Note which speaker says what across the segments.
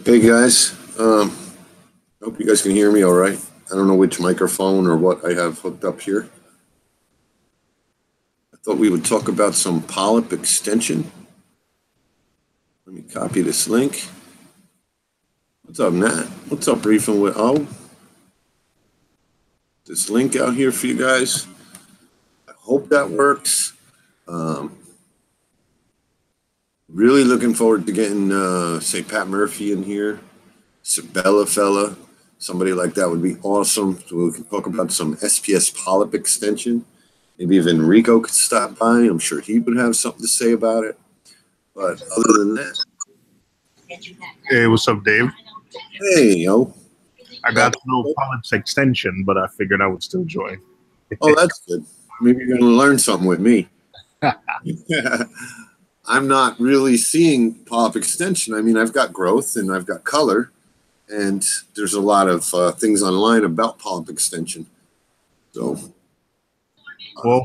Speaker 1: Hey guys, hope you guys can hear me all right. I don't know which microphone or what I have hooked up here. I thought we would talk about some Polyp extension. Let me copy this link. What's up, Nat? What's up, Reef and with this link out here for you guys. I hope that works. Really looking forward to getting, say, Pat Murphy in here, Sabella fella. Somebody like that would be awesome. So we can talk about some SPS Polyp extension. Maybe even Rico could stop by. I'm sure he would have something to say about it. But other than that.
Speaker 2: Hey, what's up, Dave?
Speaker 1: Hey, yo.
Speaker 2: I got no Polyp's extension, but I figured I would still join.
Speaker 1: Oh, that's good. Maybe you're going to learn something with me. I'm not really seeing Polyp extension. I mean, I've got growth and I've got color. And there's a lot of things online about Polyp extension. So,
Speaker 2: well,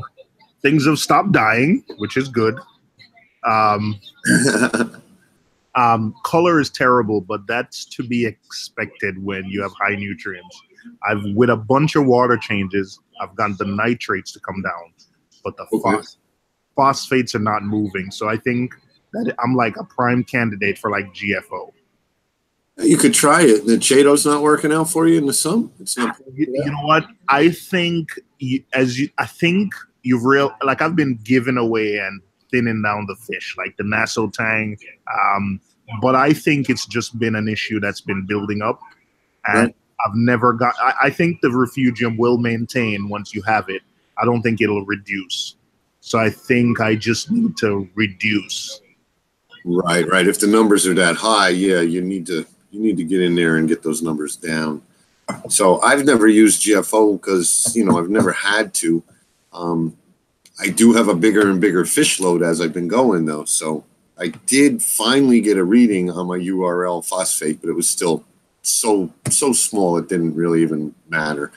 Speaker 2: things have stopped dying, which is good. Color is terrible, but that's to be expected when you have high nutrients. With a bunch of water changes, I've gotten the nitrates to come down, but the phosphates are not moving. So I think that I'm like a prime candidate for like GFO.
Speaker 1: You could try it. The Chado's not working out for you in the sun. It's not.
Speaker 2: You know what? I think you've like I've been giving away and thinning down the fish, like the Nassau tang. But I think it's just been an issue that's been building up, and
Speaker 1: right.
Speaker 2: I've never got. I think the refugium will maintain once you have it. I don't think it'll reduce. So I think I just need to reduce.
Speaker 1: Right. If the numbers are that high, yeah, you need to get in there and get those numbers down. So I've never used GFO because, I've never had to. I do have a bigger and bigger fish load as I've been going, though. So I did finally get a reading on my URL phosphate, but it was still so small it didn't really even matter.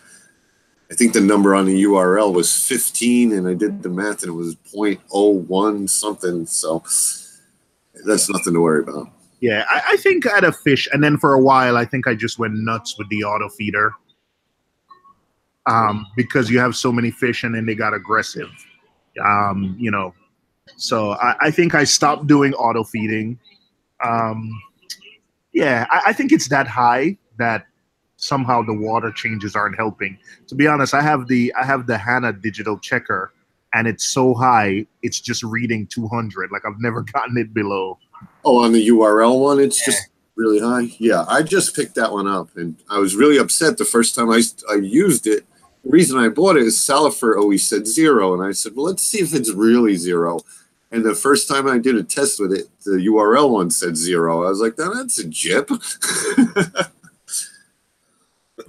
Speaker 1: I think the number on the URL was 15, and I did the math, and it was 0.01 something. So that's nothing to worry about.
Speaker 2: Yeah, I think I had a fish, and then for a while, I think I just went nuts with the auto feeder because you have so many fish, and then they got aggressive, So I think I stopped doing auto feeding. Yeah, I think it's that high that somehow the water changes aren't helping. To be honest, I have the HANA digital checker, and it's so high, it's just reading 200. Like I've never gotten it below.
Speaker 1: Oh, on the URL one, it's just really high. Yeah, I just picked that one up, and I was really upset the first time I used it. The reason I bought it is Salifer always said 0, and I said, well, let's see if it's really 0. And the first time I did a test with it, the URL one said 0. I was like, that's a jip.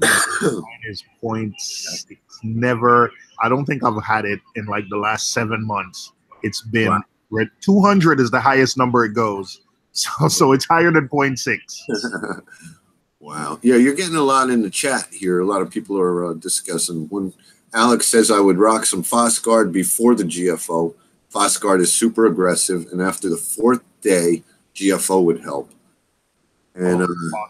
Speaker 2: Mine is 0.6. Never. I don't think I've had it in like the last 7 months. It's been 200 is the highest number it goes. So it's higher than 0.6.
Speaker 1: Wow. Yeah, you're getting a lot in the chat here. A lot of people are discussing. When Alex says I would rock some Phosguard before the GFO, Phosguard is super aggressive, and after the 4th day, GFO would help. And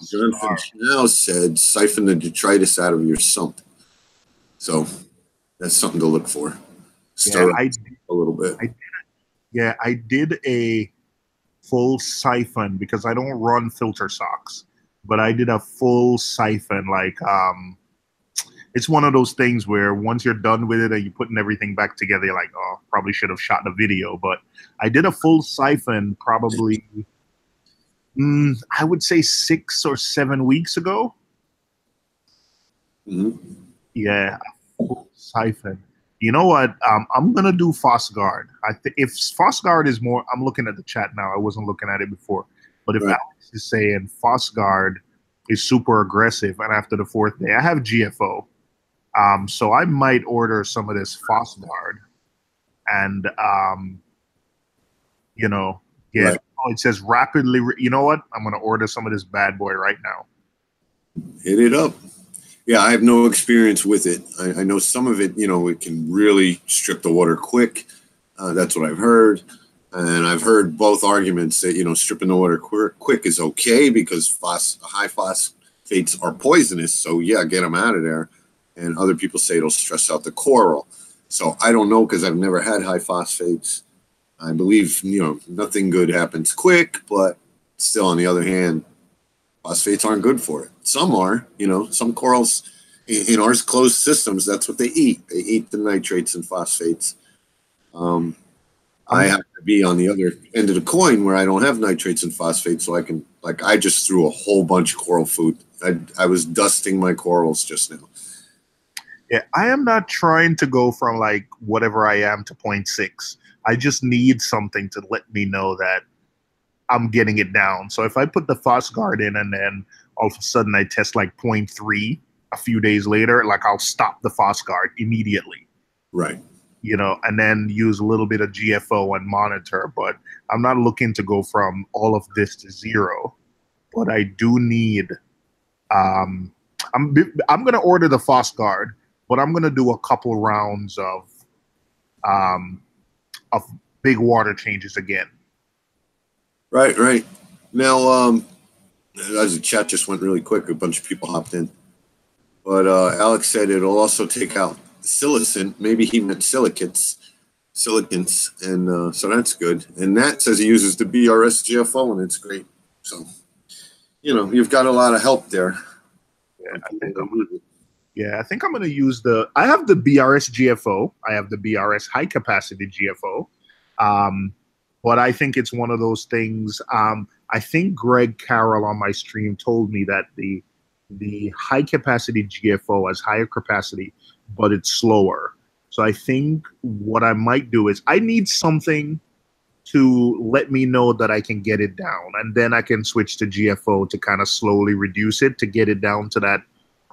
Speaker 1: Jonathan now said siphon the detritus out of your sump. So that's something to look for. Stir up a little bit.
Speaker 2: I did a full siphon because I don't run filter socks, but I did a full siphon. Like, it's one of those things where once you're done with it and you're putting everything back together, you're like, oh, probably should have shot the video. But I did a full siphon probably, I would say 6 or 7 weeks ago.
Speaker 1: Mm-hmm.
Speaker 2: Yeah, a full siphon. You know what? I'm gonna do Phosguard. If Phosguard is more, I'm looking at the chat now. I wasn't looking at it before, but if Alex is saying Phosguard is super aggressive, and after the 4th day, I have GFO, so I might order some of this Phosguard, and it says rapidly. You know what? I'm gonna order some of this bad boy right now.
Speaker 1: Hit it up. Yeah, I have no experience with it. I know some of it, it can really strip the water quick. That's what I've heard. And I've heard both arguments that, stripping the water quick is okay because high phosphates are poisonous. So, yeah, get them out of there. And other people say it'll stress out the coral. So I don't know because I've never had high phosphates. I believe, nothing good happens quick, but still, on the other hand, phosphates aren't good for it. Some are, some corals in our closed systems, that's what they eat. They eat the nitrates and phosphates. I have to be on the other end of the coin where I don't have nitrates and phosphates, so I can, I just threw a whole bunch of coral food. I was dusting my corals just now.
Speaker 2: Yeah, I am not trying to go from like whatever I am to 0.6. I just need something to let me know that I'm getting it down. So if I put the Phosguard in and then all of a sudden I test like 0.3 a few days later, like I'll stop the Phosguard immediately.
Speaker 1: Right.
Speaker 2: And then use a little bit of GFO and monitor. But I'm not looking to go from all of this to 0. But I do need, I'm going to order the Phosguard, but I'm going to do a couple rounds of big water changes again.
Speaker 1: Right. Now, as the chat just went really quick, a bunch of people hopped in. But Alex said it'll also take out silicon. Maybe he meant silicants, and so that's good. And Nat says he uses the BRS GFO, and it's great. So, you've got a lot of help there.
Speaker 2: I think I'm going to use I have the BRS GFO. I have the BRS high capacity GFO. But I think it's one of those things. I think Greg Carroll on my stream told me that the high capacity GFO has higher capacity, but it's slower. So I think what I might do is I need something to let me know that I can get it down, and then I can switch to GFO to kind of slowly reduce it to get it down to that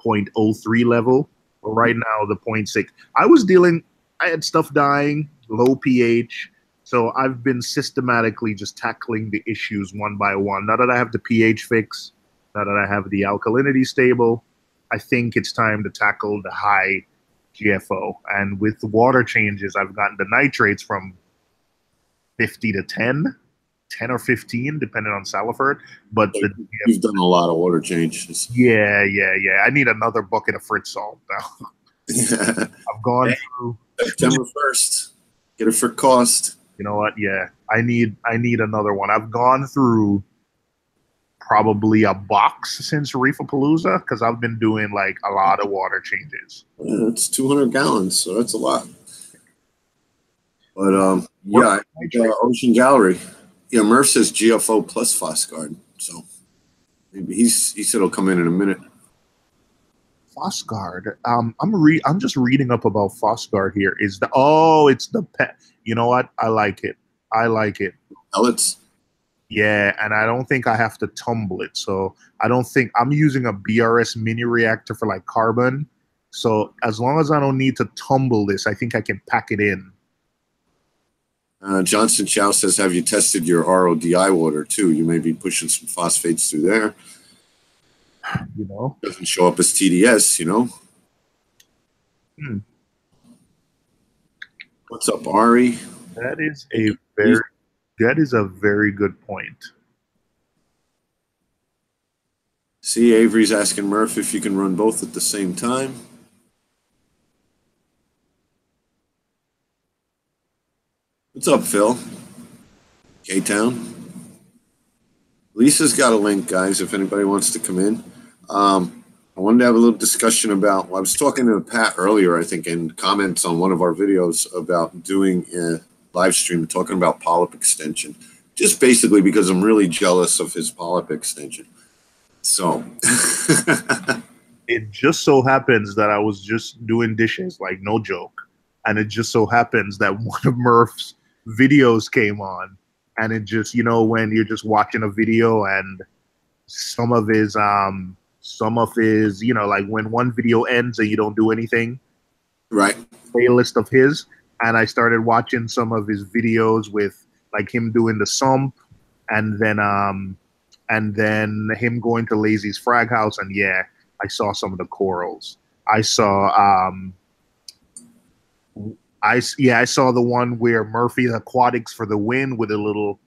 Speaker 2: 0.03 level. But right now, the 0.6. I had stuff dying, low pH. So I've been systematically just tackling the issues one by one. Now that I have the pH fix, now that I have the alkalinity stable, I think it's time to tackle the high GFO. And with the water changes, I've gotten the nitrates from 50 to 10 or 15, depending on Salifert. But
Speaker 1: you've done a lot of water changes.
Speaker 2: Yeah. I need another bucket of Fritz salt now. I've gone through
Speaker 1: September 1st. Get it for cost.
Speaker 2: You know what? Yeah, I need another one. I've gone through probably a box since Reefapalooza because I've been doing like a lot of water changes.
Speaker 1: Yeah, it's 200 gallons, so that's a lot. But Ocean Gallery. Yeah, Murph says GFO plus Phosguard, so maybe he said he'll come in a minute.
Speaker 2: Phosguard. I'm just reading up about Phosguard here. It's the pet. You know what? I like it.
Speaker 1: Pellets.
Speaker 2: Yeah, and I don't think I have to tumble it. So I don't think I'm using a BRS mini reactor for like carbon. So as long as I don't need to tumble this, I think I can pack it in.
Speaker 1: Johnson Chow says, have you tested your RODI water too? You may be pushing some phosphates through there. Doesn't show up as TDS, What's up, Ari?
Speaker 2: That is a very good point.
Speaker 1: See, Avery's asking Murph if you can run both at the same time. What's up, Phil? K-Town. Lisa's got a link, guys, if anybody wants to come in. I wanted to have a little discussion about, I was talking to Pat earlier, I think, in comments on one of our videos about doing a live stream talking about Polyp extension. Just basically because I'm really jealous of his Polyp extension. So.
Speaker 2: It just so happens that I was just doing dishes, like no joke. And it just so happens that one of Murph's videos came on. And it just, when you're just watching a video and some of his, like when one video ends and you don't do anything.
Speaker 1: Right.
Speaker 2: Playlist of his. And I started watching some of his videos with like him doing the sump and then him going to Lazy's Frag House. And yeah, I saw some of the corals. I saw I saw the one where Murphy Aquatics for the win with a little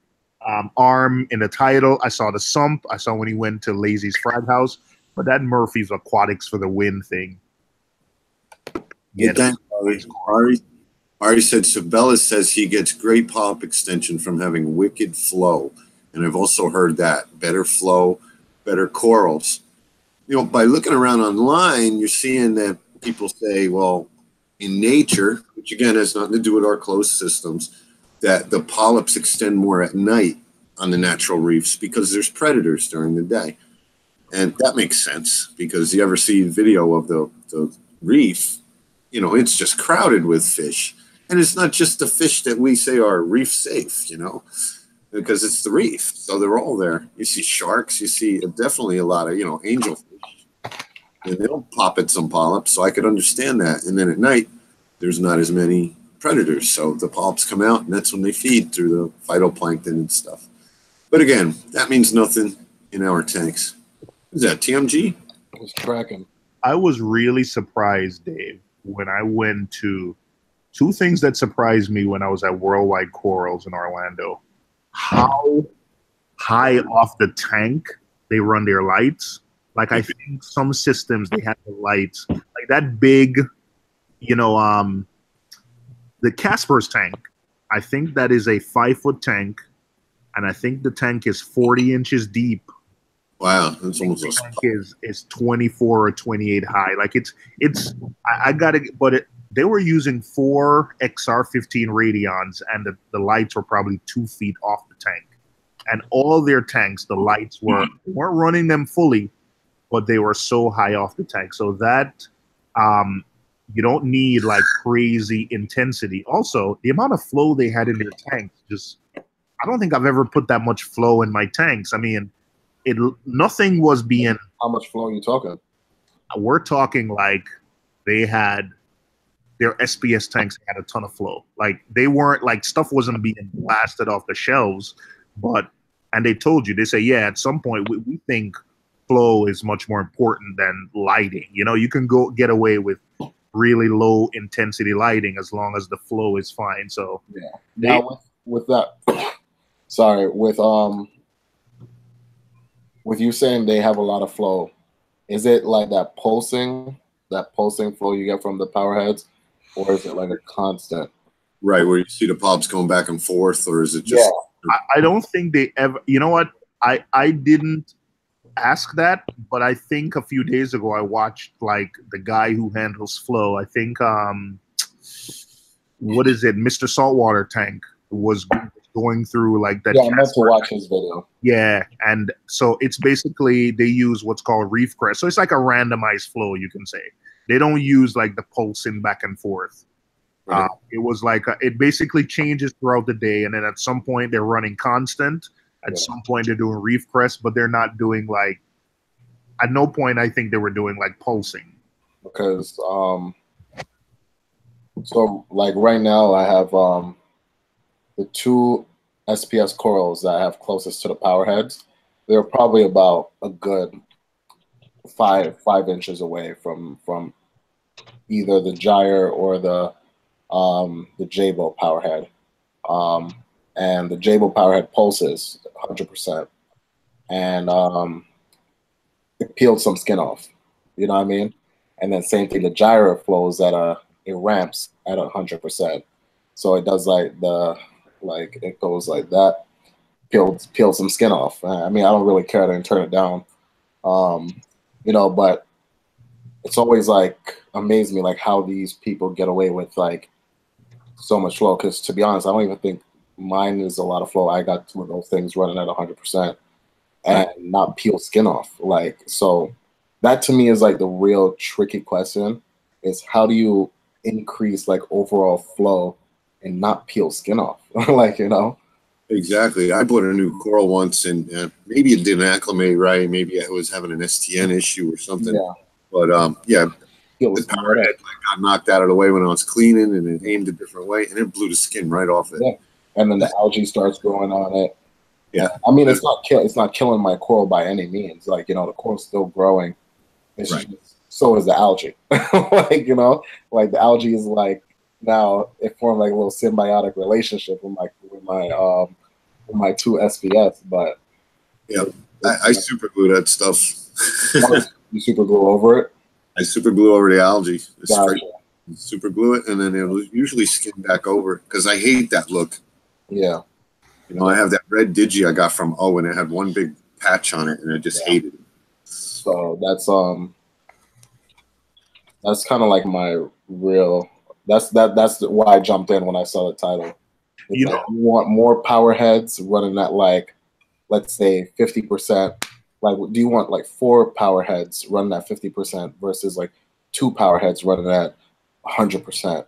Speaker 2: arm in the title. I saw the sump. I saw when he went to Lazy's Frag House. But that Murphy's Aquatics for the win thing.
Speaker 1: Yeah, thanks, Ari. Ari said Sabella says he gets great polyp extension from having wicked flow. And I've also heard that. Better flow, better corals. You know, by looking around online, you're seeing that people say, well, in nature, which again has nothing to do with our closed systems, that the polyps extend more at night on the natural reefs because there's predators during the day. And that makes sense because you ever see video of the reef, you know, it's just crowded with fish. And it's not just the fish that we say are reef safe, you know, because it's the reef. So they're all there. You see sharks, you see definitely a lot of, you know, angelfish. And they'll pop at some polyps, so I could understand that. And then at night, there's not as many predators. So the polyps come out, and that's when they feed through the phytoplankton and stuff. But again, that means nothing in our tanks. Is that TMG?
Speaker 3: It's cracking.
Speaker 2: I was really surprised, Dave, when I went to two things that surprised me when I was at Worldwide Corals in Orlando. How high off the tank they run their lights. Like, I think some systems, they have the lights. Like that big, you know, the Casper's tank, I think that is a 5-foot tank. And I think the tank is 40 inches deep.
Speaker 1: Wow, that's almost
Speaker 2: the tank is 24 or 28 high. Like I got to, but they were using 4 XR15 radions, and the lights were probably 2 feet off the tank. And all their tanks, the lights weren't running them fully, but they were so high off the tank. So that you don't need like crazy intensity. Also, the amount of flow they had in their tanks, just I don't think I've ever put that much flow in my tanks. I mean, nothing was being.
Speaker 3: How much flow are you talking?
Speaker 2: We're talking like they had their SPS tanks had a ton of flow. Like they weren't like stuff wasn't being blasted off the shelves, and they told you, they say, yeah, at some point we think flow is much more important than lighting. You know, you can go get away with really low intensity lighting as long as the flow is fine. So
Speaker 3: yeah. Now with that, sorry, with you saying they have a lot of flow, is it like that pulsing flow you get from the power heads, or is it like a constant?
Speaker 1: Right, where you see the polyps going back and forth, or is it just?
Speaker 2: Yeah. I don't think they ever. You know what? I didn't ask that, but I think a few days ago I watched like the guy who handles flow. I think what is it? Mr. Saltwater Tank was going through like that.
Speaker 3: Yeah, I meant to watch his video.
Speaker 2: Yeah, and so it's basically they use what's called reef crest. So it's like a randomized flow, you can say. They don't use like the pulsing back and forth. Right. It was like it basically changes throughout the day, and then at some point they're running constant. At some point they're doing reef crest, but they're not doing like. At no point I think they were doing like pulsing.
Speaker 3: Because so like right now I have the 2 SPS corals that I have closest to the power heads. They're probably about a good 5 inches away from either the gyre or the Jabo power head. And the Jabo power head pulses 100%. And it peeled some skin off. You know what I mean? And then same thing, the gyre flows at it ramps at 100%. So it does like it goes like that, peel some skin off. I mean, I don't really care to turn it down. You know, but it's always like amazed me like how these people get away with like so much flow. Because to be honest, I don't even think mine is a lot of flow. I got 2 of those things running at 100% and not peel skin off. Like, so that to me is like the real tricky question is how do you increase like overall flow and not peel skin off? Like, you know?
Speaker 1: Exactly. I bought a new coral once, and maybe it didn't acclimate right. Maybe I was having an STN issue or something. Yeah. But yeah, the power head got knocked out of the way when I was cleaning, and it aimed a different way, and it blew the skin right off it.
Speaker 3: Yeah. And then the algae starts growing on it.
Speaker 1: Yeah.
Speaker 3: I mean, it's not killing my coral by any means. Like, you know, the coral's still growing. It's just, so is the algae. Like, you know, like the algae is like now it formed like a little symbiotic relationship with my two SPS. But
Speaker 1: Yeah, I super glue that stuff.
Speaker 3: you super glue over it.
Speaker 1: I super glue over the algae.
Speaker 3: Gotcha.
Speaker 1: Super glue it, and then it'll usually skin back over because I hate that look.
Speaker 3: Yeah.
Speaker 1: You know, I have that red digi I got from and it had one big patch on it, and I just hated it.
Speaker 3: So that's kind of like my real. That's why I jumped in when I saw the title. It's
Speaker 2: You
Speaker 3: like,
Speaker 2: know,
Speaker 3: you want more power heads running at like, let's say 50%. Like, do you want like 4 power heads running at 50% versus like 2 power heads running at 100%?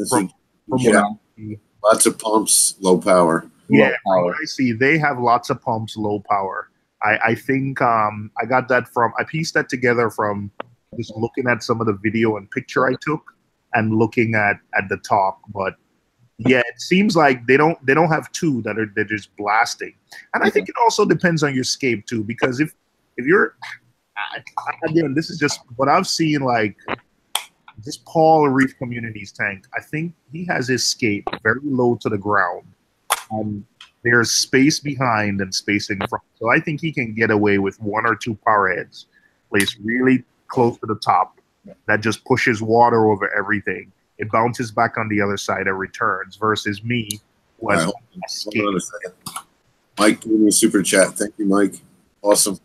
Speaker 2: from
Speaker 1: Yeah,
Speaker 2: what I see,
Speaker 1: lots of pumps, low power.
Speaker 2: yeah,
Speaker 3: Low
Speaker 2: from
Speaker 3: power.
Speaker 2: what I see, they have lots of pumps, low power. I think I got that from I pieced that together from just looking at some of the video and picture I took and looking at the talk. But yeah, it seems like they don't have 2 that are they're just blasting. And I think it also depends on your scape too, because if you're again, this is just what I've seen, like this Paul Reef Communities tank. I think he has his scape very low to the ground. There's space behind and space in front. So I think he can get away with 1 or 2 power heads placed really close to the top that just pushes water over everything. It bounces back on the other side and returns versus me who has
Speaker 1: Hold on a second. Mike, give me a super chat. Thank you, Mike. Awesome.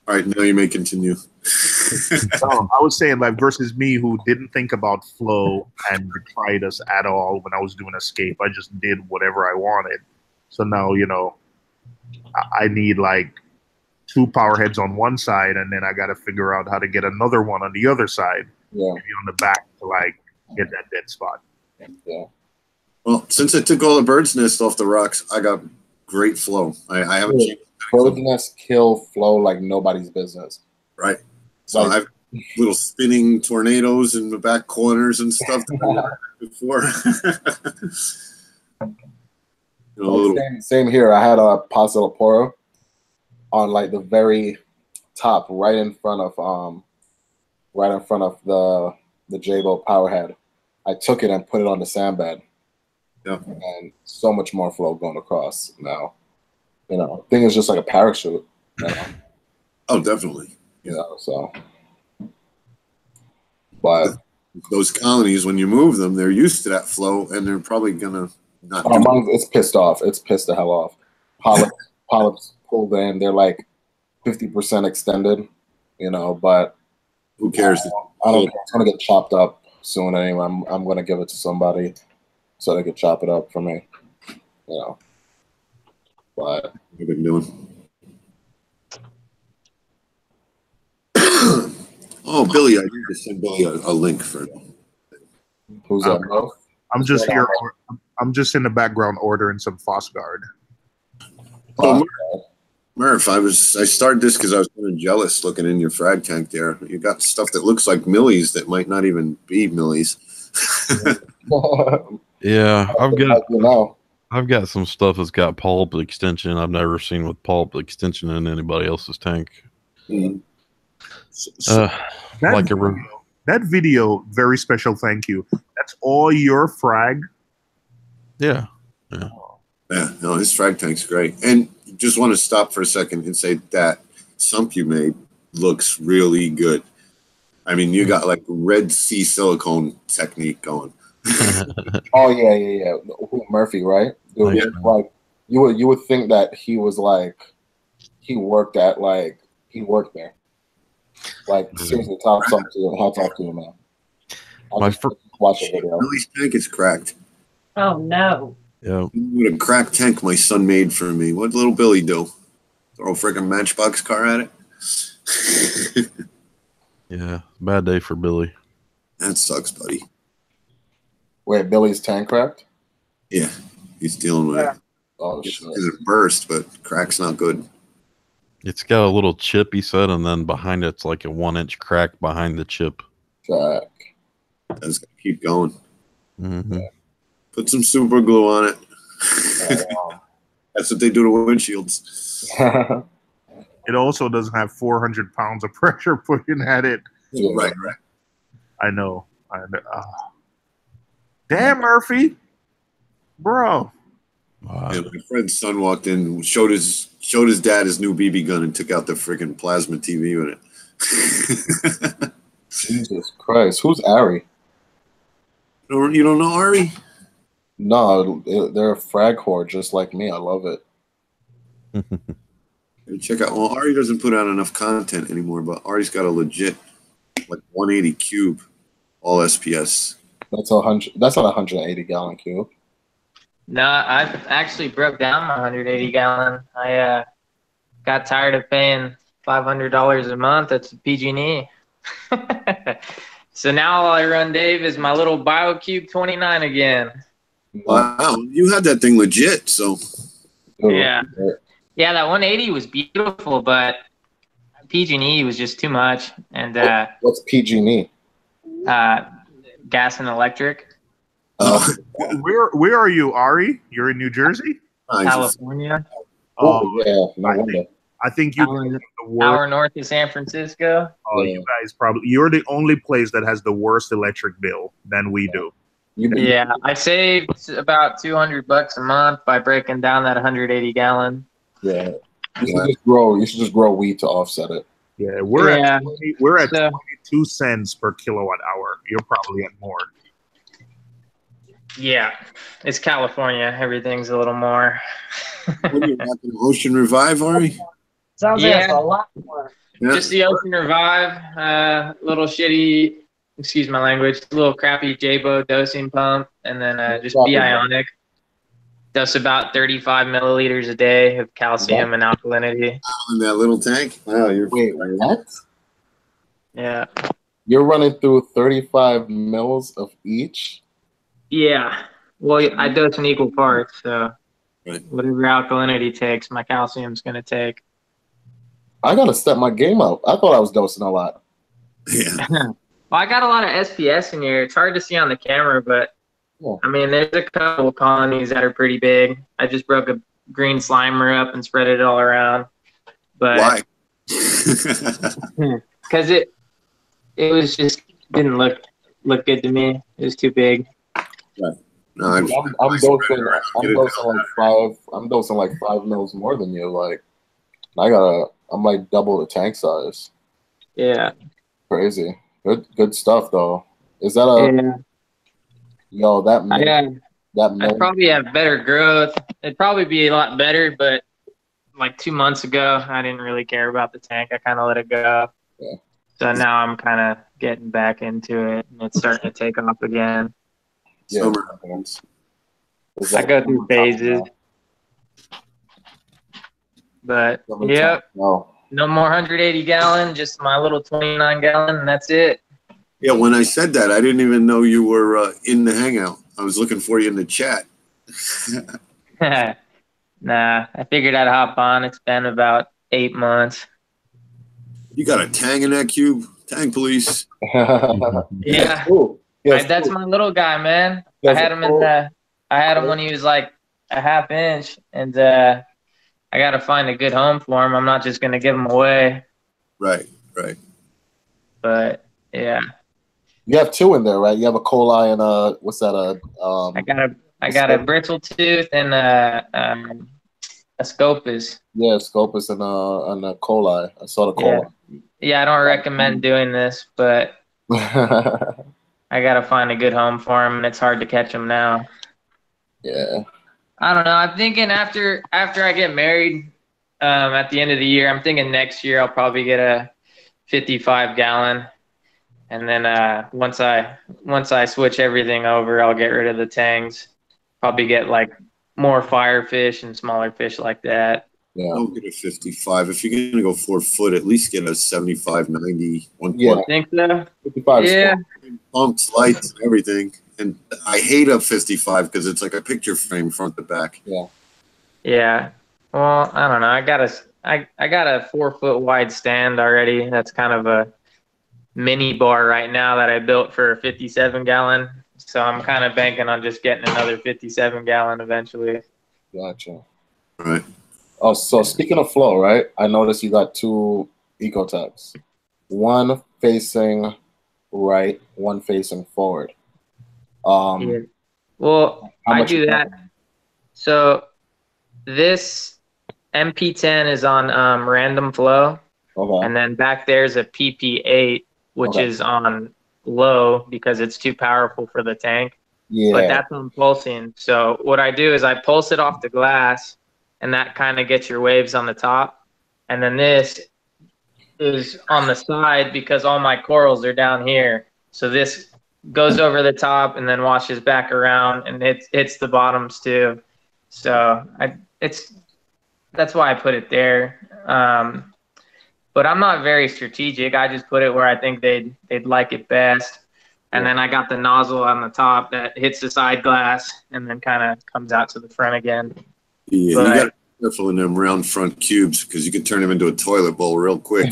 Speaker 1: All right, now you may continue.
Speaker 2: I was saying, like, versus me who didn't think about flow and detritus at all when I was doing escape. I just did whatever I wanted. So now, you know, I need like 2 power heads on one side, and then I got to figure out how to get another one on the other side,
Speaker 3: Yeah.
Speaker 2: maybe on the back to like get that dead spot.
Speaker 3: Yeah.
Speaker 1: Well, since I took all the bird's nest off the rocks, I got great flow. I haven't changed.
Speaker 3: Bird's nest kill flow like nobody's business.
Speaker 1: Right. So
Speaker 3: Like,
Speaker 1: I've little spinning tornadoes in the back corners and stuff that I never had before. You know, little,
Speaker 3: same here. I had a Pastelopora on like the very top, right in front of the J-Boat power head. I took it and put it on the sand bed.
Speaker 1: yeah.
Speaker 3: And so much more flow going across now. You know, thing is just like a parachute. You know?
Speaker 1: Oh, definitely.
Speaker 3: You know, so. But
Speaker 1: Those colonies, when you move them, they're used to that flow, and they're probably gonna not.
Speaker 3: it's pissed off. It's pissed the hell off. Polyps pulled in. They're like 50% extended. You know, but
Speaker 1: Who cares?
Speaker 3: I don't care. It's gonna get chopped up soon anyway. I'm gonna give it to somebody so they could chop it up for me. You know, but
Speaker 1: I've been doing. Oh, Billy, I need to send Billy a link for.
Speaker 3: who's that? Mo?
Speaker 2: I'm just here. I'm just in the background ordering some Fosgard.
Speaker 1: Oh, Murph, I started this because I was kind of jealous looking in your frag tank there. You got stuff that looks like millies that might not even be millies.
Speaker 4: Yeah, I've got some stuff that's got polyp extension I've never seen with polyp extension in anybody else's tank.
Speaker 1: Mm-hmm.
Speaker 2: That video, very special thank you. That's all your frag?
Speaker 4: Yeah.
Speaker 1: Yeah, no, his frag tank's great. And just want to stop for a second and say that sump you made looks really good. I mean, you got like Red Sea silicone technique going.
Speaker 3: Oh yeah. Murphy, right? Dude,
Speaker 4: Yeah.
Speaker 3: like you would think that he was like he worked there. Like seriously, hats off to him, man. Watch the video.
Speaker 1: Billy's tank is cracked.
Speaker 5: Oh no.
Speaker 4: Yeah.
Speaker 1: What a cracked tank my son made for me. What little Billy do? Throw a freaking Matchbox car at it?
Speaker 4: Yeah. Bad day for Billy.
Speaker 1: That sucks, buddy.
Speaker 3: Wait, Billy's tank cracked?
Speaker 1: Yeah, he's dealing with it.
Speaker 3: Oh shit!
Speaker 1: Because it burst, but crack's not good.
Speaker 4: It's got a little chip, he said, and then behind it's like a 1-inch crack behind the chip.
Speaker 3: Fuck.
Speaker 1: That's gonna keep going.
Speaker 4: Mm-hmm.
Speaker 1: Put some super glue on it. That's what they do to windshields.
Speaker 2: It also doesn't have 400 pounds of pressure pushing at it.
Speaker 1: Right.
Speaker 2: I know. Damn, Murphy, bro.
Speaker 4: Wow.
Speaker 1: And my friend's son walked in, showed his dad his new BB gun, and took out the freaking plasma TV with it.
Speaker 3: Jesus Christ, who's Ari?
Speaker 1: You don't know Ari?
Speaker 3: No, they're a frag horde just like me. I love it.
Speaker 1: Check out. Well, Ari doesn't put out enough content anymore, but Ari's got a legit like 180 cube, all SPS.
Speaker 3: That's 100. That's not a 180 gallon cube.
Speaker 5: No, I actually broke down my 180 gallon. I got tired of paying $500 a month. That's a PG&E. So now all I run, Dave, is my little BioCube 29 again.
Speaker 1: Wow, you had that thing legit, so.
Speaker 5: Yeah. Yeah, that 180 was beautiful, but PG&E was just too much. And
Speaker 3: what's PG&E?
Speaker 5: Gas and electric.
Speaker 2: Where are you, Ari? You're in New Jersey?
Speaker 5: California.
Speaker 3: Oh, yeah. No wonder.
Speaker 2: I think you
Speaker 5: hour north of San Francisco.
Speaker 2: Oh, yeah. You guys you're the only place that has the worst electric bill than we do.
Speaker 5: Yeah, I saved about $200 a month by breaking down that 180 gallon.
Speaker 3: Yeah, you should just grow weed to offset it.
Speaker 2: Yeah, we're at 22 cents per kilowatt hour. You're probably at more.
Speaker 5: Yeah, it's California. Everything's a little more.
Speaker 1: What are you having, Ocean Revive, Ari?
Speaker 5: Sounds like a lot more. Yeah. Just the Ocean Revive, little shitty, excuse my language, little crappy J-Bo dosing pump, and then just B-Ionic. Does about 35 milliliters a day of calcium and alkalinity.
Speaker 1: In that little tank? Wow,
Speaker 3: wait, what?
Speaker 5: Yeah.
Speaker 3: You're running through 35 mils of each?
Speaker 5: Yeah. Well, I dose in equal parts, so whatever alkalinity takes, my calcium's going to take.
Speaker 3: I got to step my game up. I thought I was dosing a lot.
Speaker 1: Yeah.
Speaker 5: Well, I got a lot of SPS in here. It's hard to see on the camera, but I mean, there's a couple of colonies that are pretty big. I just broke a green slimer up and spread it all around. But
Speaker 1: why?
Speaker 5: Because it was just didn't look good to me. It was too big.
Speaker 3: Right. No, I'm dosing like 5 mils more than you. Like I'm like double the tank size.
Speaker 5: Yeah.
Speaker 3: Crazy. Good stuff though. Is that a Yo,
Speaker 5: I'd probably have better growth. It'd probably be a lot better, but like 2 months ago, I didn't really care about the tank. I kind of let it go.
Speaker 3: Yeah.
Speaker 5: So now I'm kind of getting back into it, and it's starting to take off again.
Speaker 3: Yeah.
Speaker 5: I go through phases. But, yep, no more 180 gallon, just my little 29 gallon, and that's it.
Speaker 1: Yeah, when I said that, I didn't even know you were in the hangout. I was looking for you in the chat.
Speaker 5: Nah, I figured I'd hop on. It's been about 8 months.
Speaker 1: You got a Tang in that cube? Tang police.
Speaker 5: Yeah.
Speaker 3: Cool. Yes,
Speaker 5: that's my little guy, man. I had him when he was like a half inch, and I got to find a good home for him. I'm not just going to give him away.
Speaker 1: Right.
Speaker 5: But, yeah.
Speaker 3: You have two in there, right? You have a coli and what's that?
Speaker 5: I got a brittle tooth and a scopus.
Speaker 3: Yeah, scopus and a coli. I saw the coli.
Speaker 5: Yeah, I don't recommend doing this, but I gotta find a good home for him, and it's hard to catch him now.
Speaker 3: Yeah.
Speaker 5: I don't know. I'm thinking after I get married, at the end of the year, I'm thinking next year I'll probably get a 55 gallon. And then once I switch everything over, I'll get rid of the tangs. Probably get like more fire fish and smaller fish like that.
Speaker 3: Yeah.
Speaker 1: Don't get a 55. If you're gonna go 4 foot, at least get a 75, 90, 1.
Speaker 3: Yeah.
Speaker 5: Think so?
Speaker 3: 55.
Speaker 5: Yeah.
Speaker 1: Pumps, lights, everything. And I hate a 55 because it's like a picture frame front to back.
Speaker 3: Yeah.
Speaker 5: Yeah. Well, I don't know. I got a 4 foot wide stand already. That's kind of a mini bar right now that I built for a 57 gallon. So I'm kind of banking on just getting another 57 gallon eventually.
Speaker 3: Gotcha.
Speaker 1: All right.
Speaker 3: Oh, so speaking of flow, right? I noticed you got 2 eco-tags. One facing right, one facing forward.
Speaker 5: Yeah. Well,
Speaker 3: How
Speaker 5: I
Speaker 3: much
Speaker 5: do
Speaker 3: is
Speaker 5: that. So this MP10 is on random flow,
Speaker 3: Okay.
Speaker 5: and then back there's a PP8, which
Speaker 3: Okay.
Speaker 5: is on low because it's too powerful for the tank. But
Speaker 3: Yeah.
Speaker 5: that's on pulsing. So what I do is I pulse it off the glass, and that kind of gets your waves on the top. And then this is on the side because all my corals are down here. So this goes over the top and then washes back around, and it hits the bottoms too. So that's why I put it there. But I'm not very strategic. I just put it where I think they'd like it best. And then I got the nozzle on the top that hits the side glass and then kind of comes out to the front again.
Speaker 1: Yeah,
Speaker 5: But,
Speaker 1: you got to be careful in them round front cubes because you can turn them into a toilet bowl real quick.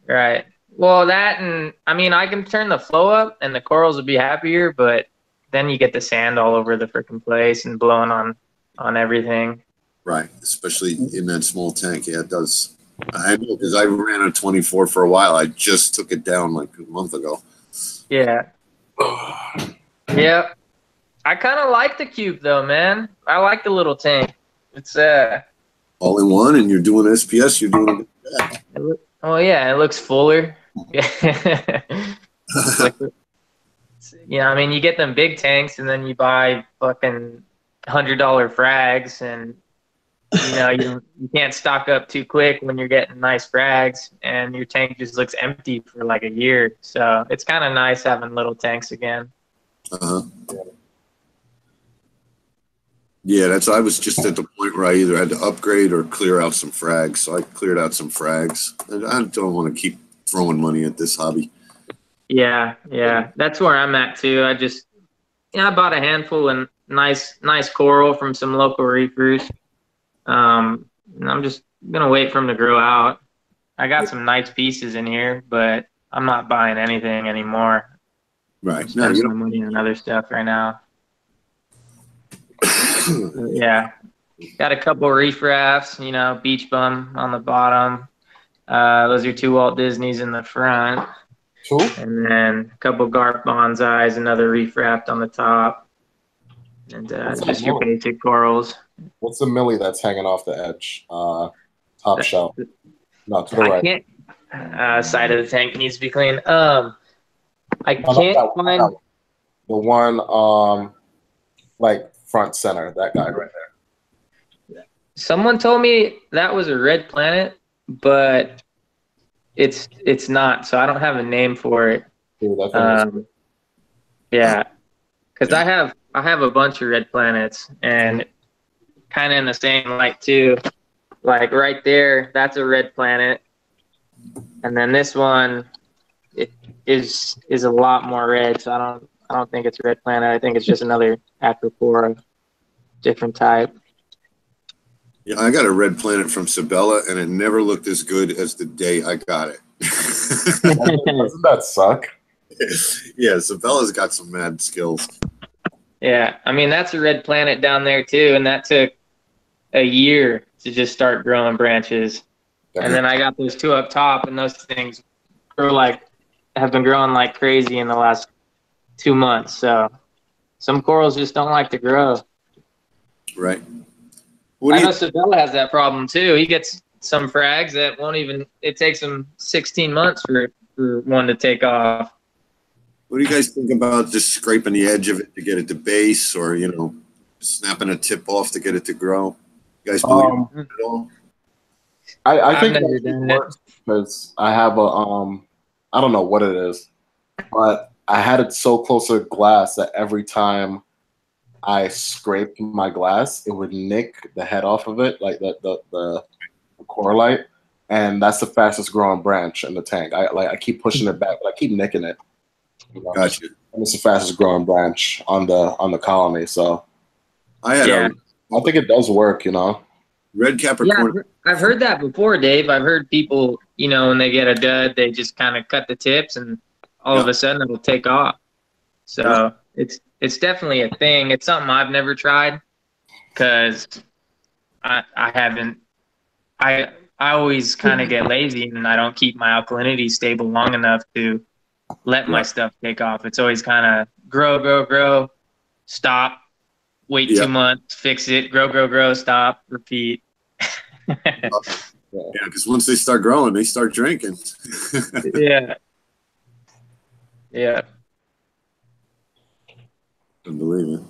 Speaker 5: right. Well, that, and I mean, I can turn the flow up and the corals will be happier, but then you get the sand all over the freaking place and blowing on everything.
Speaker 1: Right, especially in that small tank. Yeah, it does. I know because I ran a 24 for a while. I just took it down like a month ago.
Speaker 5: Yeah. Yep. I kind of like the cube though, man. I like the little tank. It's
Speaker 1: All in one, and you're doing SPS. You're doing it.
Speaker 5: oh yeah, it looks fuller. Yeah. I mean, you get them big tanks, and then you buy fucking $100 frags, and you can't stock up too quick when you're getting nice frags, and your tank just looks empty for like a year. So it's kind of nice having little tanks again.
Speaker 1: Uh-huh. Yeah, I was just at the point where I either had to upgrade or clear out some frags. So I cleared out some frags. And I don't want to keep throwing money at this hobby.
Speaker 5: Yeah, that's where I'm at too. I bought a handful of nice coral from some local reefers. And I'm just gonna wait for them to grow out. I got some nice pieces in here, but I'm not buying anything anymore.
Speaker 1: Right.
Speaker 5: I'm spending some money on other stuff right now. Yeah, got a couple reef rafts. Beach bum on the bottom. Those are 2 Walt Disneys in the front.
Speaker 3: Cool.
Speaker 5: And then a couple Garp bonsais, another reef raft on the top, and just your basic corals.
Speaker 3: What's the millie that's hanging off the edge? Top shelf. No, to the
Speaker 5: I
Speaker 3: right.
Speaker 5: can't. Side of the tank needs to be clean. I can't find
Speaker 3: the one like front center. That guy right there.
Speaker 5: Someone told me that was a red planet, but it's not. So I don't have a name for it.
Speaker 3: Dude,
Speaker 5: yeah, because I have a bunch of red planets, and kind of in the same light too. Like right there, that's a red planet, and then this one it is a lot more red. So I don't think it's a red planet. I think it's just another Acropora, different type.
Speaker 1: Yeah, I got a red planet from Sabella, and it never looked as good as the day I got it.
Speaker 3: Doesn't that suck?
Speaker 1: Yeah, Sabella's got some mad skills.
Speaker 5: Yeah, I mean, that's a red planet down there too, and that took a year to just start growing branches. And then I got those 2 up top, and those things have been growing like crazy in the last 2 months. So some corals just don't like to grow.
Speaker 1: Right.
Speaker 5: I know Sabella has that problem too. He gets some frags that won't even, it takes him 16 months for one to take off.
Speaker 1: What do you guys think about just scraping the edge of it to get it to base, or snapping a tip off to get it to grow? You guys believe it at all?
Speaker 3: I think that works because I have I don't know what it is, but I had it so close to the glass that every time I scraped my glass, it would nick the head off of it, like the coralite, and that's the fastest growing branch in the tank. I keep pushing it back, but I keep nicking it.
Speaker 1: Gotcha.
Speaker 3: And it's the fastest growing branch on the colony. So
Speaker 1: I
Speaker 3: think it does work.
Speaker 1: Red Capricorn.
Speaker 5: Yeah, I've heard that before, Dave. I've heard people, when they get a dud, they just kind of cut the tips, and all of a sudden it'll take off. So it's definitely a thing. It's something I've never tried because I haven't. I always kind of get lazy, and I don't keep my alkalinity stable long enough to let my stuff take off. It's always kind of grow, stop, wait 2 months, fix it, grow, stop, repeat.
Speaker 1: Yeah, because once they start growing, they start drinking.
Speaker 5: Yeah. Yeah.
Speaker 1: I believe it.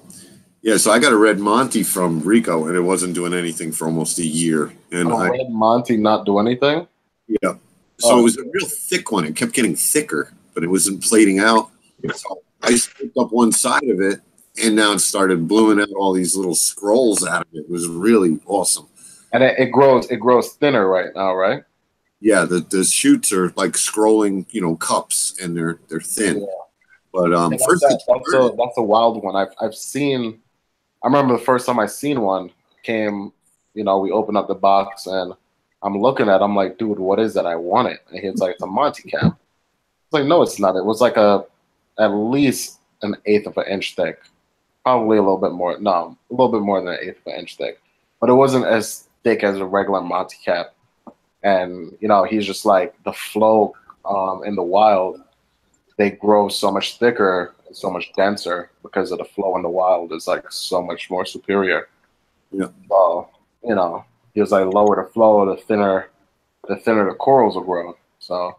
Speaker 1: Yeah, so I got a Red Monty from Rico, and it wasn't doing anything for almost a year. And
Speaker 3: Red Monty not do anything?
Speaker 1: Yeah. So it was a real thick one. It kept getting thicker, but it wasn't plating out. So I scraped up one side of it, and now it started blooming out all these little scrolls out of it. It was really awesome.
Speaker 3: And it grows thinner right now, right?
Speaker 1: Yeah, the shoots are like scrolling, cups, and they're thin.
Speaker 3: Yeah.
Speaker 1: But
Speaker 3: that's a wild one. I've seen. I remember the first time I seen one came. We opened up the box and I'm looking at it, I'm like, dude, what is that? I want it. And he's like, it's a Monty cap. It's like, no, it's not. It was like at least an eighth of an inch thick. Probably a little bit more. No, a little bit more than an eighth of an inch thick. But it wasn't as thick as a regular Monty cap. And, he's just like, the flow in the wild, they grow so much thicker and so much denser because of the flow in the wild is like so much more superior.
Speaker 1: Yeah.
Speaker 3: So, he was like, lower the flow, the thinner the corals will grow. So,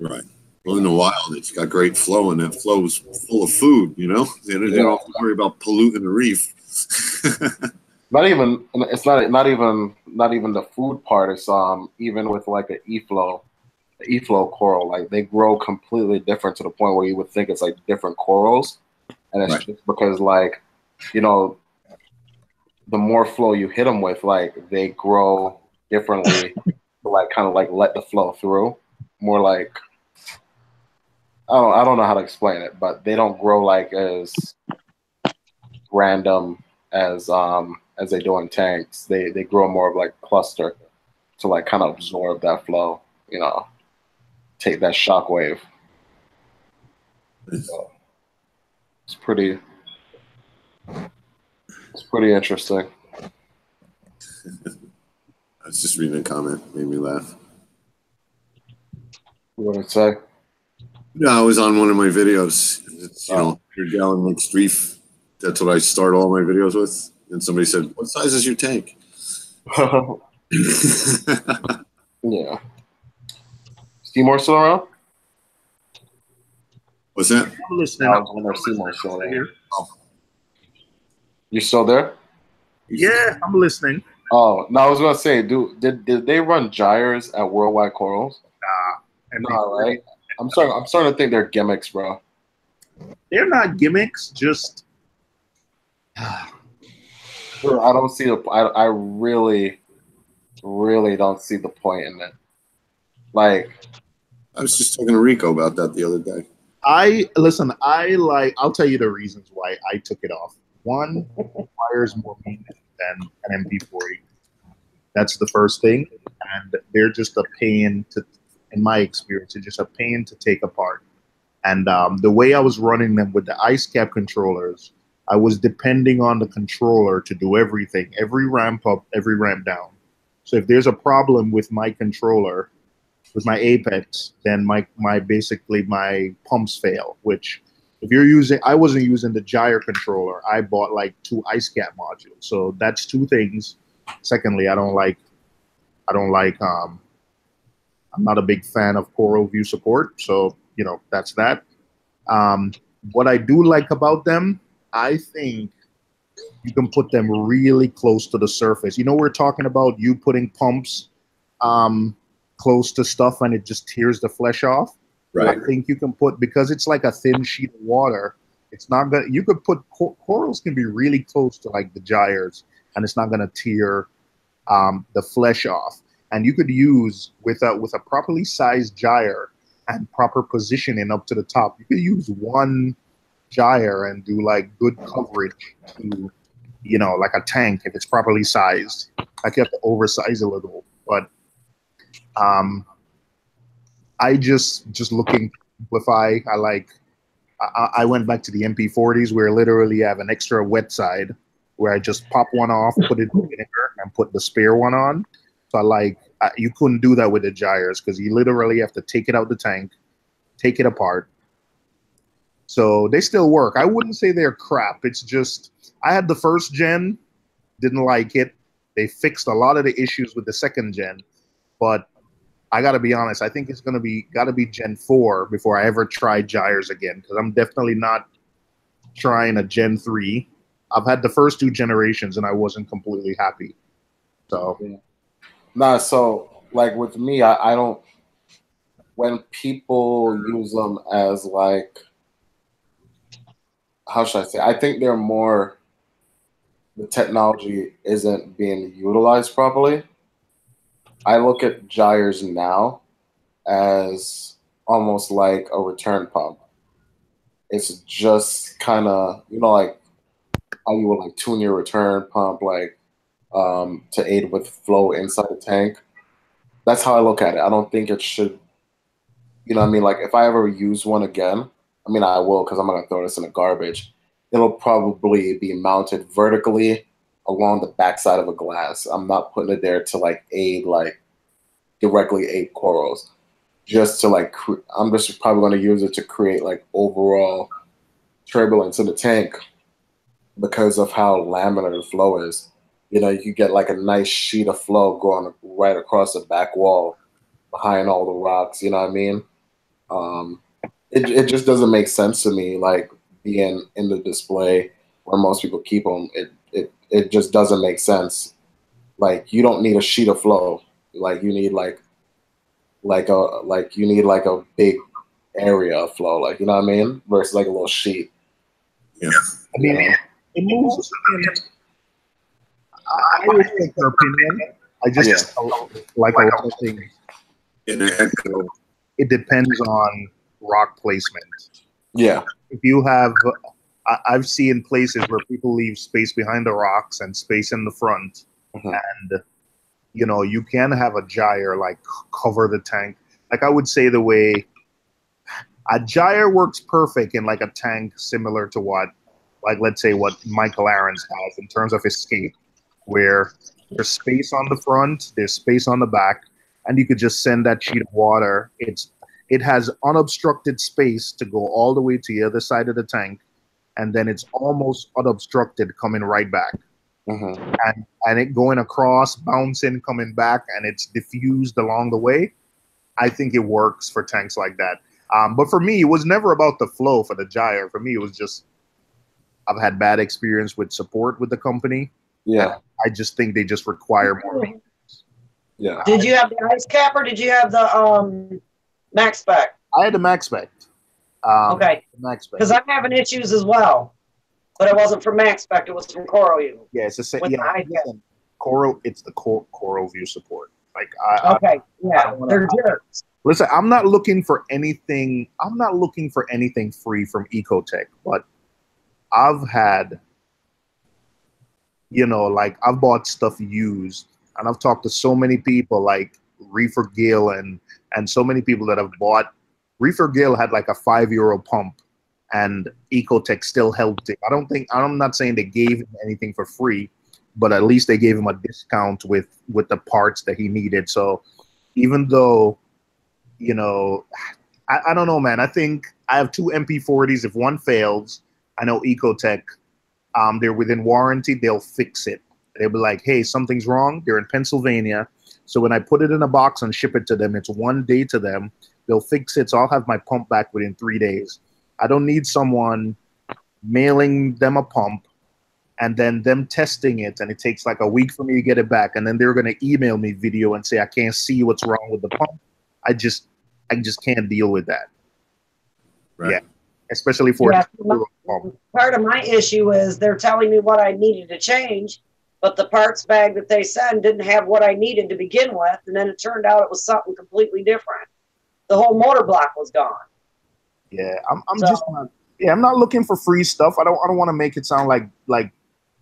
Speaker 1: right. Well, in the wild, it's got great flow, and that flow is full of food. They don't have to worry about polluting the reef.
Speaker 3: It's not even the food part. It's even with like the e-flow coral, like they grow completely different to the point where you would think it's like different corals, and it's just because like, the more flow you hit them with, like they grow differently, to like kind of like let the flow through. More like I don't know how to explain it, but they don't grow like as random as they do in tanks. They grow more of like cluster to like kind of absorb that flow, take that shock wave. So it's pretty interesting.
Speaker 1: I was just reading a comment, made me laugh.
Speaker 3: What did it say?
Speaker 1: No, it was on one of my videos. It's, 100-gallon mixed reef. That's what I start all my videos with. And somebody said, "What size is your tank?"
Speaker 3: Yeah. Seymour still around?
Speaker 1: What's that?
Speaker 2: I'm listening.
Speaker 3: Seymour still around. Oh. You still there?
Speaker 2: Yeah, I'm listening.
Speaker 3: Oh, no, I was gonna say, did they run gyres at Worldwide Corals? No, right? I'm starting to think they're gimmicks, bro.
Speaker 2: They're not gimmicks, just
Speaker 3: I don't see I really don't see the point in it. Like,
Speaker 1: I was just talking to Rico about that the other day.
Speaker 2: I'll tell you the reasons why I took it off. One, requires more maintenance than an MP40. That's the first thing. And they're just a pain in my experience, it's just a pain to take apart. And the way I was running them with the ice cap controllers, I was depending on the controller to do everything, every ramp up, every ramp down. So if there's a problem with my controller, with my Apex, then my pumps fail, which if you're using, I wasn't using the gyre controller. I bought like 2 ice cap modules. So that's 2 things. Secondly, I'm not a big fan of Coral View support. So, that's that. What I do like about them, I think you can put them really close to the surface. We're talking about you putting pumps close to stuff and it just tears the flesh off. Right. I think you can put, because it's like a thin sheet of water, it's not gonna, you could put, corals can be really close to like the gyres and it's not gonna tear the flesh off. And you could use with a properly sized gyre and proper positioning up to the top, you could use 1 gyre and do like good coverage to, like a tank if it's properly sized. Like you have to oversize a little, but I just looking to simplify. I went back to the MP40s where literally you have an extra wet side where I just pop one off, put it in vinegar, and put the spare one on. So you couldn't do that with the gyres because you literally have to take it out the tank, take it apart, So they still work. I wouldn't say they're crap. It's just I had the first gen, didn't like it. They fixed a lot of the issues with the second gen, but I got to be honest. I think it's got to be Gen 4 before I ever try gyres again, because I'm definitely not trying a Gen 3. I've had the first 2 generations and I wasn't completely happy. So,
Speaker 3: nah. So like with me, I don't. When people use them as like, how should I say? I think they're more. The technology isn't being utilized properly. I look at gyres now as almost like a return pump. It's just kind of, like how you would like tune your return pump, like to aid with flow inside the tank. That's how I look at it. I don't think it should, what I mean? Like if I ever use one again, I mean, I will, because I'm going to throw this in the garbage. It'll probably be mounted vertically along the backside of a glass. I'm not putting it there to like directly aid corals. Just to like, I'm just probably going to use it to create like overall turbulence in the tank because of how laminar the flow is. You get like a nice sheet of flow going right across the back wall behind all the rocks. You know what I mean? It just doesn't make sense to me, like being in the display where most people keep them. It just doesn't make sense. Like you don't need a sheet of flow. Like you need like a big area of flow, like, you know what I mean, versus like a little sheet.
Speaker 1: Yeah,
Speaker 2: I mean, it moves. I respect your opinion. I just like a lot of things. It depends on rock placement.
Speaker 3: Yeah.
Speaker 2: If you have, I've seen places where people leave space behind the rocks and space in the front, and you can have a gyre like cover the tank. Like I would say the way a gyre works perfect in like a tank similar to what, like let's say what Michael Aaron's has in terms of escape, where there's space on the front, there's space on the back, and you could just send that sheet of water. It has unobstructed space to go all the way to the other side of the tank, and then it's almost unobstructed coming right back. And it going across, bouncing, coming back, and it's diffused along the way. I think it works for tanks like that. But for me, it was never about the flow for the gyre. For me, it was just I've had bad experience with support with the company.
Speaker 3: Yeah.
Speaker 2: I just think they just require more maintenance.
Speaker 3: Yeah.
Speaker 6: Did you have the ice cap or did you have the max spec?
Speaker 2: I had the max spec.
Speaker 6: Okay.
Speaker 2: Max spec.
Speaker 6: Because I'm having issues as well. But it wasn't from max spec, it was from Coral U.
Speaker 2: Yeah, it's the same. Yeah, Coral. It's the Coral View support. Like
Speaker 6: they're jerks.
Speaker 2: Listen, I'm not looking for anything. I'm not looking for anything free from Ecotech, but I've had, like I've bought stuff used, and I've talked to so many people, like Reefer Gill and so many people that have bought. Reefer Gill had like a €5 pump, and Ecotech still helped it. I'm not saying they gave him anything for free, but at least they gave him a discount with the parts that he needed. So even though, I don't know, man. I think I have 2 MP40s. If one fails, I know Ecotech, they're within warranty. They'll fix it. They'll be like, hey, something's wrong. They're in Pennsylvania. So when I put it in a box and ship it to them, it's 1 day to them. They'll fix it. So I'll have my pump back within 3 days. I don't need someone mailing them a pump and then them testing it, and it takes like a week for me to get it back, and then they're going to email me video and say I can't see what's wrong with the pump. I just can't deal with that.
Speaker 1: Right.
Speaker 2: Yeah, especially for
Speaker 6: a pump. Part of my issue is they're telling me what I needed to change, but the parts bag that they send didn't have what I needed to begin with, and then it turned out it was something completely different. The whole motor block was gone.
Speaker 2: Yeah, I'm not looking for free stuff. I don't want to make it sound like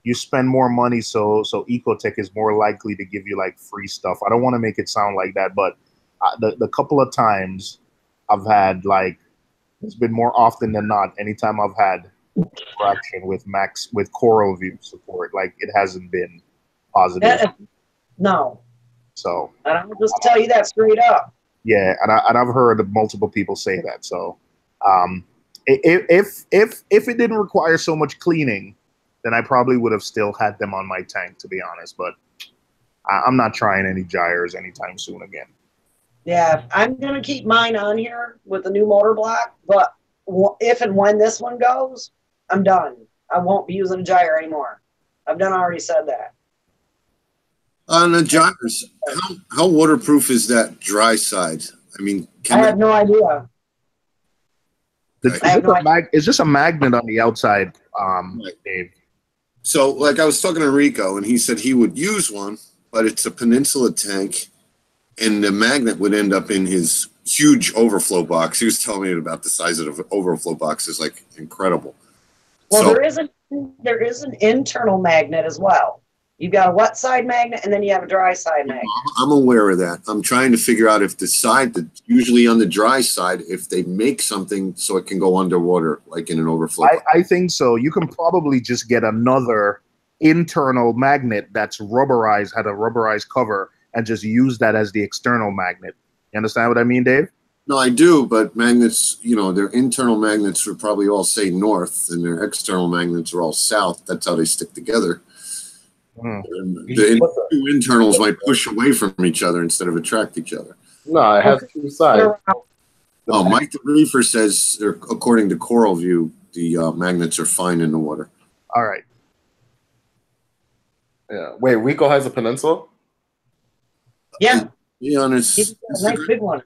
Speaker 2: you spend more money, so Ecotech is more likely to give you like free stuff. I don't want to make it sound like that, but the couple of times I've had, like, it's been more often than not. Anytime I've had interaction with Coral View support, like it hasn't been positive.
Speaker 6: No.
Speaker 2: So.
Speaker 6: And I'll just tell you that straight up.
Speaker 2: Yeah, and I've heard multiple people say that. So, If it didn't require so much cleaning, then I probably would have still had them on my tank, to be honest. But I'm not trying any gyres anytime soon again.
Speaker 6: Yeah, I'm gonna keep mine on here with the new motor block, but if and when this one goes, I'm done. I won't be using a gyre anymore. I've done already said that.
Speaker 1: On the gyres, how waterproof is that dry side? I mean,
Speaker 6: I have no idea.
Speaker 2: Is this a magnet on the outside, Dave?
Speaker 1: So, like, I was talking to Rico, and he said he would use one, but it's a Peninsula tank, and the magnet would end up in his huge overflow box. He was telling me about the size of the overflow box is like incredible.
Speaker 6: Well, so, there is an internal magnet as well. You've got a wet side magnet, and then you have a dry side magnet.
Speaker 1: I'm aware of that. I'm trying to figure out if the side that's usually on the dry side, if they make something so it can go underwater, like in an overflow.
Speaker 2: I think so. You can probably just get another internal magnet that's rubberized, had a rubberized cover, and just use that as the external magnet. You understand what I mean, Dave?
Speaker 1: No, I do, but magnets, you know, their internal magnets would probably all say north, and their external magnets are all south. That's how they stick together. The two internals might push away from each other instead of attract each other.
Speaker 3: No, it has two sides.
Speaker 1: Oh, Mike the Reefer says, according to Coral View, the magnets are fine in the water.
Speaker 2: All right.
Speaker 3: Yeah. Wait, Rico has a Peninsula?
Speaker 6: Yeah.
Speaker 1: Be honest.
Speaker 6: He's a nice big one.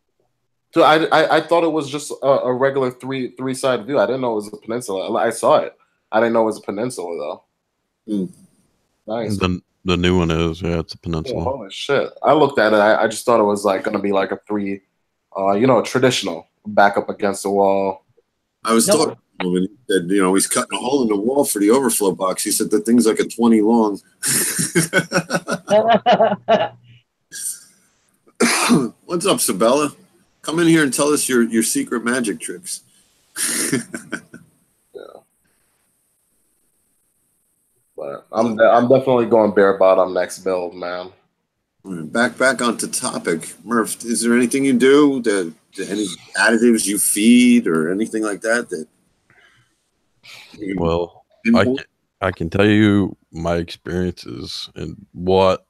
Speaker 3: So I thought it was just a regular three side view. I didn't know it was a Peninsula. I saw it. I didn't know it was a Peninsula though.
Speaker 1: Mm.
Speaker 3: Nice.
Speaker 4: The new one is, yeah, it's a Peninsula.
Speaker 3: Oh, holy shit! I looked at it. I just thought it was like gonna be like a three, traditional back up against the wall.
Speaker 1: I was talking to him, and he said, you know, he's cutting a hole in the wall for the overflow box. He said the thing's like a 20 long. What's up, Sabella? Come in here and tell us your secret magic tricks.
Speaker 3: But I'm definitely going bare bottom next build, man.
Speaker 1: Back onto topic, Murph. Is there anything you do? Any additives you feed or anything like that?
Speaker 4: Well, I can tell you my experiences and what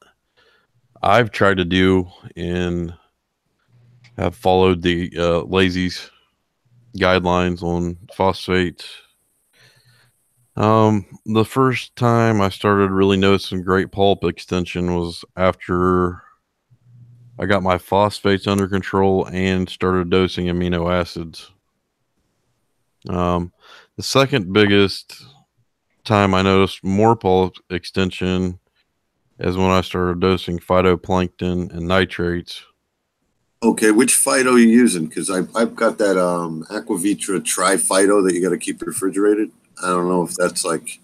Speaker 4: I've tried to do and have followed the Lazy's guidelines on phosphates. The first time I started really noticing great pulp extension was after I got my phosphates under control and started dosing amino acids. The second biggest time I noticed more pulp extension is when I started dosing phytoplankton and nitrates.
Speaker 1: Okay, which phyto are you using? Because I've got that Aquavitra Tri-Phyto that you got to keep refrigerated. I don't know if that's like,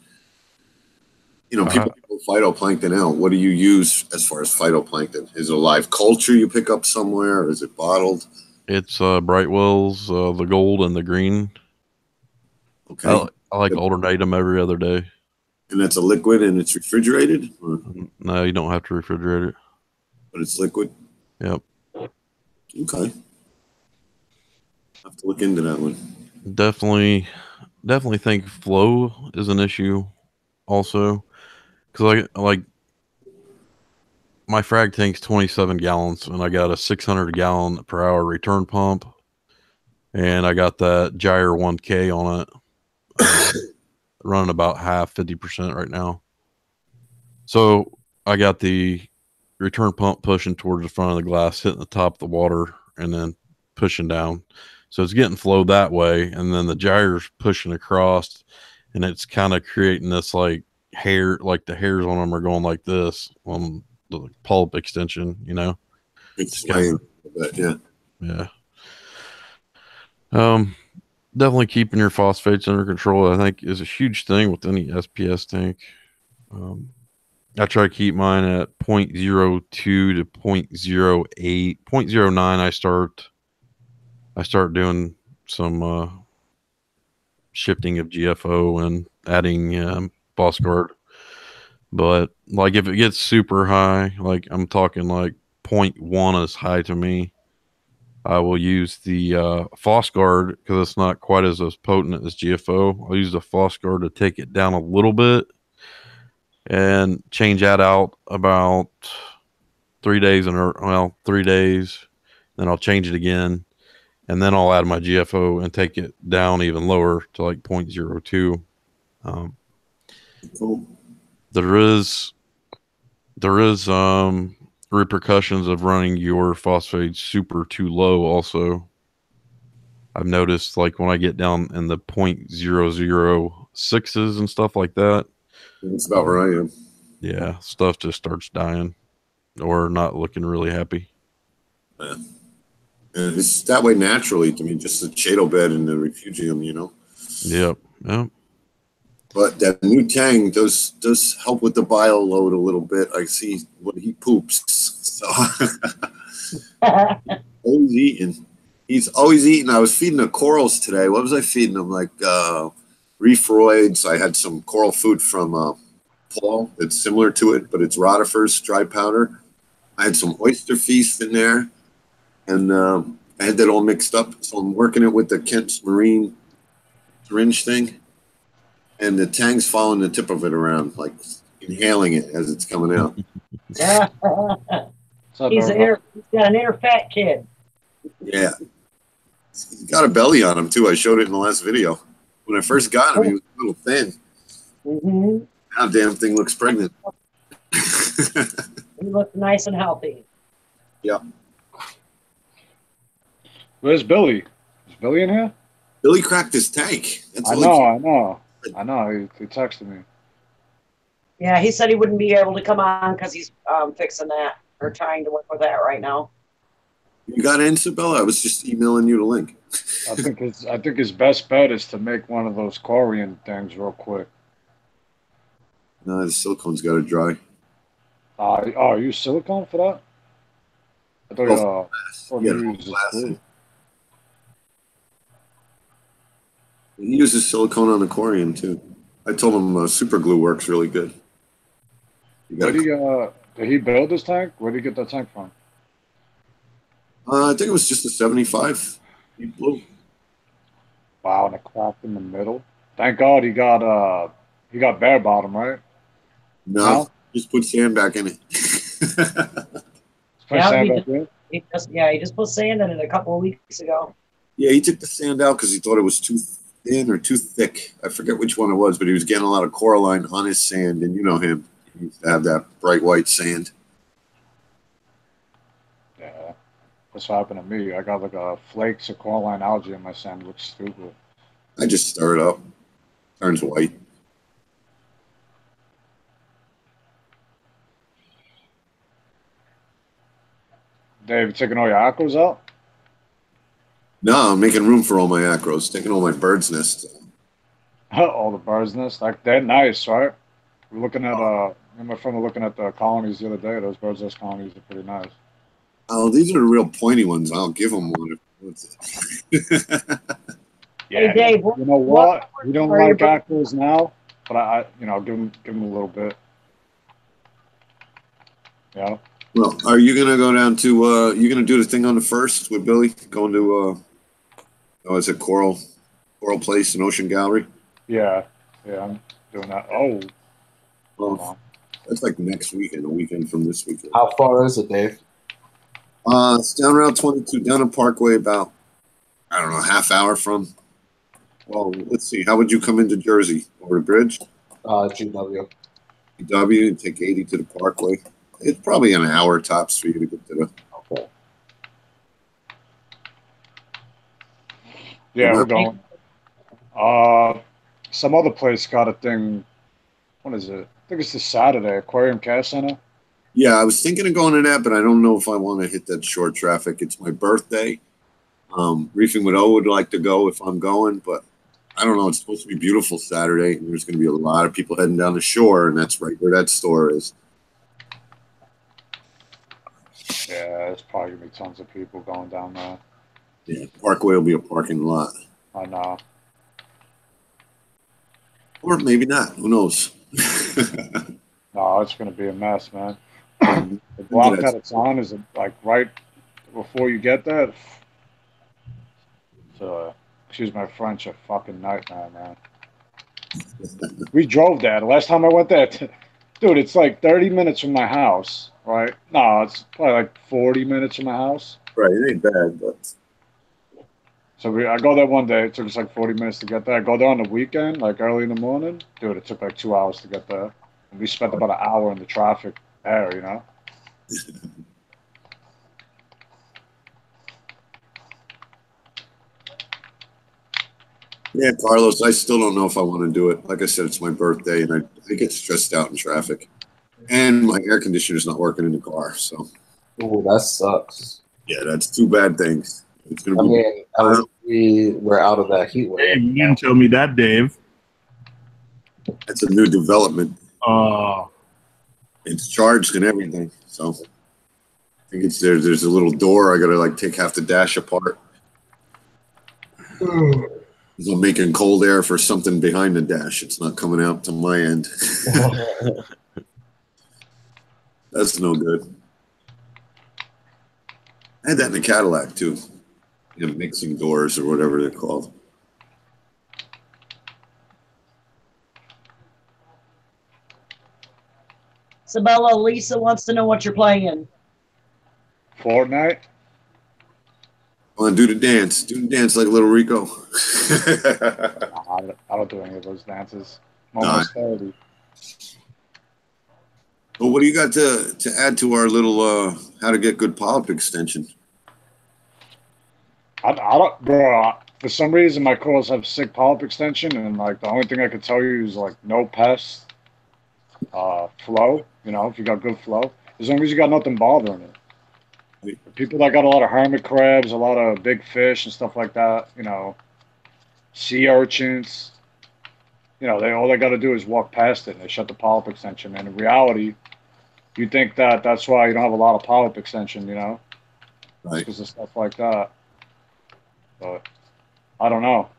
Speaker 1: people pull phytoplankton out. What do you use as far as phytoplankton? Is it a live culture you pick up somewhere, or is it bottled?
Speaker 4: It's Brightwell's, the gold and the green.
Speaker 1: Okay.
Speaker 4: I like alternate them every other day.
Speaker 1: And that's a liquid and it's refrigerated? Or?
Speaker 4: No, you don't have to refrigerate it.
Speaker 1: But it's liquid?
Speaker 4: Yep.
Speaker 1: Okay. I'll have to look into that one.
Speaker 4: Definitely think flow is an issue also, because like my frag tank's 27 gallons and I got a 600 gallon per hour return pump, and I got that Gyre 1K on it, running about half 50% right now. So I got the return pump pushing towards the front of the glass, hitting the top of the water, and then pushing down. So it's getting flow that way, and then the gyre's pushing across, and it's kind of creating this like hair, like the hairs on them are going like this on the pulp extension,
Speaker 1: It's kind of, yeah.
Speaker 4: Yeah. Definitely keeping your phosphates under control, I think, is a huge thing with any SPS tank. I try to keep mine at 0.02 to 0.08, 0.09. I start doing some shifting of GFO and adding Boss Guard. But like if it gets super high, like I'm talking like 0.1 is high to me. I will use the Guard because it's not quite as potent as GFO. I'll use the Guard to take it down a little bit and change that out about 3 days well, 3 days. Then I'll change it again, and then I'll add my GFO and take it down even lower to like 0.02.
Speaker 1: Cool.
Speaker 4: There is repercussions of running your phosphate super too low. Also, I've noticed like when I get down in the 0.006s and stuff like that.
Speaker 1: That's about where I am.
Speaker 4: Yeah, stuff just starts dying or not looking really happy.
Speaker 1: Yeah. And it's that way naturally to me, just the chaeto bed and the refugium, you know.
Speaker 4: Yep.
Speaker 1: But that new tang does help with the bile load a little bit. I see when he poops. So always eating. He's always eating. I was feeding the corals today. What was I feeding them? Like reefroids. I had some coral food from Paul that's similar to it, but it's rotifers, dry powder. I had some oyster feast in there, and I had that all mixed up. So I'm working it with the Kent's Marine syringe thing. And the tang's following the tip of it around, like inhaling it as it's coming out.
Speaker 6: He's got an inner fat kid.
Speaker 1: Yeah. He's got a belly on him, too. I showed it in the last video. When I first got him, he was a little thin.
Speaker 6: Mm-hmm.
Speaker 1: Now damn thing looks pregnant.
Speaker 6: He looks nice and healthy.
Speaker 1: Yeah.
Speaker 7: Where's Billy? Is Billy in here?
Speaker 1: Billy cracked his tank.
Speaker 7: I know. He texted me.
Speaker 6: Yeah, he said he wouldn't be able to come on because he's fixing that or trying to work with that right now.
Speaker 1: You got in, Isabella? I was just emailing you the link.
Speaker 7: I think his best bet is to make one of those corian things real quick.
Speaker 1: No, the silicone's got to dry.
Speaker 7: You use silicone for that? I thought you used glue.
Speaker 1: He uses silicone on the corian too. I told him super glue works really good.
Speaker 7: Did he build this tank? Where did he get that tank from?
Speaker 1: I think it was just a 75 deep blue.
Speaker 7: Wow, and a crack in the middle. Thank God he got bare bottom, right?
Speaker 1: No, just put sand back in it.
Speaker 6: He just put sand in it a couple of weeks ago.
Speaker 1: Yeah, he took the sand out because he thought it was too thin or too thick. I forget which one it was, but he was getting a lot of coralline on his sand, and you know him. He used to have that bright white sand.
Speaker 7: Yeah, that's what happened to me. I got like flakes of coralline algae in my sand. It looks stupid.
Speaker 1: I just stir it up. Turns white.
Speaker 7: Dave, taking all your acros out?
Speaker 1: No, I'm making room for all my acros, taking all my bird's nests.
Speaker 7: All the bird's nests, like they're nice, right? We're looking at me and my friend were looking at the colonies the other day. Those bird's nest colonies are pretty nice.
Speaker 1: Oh, these are the real pointy ones. I'll give them one.
Speaker 7: Yeah,
Speaker 6: hey Dave,
Speaker 7: you know what? We don't like acros now, but I give them a little bit. Yeah.
Speaker 1: Well, are you gonna go down to? You gonna do the thing on the first with Billy? Going to? Is it Coral Place and Ocean Gallery?
Speaker 7: Yeah, I'm doing that. Oh,
Speaker 1: well, that's like next weekend, a weekend from this weekend.
Speaker 3: How far is it, Dave?
Speaker 1: It's down Route 22, down on Parkway, about I don't know, half hour from. Well, let's see. How would you come into Jersey over the bridge?
Speaker 3: GW.
Speaker 1: GW and take 80 to the Parkway. It's probably an hour tops for you to get to the.
Speaker 3: Okay.
Speaker 7: Yeah, we're going. Some other place got a thing. What is it? I think it's this Saturday. Aquarium Care Center.
Speaker 1: Yeah, I was thinking of going to that, but I don't know if I want to hit that short traffic. It's my birthday. Reefing with O would like to go if I'm going, but I don't know. It's supposed to be beautiful Saturday, and there's going to be a lot of people heading down the shore, and that's right where that store is.
Speaker 7: Yeah, there's probably going to be tons of people going down there.
Speaker 1: Yeah, Parkway will be a parking lot.
Speaker 7: I know.
Speaker 1: Or maybe not. Who knows?
Speaker 7: No, it's going to be a mess, man. The block that it's on is like right before you get there. So, excuse my French, a fucking nightmare, man. We drove there. The last time I went there, dude, it's like 30 minutes from my house, right? No, it's probably like 40 minutes from my house.
Speaker 1: Right, it ain't bad, but
Speaker 7: So I go there one day. It took us like 40 minutes to get there. I go there on the weekend, like early in the morning. Dude, it took like 2 hours to get there. And we spent about an hour in the traffic there, you know?
Speaker 1: yeah, Carlos, I still don't know if I want to do it. Like I said, it's my birthday, and I get stressed out in traffic, and my air conditioner's not working in the car. So
Speaker 3: Ooh, that sucks.
Speaker 1: yeah, that's two bad things. It's
Speaker 3: I
Speaker 1: gonna be.
Speaker 3: mean, at least we're out of that heat wave.
Speaker 2: Dave, you didn't tell me that, Dave.
Speaker 1: That's a new development. It's charged and everything. So I think it's there. There's a little door. I gotta like take half the dash apart. I'm making cold air for something behind the dash. It's not coming out to my end. That's no good. I had that in the Cadillac too. You know, mixing doors or whatever they're called.
Speaker 6: Sabella, Lisa wants to know what you're playing.
Speaker 7: Fortnite?
Speaker 1: Come on, do the dance. Do the dance like little Rico.
Speaker 7: I don't do any of those dances. I'm
Speaker 1: No.
Speaker 7: almost 30.
Speaker 1: But what do you got to add to our little how to get good polyp extension?
Speaker 7: I don't, bro. For some reason, my coils have sick polyp extension, and like the only thing I could tell you is like no pests, flow. You know, if you got good flow, as long as you got nothing bothering it. People that got a lot of hermit crabs, a lot of big fish and stuff like that, you know, sea urchins, you know, all they got to do is walk past it and they shut the polyp extension. And in reality, you think that that's why you don't have a lot of polyp extension, you know,
Speaker 1: Right.
Speaker 7: because of stuff like that. But I don't know.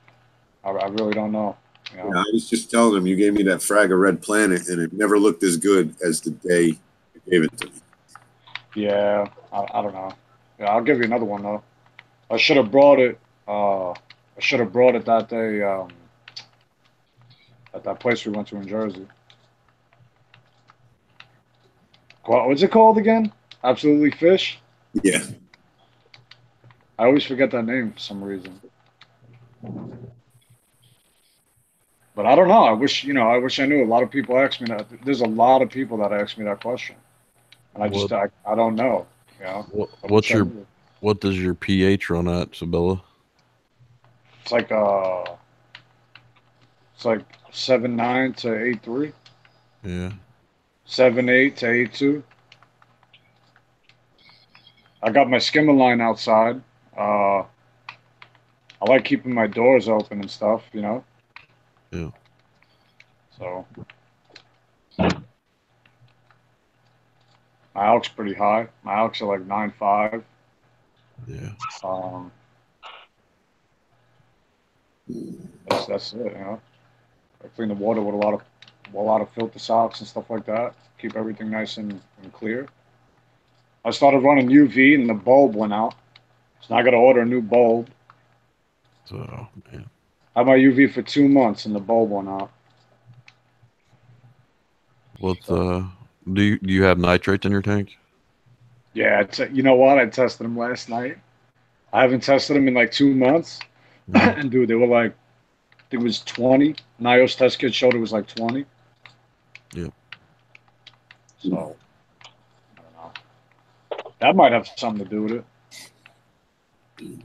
Speaker 7: I really don't know. You know?
Speaker 1: Yeah, I was just telling him you gave me that frag of Red Planet, and it never looked as good as the day you gave it to me.
Speaker 7: Yeah, I don't know. Yeah, I'll give you another one though. I should have brought it. I should have brought it that day at that place we went to in Jersey. What's it called again? Absolutely Fish.
Speaker 1: Yeah.
Speaker 7: I always forget that name for some reason. But I don't know. I wish I knew. A lot of people ask me that. There's a lot of people that ask me that question, and I don't know. You know.
Speaker 4: What does your pH run at, Sabella?
Speaker 7: It's like 7.9 to 8.3.
Speaker 4: Yeah.
Speaker 7: 7.8 to 8.2. I got my skimmer line outside. I like keeping my doors open and stuff, you know.
Speaker 4: Yeah.
Speaker 7: So my ALK's pretty high. My ALK's are like 9.5.
Speaker 4: Yeah.
Speaker 7: That's it, you know. I clean the water with a lot of filter socks and stuff like that. Keep everything nice and clear. I started running UV and the bulb went out. So now I got to order a new bulb.
Speaker 4: So, man.
Speaker 7: I had my UV for 2 months and the bulb went out.
Speaker 4: Do you have nitrates in your tank?
Speaker 7: Yeah, you know what? I tested them last night. I haven't tested them in like 2 months.
Speaker 4: Mm-hmm.
Speaker 7: And dude, they were like, I think it was 20. NIOS test kit showed it was like 20.
Speaker 4: Yep.
Speaker 7: So, I don't know. That might have something to do with it. You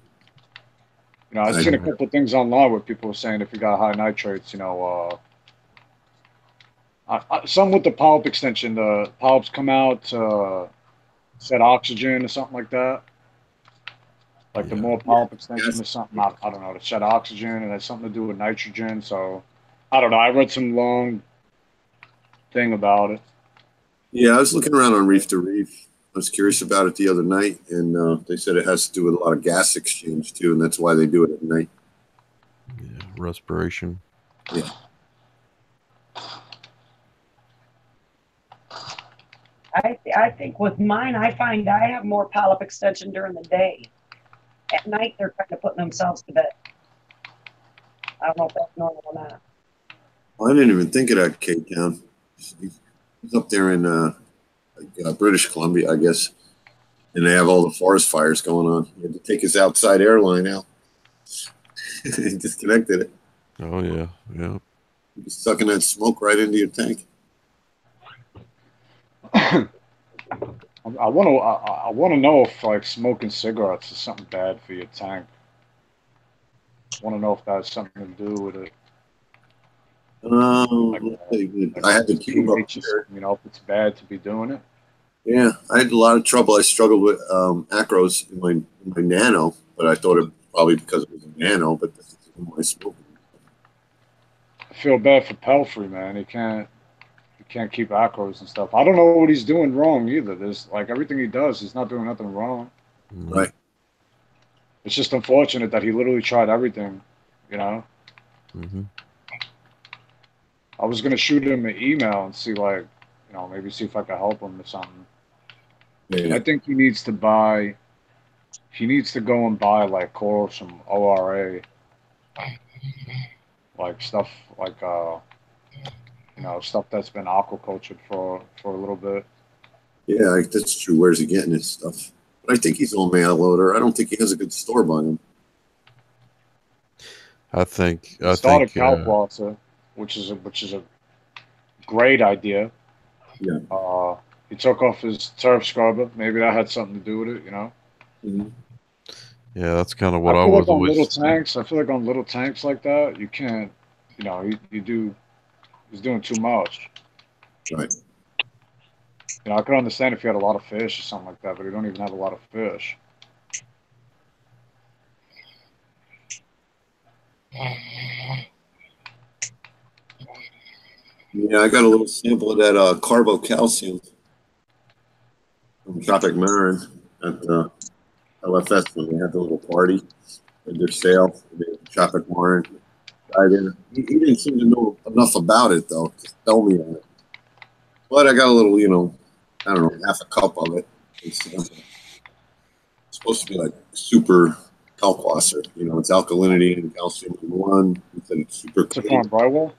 Speaker 7: know, I've seen a couple of things online where people were saying if you got high nitrates, you know, some with the polyp extension, the polyps come out set oxygen or something like that. Like the more polyp extension or something, I don't know, to shed oxygen and it has something to do with nitrogen. So I don't know. I read some long thing about it.
Speaker 1: Yeah, I was looking around on Reef to Reef. I was curious about it the other night, and they said it has to do with a lot of gas exchange too, and that's why they do it at night.
Speaker 4: Yeah, respiration.
Speaker 1: Yeah.
Speaker 6: I think with mine, I find I have more polyp extension during the day. At night, they're kind of putting themselves to bed. I don't know if that's normal or not.
Speaker 1: Well, I didn't even think of that, Cape Town. He's up there in British Columbia, I guess, and they have all the forest fires going on. He had to take his outside airline out. He disconnected it.
Speaker 4: Oh yeah, yeah.
Speaker 1: He was sucking that smoke right into your tank.
Speaker 7: I want to know if like smoking cigarettes is something bad for your tank. I want to know if that has something to do with it.
Speaker 1: Let's see. I had the cube up
Speaker 7: pH,
Speaker 1: here.
Speaker 7: you know, if it's bad to be doing it.
Speaker 1: Yeah, I had a lot of trouble. I struggled with acros in my Nano, but I thought it probably because it was a Nano, but this is my smoking.
Speaker 7: I feel bad for Pelfrey, man. He can't keep acros and stuff. I don't know what he's doing wrong either. There's like everything he does, he's not doing nothing wrong.
Speaker 1: Right.
Speaker 7: It's just unfortunate that he literally tried everything, you know.
Speaker 4: Mm-hmm.
Speaker 7: I was gonna shoot him an email and see, like, you know, maybe see if I could help him or something.
Speaker 1: Yeah.
Speaker 7: I think he needs to go and buy like corals from ORA, like stuff like you know, stuff that's been aquacultured for a little bit.
Speaker 1: Yeah, that's true. Where's he getting his stuff? But I think he's on mail order. I don't think he has a good store by him.
Speaker 4: I think
Speaker 7: Started Calcwater, which is a great idea.
Speaker 1: Yeah.
Speaker 7: He took off his turf scrubber. Maybe that had something to do with it, you know.
Speaker 1: Mm-hmm.
Speaker 4: Yeah, that's kind of what
Speaker 7: I
Speaker 4: I
Speaker 7: feel
Speaker 4: was
Speaker 7: like on
Speaker 4: always.
Speaker 7: little tanks. I feel like on little tanks like that, you can't. You know, he's doing too much.
Speaker 1: Right.
Speaker 7: You know, I could understand if you had a lot of fish or something like that, but you don't even have a lot of fish.
Speaker 1: Yeah, I got a little sample of that carbocalcium from Tropic Marin at LFS when they had the little party at their sale. They had Tropic Marin guy there. He didn't seem to know enough about it though. Just tell me on it. But I got a little, you know, I don't know, half a cup of it. It's supposed to be like super kalkwasser. You know, it's alkalinity and calcium in one. It's super
Speaker 7: Is it
Speaker 1: clean.
Speaker 7: from Brightwell?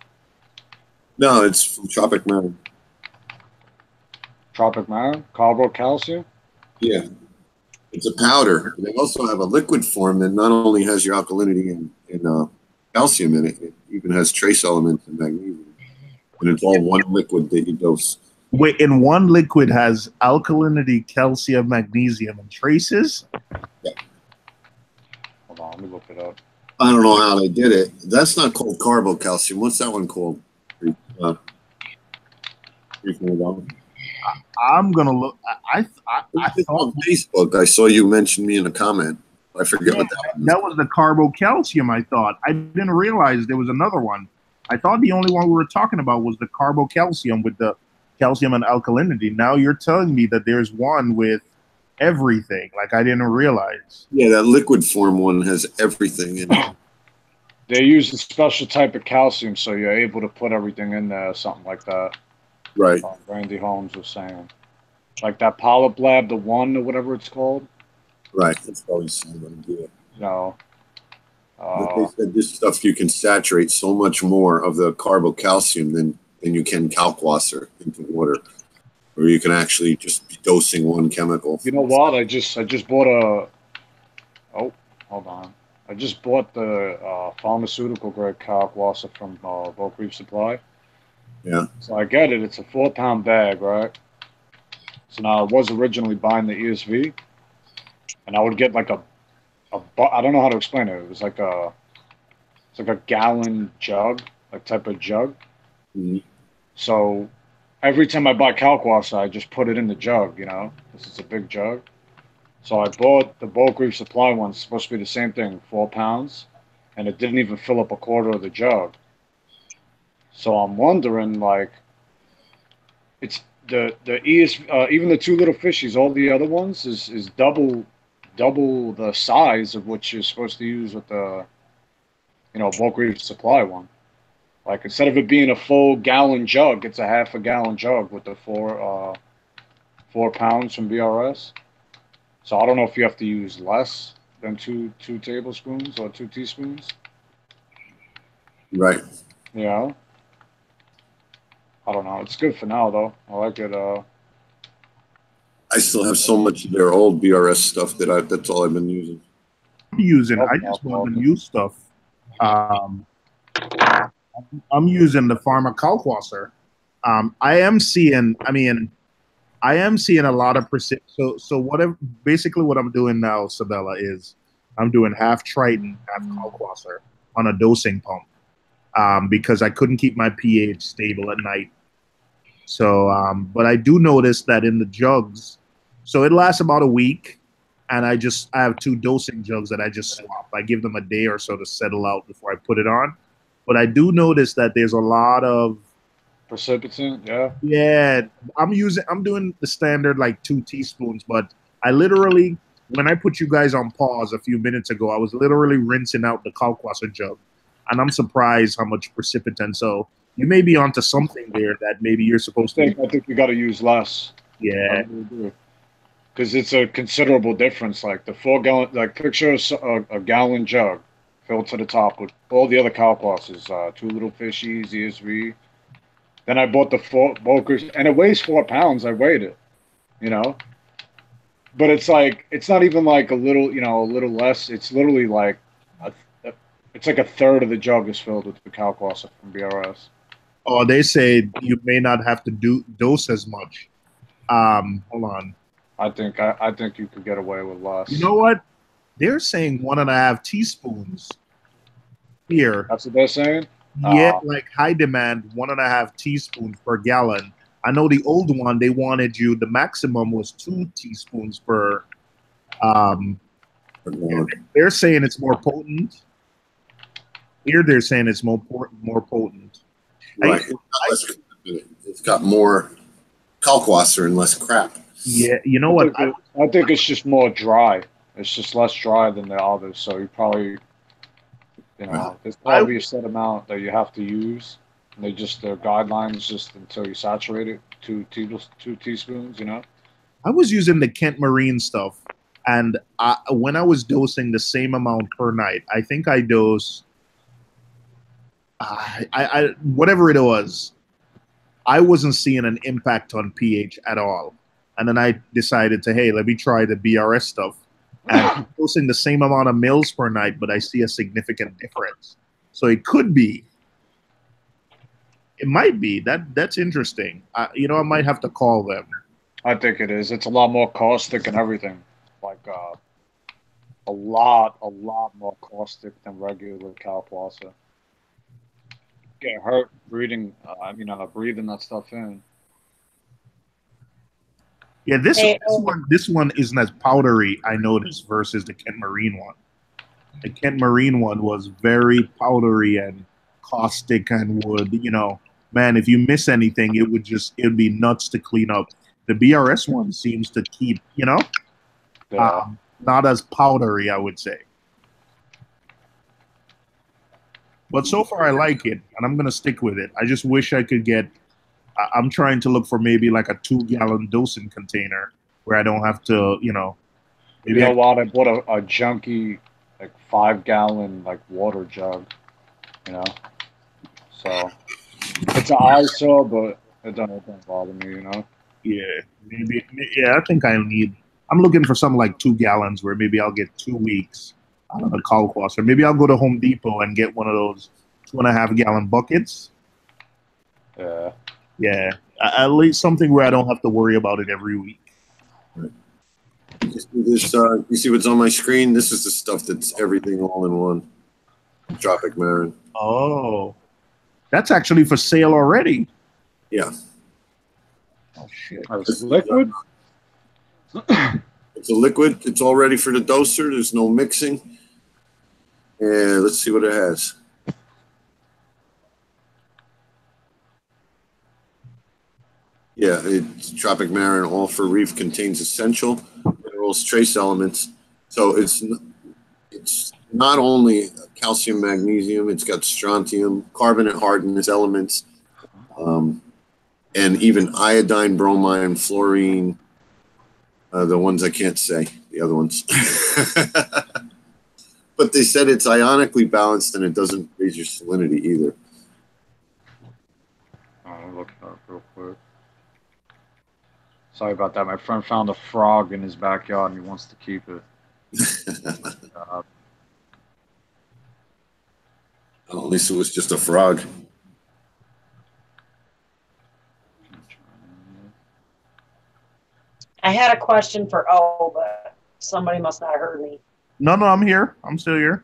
Speaker 1: No, it's from Tropic Marin.
Speaker 7: Tropic Marin? Carbocalcium?
Speaker 1: Yeah. It's a powder. They also have a liquid form that not only has your alkalinity and calcium in it, it even has trace elements and magnesium. And it's all one liquid that you dose.
Speaker 2: Wait, in one liquid has alkalinity, calcium, magnesium, and traces?
Speaker 1: Yeah.
Speaker 7: Hold on, let me look it up.
Speaker 1: I don't know how they did it. That's not called carbocalcium. What's that one called?
Speaker 2: I'm gonna look. I thought
Speaker 1: on Facebook. I saw you mention me in a comment. I forget what that was.
Speaker 2: that was the carbocalcium. I thought. I didn't realize there was another one. I thought the only one we were talking about was the carbocalcium with the calcium and alkalinity. Now you're telling me that there's one with everything. Like I didn't realize.
Speaker 1: Yeah, that liquid form one has everything in it.
Speaker 7: They use a special type of calcium, so you're able to put everything in there, something like that.
Speaker 1: Right.
Speaker 7: Randy Holmes was saying. Like that Polyp Lab, the one or whatever it's called.
Speaker 1: Right. That's probably the same idea.
Speaker 7: No.
Speaker 1: But they said this stuff you can saturate so much more of the carbocalcium than you can kalkwasser into water, or you can actually just be dosing one chemical.
Speaker 7: You know what? I just bought a. Oh, hold on. I just bought the pharmaceutical grade kalkwasser from Reef Supply.
Speaker 1: Yeah.
Speaker 7: So I get it. It's a 4-pound bag, right? So now I was originally buying the ESV, and I would get like a I don't know how to explain it. It was like it's like a gallon jug, like type of jug.
Speaker 1: Mm-hmm.
Speaker 7: So every time I buy kalkwasser, I just put it in the jug, you know, because it's a big jug. So I bought the Bulk Reef Supply one. It's supposed to be the same thing, 4 pounds, and it didn't even fill up a quarter of the jug. So I'm wondering, like, it's the ES, even the 2 little fishies, all the other ones is double the size of what you're supposed to use with the, you know, Bulk Reef Supply one. Like instead of it being a full gallon jug, it's a half a gallon jug with the 4 pounds from BRS. So I don't know if you have to use less than two tablespoons or 2 teaspoons.
Speaker 1: Right.
Speaker 7: You know, I don't know. It's good for now though. I like it.
Speaker 1: I still have so much of their old BRS stuff that's all I've been using.
Speaker 2: I just bought the new stuff. Um, I'm using the Pharma Kalkwasser. I am seeing. I am seeing a lot of So whatever. Basically, what I'm doing now, Sabella, is I'm doing half Triton, half Kalkwasser on a dosing pump because I couldn't keep my pH stable at night. So, but I do notice that in the jugs, so it lasts about a week, and I have 2 dosing jugs that I just swap. I give them a day or so to settle out before I put it on. But I do notice that there's a lot of
Speaker 7: precipitant. Yeah.
Speaker 2: Yeah, I'm doing the standard like 2 teaspoons, but I literally, when I put you guys on pause a few minutes ago, I was literally rinsing out the Kalkwasser jug, and I'm surprised how much precipitant. So you may be onto something there that maybe you're supposed to.
Speaker 7: I think you got to use less.
Speaker 2: Yeah.
Speaker 7: Because it's a considerable difference. Like the 4 gallon, like picture a gallon jug filled to the top with all the other Kalkwassers, 2 little fishies, ESV. Then I bought the 4 Bokers, and it weighs 4 pounds. I weighed it, you know. But it's like it's not even like a little, a little less. It's literally like it's like a third of the jug is filled with the Kalkwasser from BRS.
Speaker 2: Oh, they say you may not have to dose as much. Hold on.
Speaker 7: I think you could get away with less.
Speaker 2: You know what? They're saying 1.5 teaspoons here.
Speaker 7: That's what they're saying?
Speaker 2: Yeah, like high demand, 1.5 teaspoons per gallon. I know the old one, they wanted the maximum was 2 teaspoons per. They're saying it's more potent. Here they're saying it's more potent.
Speaker 1: Right. It's got more Kalkwasser and less crap.
Speaker 2: Yeah, you know what?
Speaker 7: I think it's just more dry. It's just less dry than the others. So you probably, there's probably a set amount that you have to use. And their guidelines just until you saturate it, 2 teaspoons,
Speaker 2: I was using the Kent Marine stuff. And when I was dosing the same amount per night, I think I dosed, whatever it was, I wasn't seeing an impact on pH at all. And then I decided hey, let me try the BRS stuff. And dosing the same amount of mils per night, but I see a significant difference. So it could be. It might be. That's interesting. I might have to call them.
Speaker 7: I think it is. It's a lot more caustic and everything. Like a lot more caustic than regular Kalkwasser. Get hurt breathing that stuff in.
Speaker 2: Yeah, this one isn't as powdery, I noticed, versus the Kent Marine one. The Kent Marine one was very powdery and caustic and would, man, if you miss anything, it'd be nuts to clean up. The BRS one seems to keep, not as powdery, I would say. But so far, I like it, and I'm gonna stick with it. I just wish I could get. I'm trying to look for maybe like a 2-gallon dosing container where I don't have to,
Speaker 7: Maybe I bought a junky like 5-gallon like water jug, So it's an eyesore, but it don't bother me,
Speaker 2: Yeah, maybe. Yeah, I think I'm looking for something like 2 gallons where maybe I'll get 2 weeks out of the Kalkwasser. Maybe I'll go to Home Depot and get one of those 2.5-gallon buckets.
Speaker 7: Yeah.
Speaker 2: Yeah, at least something where I don't have to worry about it every week.
Speaker 1: Right. You see what's on my screen? This is the stuff that's everything all in one. Tropic Marin.
Speaker 2: Oh, that's actually for sale already.
Speaker 1: Yeah.
Speaker 2: Oh shit!
Speaker 7: It's liquid.
Speaker 1: It's a liquid. It's all ready for the doser. There's no mixing. And let's see what it has. Yeah, it's Tropic Marin, all for reef, contains essential minerals, trace elements. So it's not only calcium, magnesium, it's got strontium, carbonate hardness elements, and even iodine, bromine, fluorine, the ones I can't say, the other ones. But they said it's ionically balanced and it doesn't raise your salinity either.
Speaker 7: I'll look it up real quick. Sorry about that. My friend found a frog in his backyard and he wants to keep it.
Speaker 1: At least it was just a frog.
Speaker 6: I had a question for O, but somebody must not have heard me.
Speaker 2: No, I'm here. I'm still here.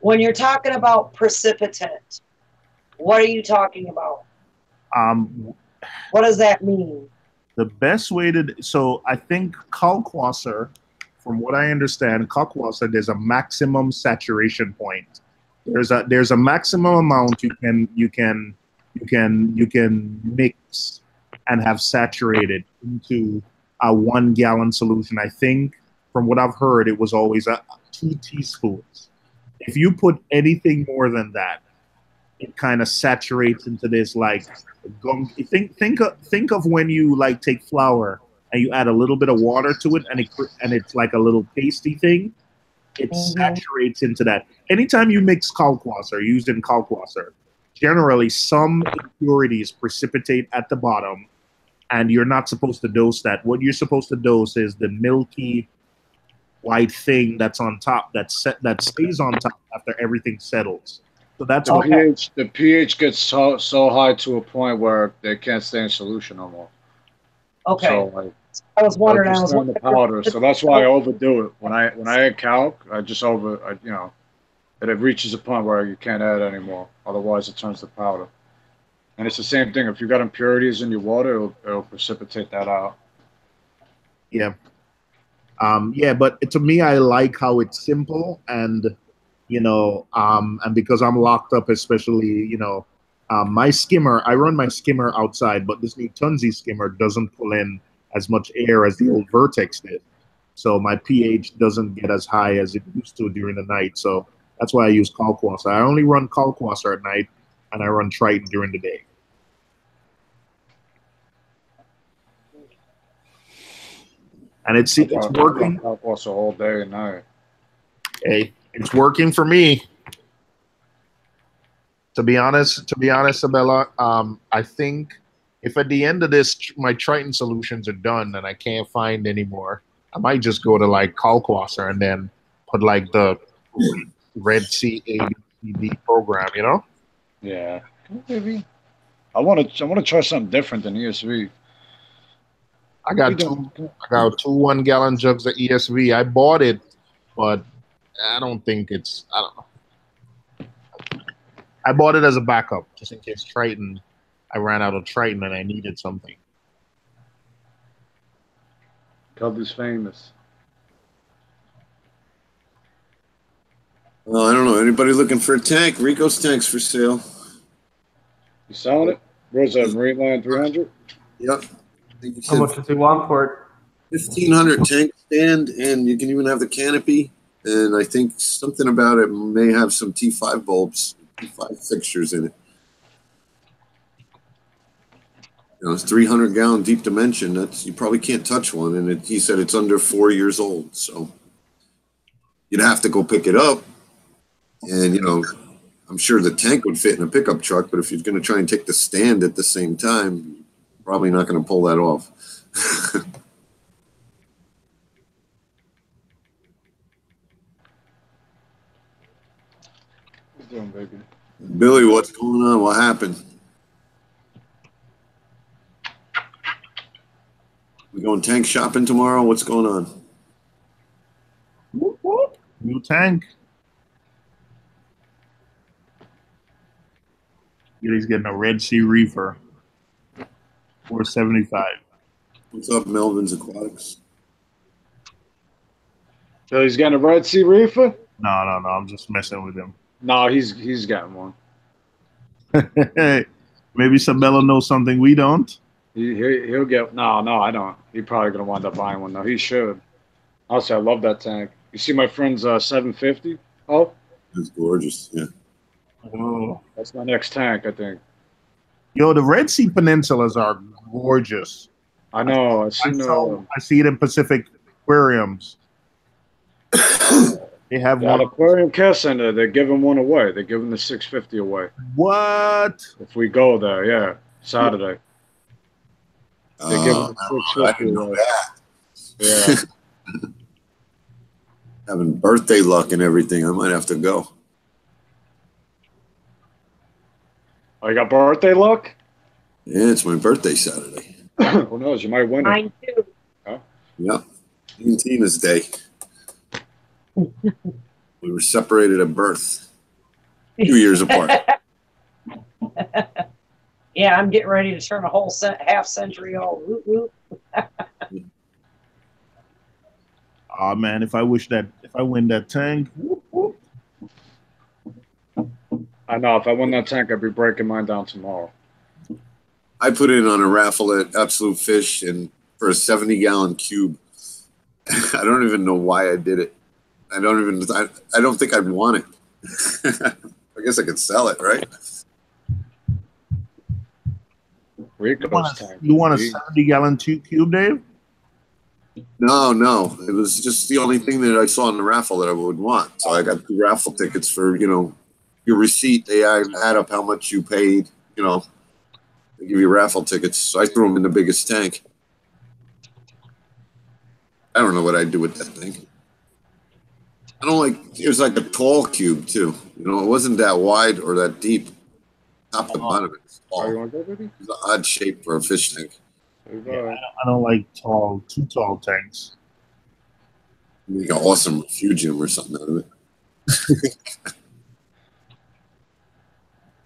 Speaker 6: When you're talking about precipitant, what are you talking about? What does that mean?
Speaker 2: The best way to, so I think kalkwasser, from what I understand, kalkwasser, there's a maximum saturation point. There's a maximum amount you can mix and have saturated into a 1 gallon solution. I think from what I've heard, it was always 2 teaspoons. If you put anything more than that, it kind of saturates into this like gum. Think of when you like take flour and you add a little bit of water to it, and it's like a little pasty thing. It saturates into that. Anytime you mix kalkwasser, used in kalkwasser, generally some impurities precipitate at the bottom, and you're not supposed to dose that. What you're supposed to dose is the milky white thing that's on top, that stays on top after everything settles. So that's
Speaker 7: the pH gets so high to a point where they can't stay in solution no more.
Speaker 6: Okay.
Speaker 7: So like,
Speaker 6: I was wondering.
Speaker 7: the powder, so that's why I overdo it. When I add calc, it reaches a point where you can't add anymore. Otherwise, it turns to powder. And it's the same thing. If you got impurities in your water, it'll precipitate that out.
Speaker 2: Yeah. But to me, I like how it's simple and because I'm locked up, especially, my skimmer, I run my skimmer outside, but this new Tunzi skimmer doesn't pull in as much air as the old Vertex did. So my pH doesn't get as high as it used to during the night. So that's why I use kalkwasser. I only run kalkwasser at night, and I run Triton during the day. And it's working.
Speaker 7: Kalkwasser all day and night.
Speaker 2: Hey, it's working for me. To be honest, Isabella, I think if at the end of this my Triton solutions are done and I can't find any more, I might just go to like kalkwasser and then put like the Red Sea ABCD program,
Speaker 7: Yeah, maybe. I want to try something different than ESV.
Speaker 2: I got two 1 gallon jugs of ESV. I bought it, but I don't think it's. I don't know. I bought it as a backup, just in case Triton. I ran out of Triton and I needed something.
Speaker 7: Cubby's famous.
Speaker 1: Well, I don't know. Anybody looking for a tank? Rico's tank's for sale.
Speaker 7: You selling it? Where's that? Marine Line 300?
Speaker 1: Yep.
Speaker 8: How much does he want for it?
Speaker 1: 1,500 tank stand, and you can even have the canopy. And I think something about it may have some T5 bulbs, T5 fixtures in it. It's 300 gallon deep dimension. You probably can't touch one. And he said it's under 4 years old. So you'd have to go pick it up. And, I'm sure the tank would fit in a pickup truck, but if you're going to try and take the stand at the same time, you're probably not going to pull that off.
Speaker 7: What you doing, baby?
Speaker 1: Billy, what's going on? What happened? We going tank shopping tomorrow? What's going on?
Speaker 2: Whoop, whoop. New tank. He's getting a Red Sea Reefer. 475.
Speaker 1: What's up, Melvin's Aquatics?
Speaker 7: So he's getting a Red Sea Reefer?
Speaker 2: No. I'm just messing with him.
Speaker 7: No, he's getting one.
Speaker 2: Maybe Sabella knows something we don't.
Speaker 7: He'll get. No, I don't. He's probably gonna wind up buying one though. He should. Also, I love that tank. You see my friend's 750? Oh,
Speaker 1: It's gorgeous. Yeah.
Speaker 2: Oh.
Speaker 7: that's my next tank, I think.
Speaker 2: Yo, the Red Sea peninsulas are gorgeous.
Speaker 7: I know. I
Speaker 2: I see it in Pacific aquariums. They have
Speaker 7: Yeah,
Speaker 2: one.
Speaker 7: the Aquarium Care Center, they're giving one away. They're giving the 650 away.
Speaker 2: What?
Speaker 7: If we go there, yeah, Saturday. They're giving
Speaker 1: I
Speaker 7: the
Speaker 1: don't know. I
Speaker 7: 650
Speaker 1: didn't know
Speaker 7: away.
Speaker 1: that.
Speaker 7: Yeah.
Speaker 1: Having birthday luck and everything, I might have to go.
Speaker 7: Oh, you got birthday luck?
Speaker 1: Yeah, it's my birthday Saturday.
Speaker 7: Who knows? You might win it.
Speaker 6: Mine too.
Speaker 1: Yep. And Tina's day. We were separated at birth. 2 years apart.
Speaker 6: Yeah, I'm getting ready to turn a whole half century old. Whoop, whoop.
Speaker 2: Oh man, if I win that tank, whoop, whoop.
Speaker 7: I know. If I win that tank, I'd be breaking mine down tomorrow.
Speaker 1: I put in on a raffle at Absolute Fish and for a 70-gallon cube. I don't even know why I did it. I don't think I'd want it. I guess I could sell it, right?
Speaker 7: Rico's tank.
Speaker 2: You want a 70-gallon cube, Dave?
Speaker 1: No. It was just the only thing that I saw in the raffle that I would want. So I got 2 raffle tickets for, your receipt. They add up how much you paid, They give you raffle tickets. So I threw them in the biggest tank. I don't know what I'd do with that thing. It was like a tall cube too. It wasn't that wide or that deep. Top to bottom, it's
Speaker 7: Oh, you
Speaker 1: tall.
Speaker 7: want to go, baby?
Speaker 1: It's an odd shape for a fish tank.
Speaker 2: Yeah, I don't like too tall tanks.
Speaker 1: Make an awesome refugium or something out of it.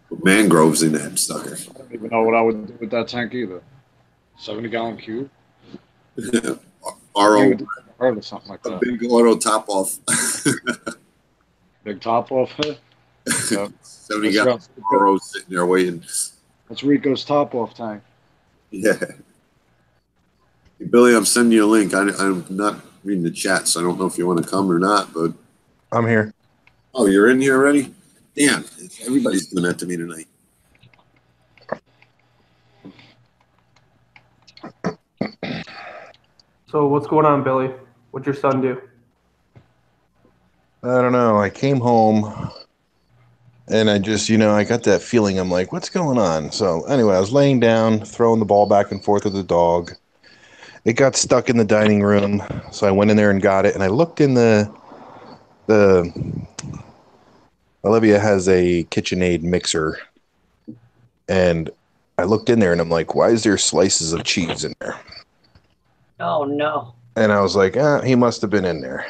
Speaker 1: Put mangroves in that sucker.
Speaker 7: I don't even know what I would do with that tank either. 70-gallon cube?
Speaker 1: RO,
Speaker 7: Heard of something like
Speaker 1: a
Speaker 7: that.
Speaker 1: big auto top off.
Speaker 7: Big top off it. Yeah.
Speaker 1: 70 gallon RO sitting there waiting.
Speaker 7: That's Rico's top off tank.
Speaker 1: Yeah. Hey, Billy, I'm sending you a link. I'm not reading the chat, so I don't know if you want to come or not, but.
Speaker 9: I'm here.
Speaker 1: Oh, you're in here already? Damn, everybody's doing that to me tonight.
Speaker 8: So what's going on, Billy? What'd your son do?
Speaker 9: I don't know. I came home and I just, I got that feeling. I'm like, what's going on? So anyway, I was laying down, throwing the ball back and forth with the dog. It got stuck in the dining room. So I went in there and got it. And I looked in the Olivia has a KitchenAid mixer. And I looked in there and I'm like, why is there slices of cheese in there?
Speaker 6: Oh, no.
Speaker 9: And I was like, he must have been in there.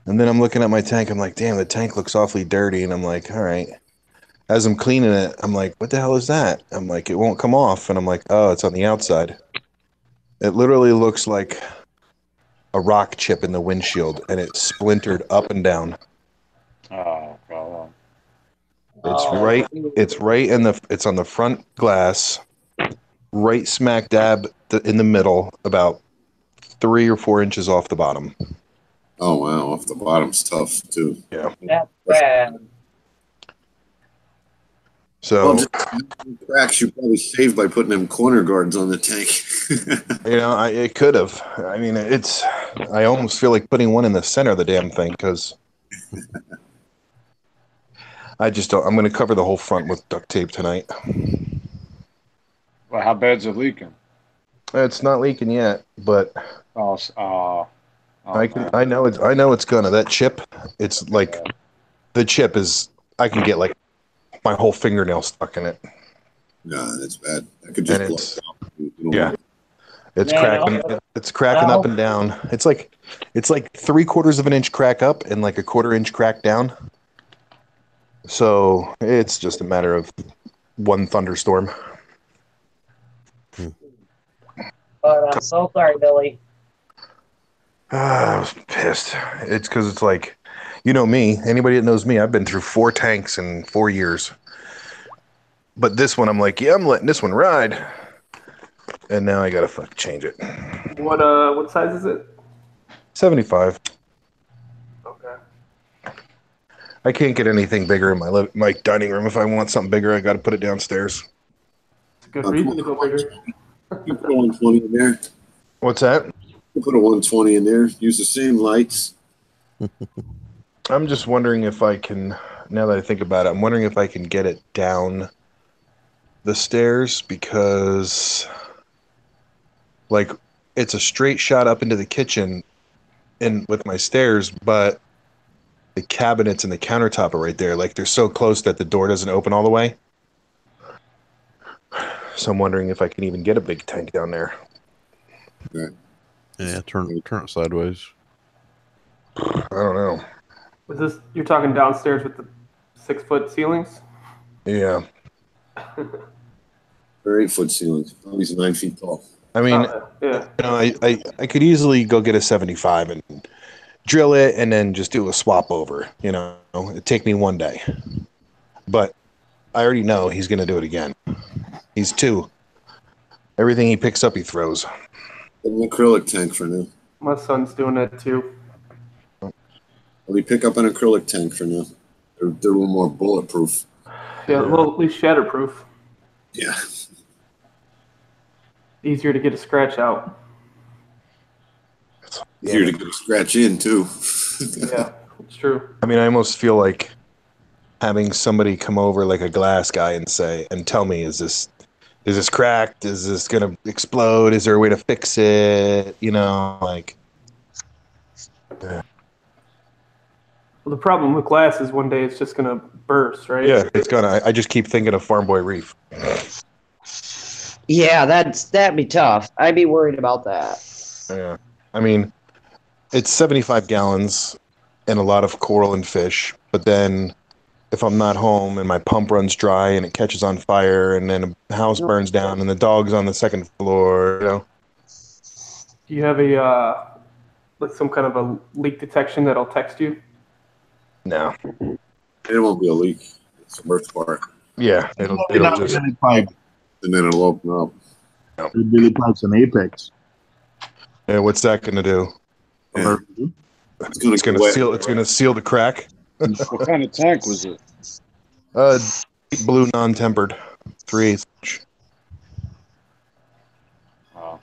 Speaker 9: And then I'm looking at my tank. I'm like, damn, the tank looks awfully dirty. And I'm like, all right. As I'm cleaning it, I'm like, what the hell is that? I'm like, it won't come off. And I'm like, oh, it's on the outside. It literally looks like a rock chip in the windshield, and it splintered up and down.
Speaker 7: Oh, God.
Speaker 9: It's right it's on the front glass, right smack dab in the middle, about 3 or 4 inches off the bottom.
Speaker 1: Oh, wow. Off the bottom's tough, too.
Speaker 9: Yeah.
Speaker 6: That's bad.
Speaker 9: So,
Speaker 1: cracks you probably saved by putting them corner guards on the tank.
Speaker 9: it could have. I mean, I almost feel like putting one in the center of the damn thing because I just don't. I'm going to cover the whole front with duct tape tonight.
Speaker 7: Well, how bad's it leaking?
Speaker 9: It's not leaking yet, but I know it's gonna. That chip, it's like the chip is. I can get like my whole fingernail stuck in it.
Speaker 1: No, that's bad. I could just blow it out.
Speaker 9: It's cracking. It's cracking up and down. It's like 3/4 of an inch crack up and like a 1/4 inch crack down. So it's just a matter of one thunderstorm.
Speaker 6: But I'm so sorry, Billy.
Speaker 9: I was pissed. It's because it's like, me. Anybody that knows me, I've been through 4 tanks in 4 years. But this one, I'm like, I'm letting this one ride. And now I gotta change it.
Speaker 8: What size is it?
Speaker 9: 75.
Speaker 8: Okay.
Speaker 9: I can't get anything bigger in my dining room. If I want something bigger, I got to put it downstairs.
Speaker 8: It's a good reason to go bigger.
Speaker 1: You put a 120 in there.
Speaker 9: What's that?
Speaker 1: You put a 120 in there. Use the same lights.
Speaker 9: I'm just wondering if I can, now that I think about it, I'm wondering if I can get it down the stairs because, like, it's a straight shot up into the kitchen and with my stairs, but the cabinets and the countertop are right there. Like, they're so close that the door doesn't open all the way. So I'm wondering if I can even get a big tank down there.
Speaker 4: Yeah, turn it sideways.
Speaker 9: I don't know.
Speaker 8: Was this you're talking downstairs with the 6-foot ceilings?
Speaker 9: Yeah.
Speaker 1: Or 8-foot ceilings. Probably he's 9 feet tall.
Speaker 9: I mean,
Speaker 8: Yeah.
Speaker 9: you know, I could easily go get a 75 and drill it and then just do a swap over. You know, it'd take me one day. But I already know he's going to do it again. He's 2. Everything he picks up, he throws.
Speaker 1: Get an acrylic tank for now.
Speaker 8: My son's doing that too.
Speaker 1: Well, you pick up an acrylic tank for now. They're a little more bulletproof.
Speaker 8: Yeah, well, at least shatterproof.
Speaker 1: Yeah.
Speaker 8: Easier to get a scratch out.
Speaker 1: Easier to get a scratch in, too.
Speaker 8: Yeah, it's true.
Speaker 9: I mean, I almost feel like having somebody come over like a glass guy and tell me, is this cracked? Is this going to explode? Is there a way to fix it? You know, like.
Speaker 8: Well, the problem with glass is one day it's just gonna burst, right?
Speaker 9: Yeah, it's gonna. I just keep thinking of Farm Boy Reef.
Speaker 6: Yeah, that'd be tough. I'd be worried about that.
Speaker 9: Yeah, I mean, it's 75 gallons and a lot of coral and fish. But then, if I'm not home and my pump runs dry and it catches on fire and then a house burns down and the dog's on the second floor, you know.
Speaker 8: Do you have a like some kind of a leak detection that'll text you?
Speaker 9: No.
Speaker 1: It won't be a leak. It's a birth part.
Speaker 9: Yeah, it'll just.
Speaker 2: Pipe.
Speaker 1: And then it'll open up.
Speaker 2: Billy Pipes and Apex.
Speaker 9: Yeah, what's that going to do?
Speaker 1: Yeah. It's gonna
Speaker 9: It's going to seal. It's going to seal the crack.
Speaker 7: What kind of tank was it?
Speaker 9: Deep blue, non-tempered, 3/8 inch.
Speaker 7: Oh,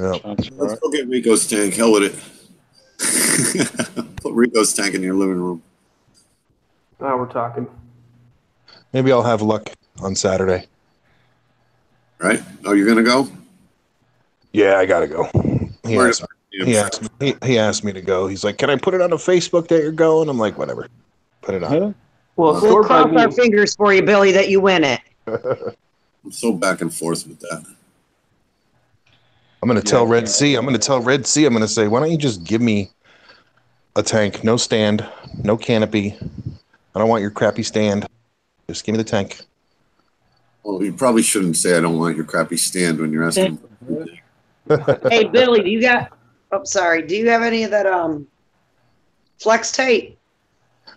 Speaker 9: Yeah.
Speaker 7: that's
Speaker 1: Let's
Speaker 7: right.
Speaker 1: go get Rico's tank. Hell with it. Put Rico's tank in your living room.
Speaker 8: Now we're talking.
Speaker 9: Maybe I'll have luck on Saturday.
Speaker 1: Right? Oh, you're gonna go?
Speaker 9: Yeah, I gotta go. He
Speaker 1: Where-
Speaker 9: He asked me to go. He's like, "Can I put it on the Facebook that you're going?" I'm like, "Whatever, put it on."
Speaker 7: Huh?
Speaker 8: Well,
Speaker 6: We'll
Speaker 8: stored by
Speaker 6: cross our
Speaker 8: me.
Speaker 6: fingers for you, Billy, that you win it.
Speaker 1: I'm so back and forth with that.
Speaker 9: I'm gonna tell Red Sea. I'm gonna say, "Why don't you just give me a tank? No stand, no canopy. I don't want your crappy stand. Just give me the tank."
Speaker 1: Well, you probably shouldn't say I don't want your crappy stand when you're asking.
Speaker 6: Hey, Billy, do you got? Oh, sorry. Do you have any of that flex tape?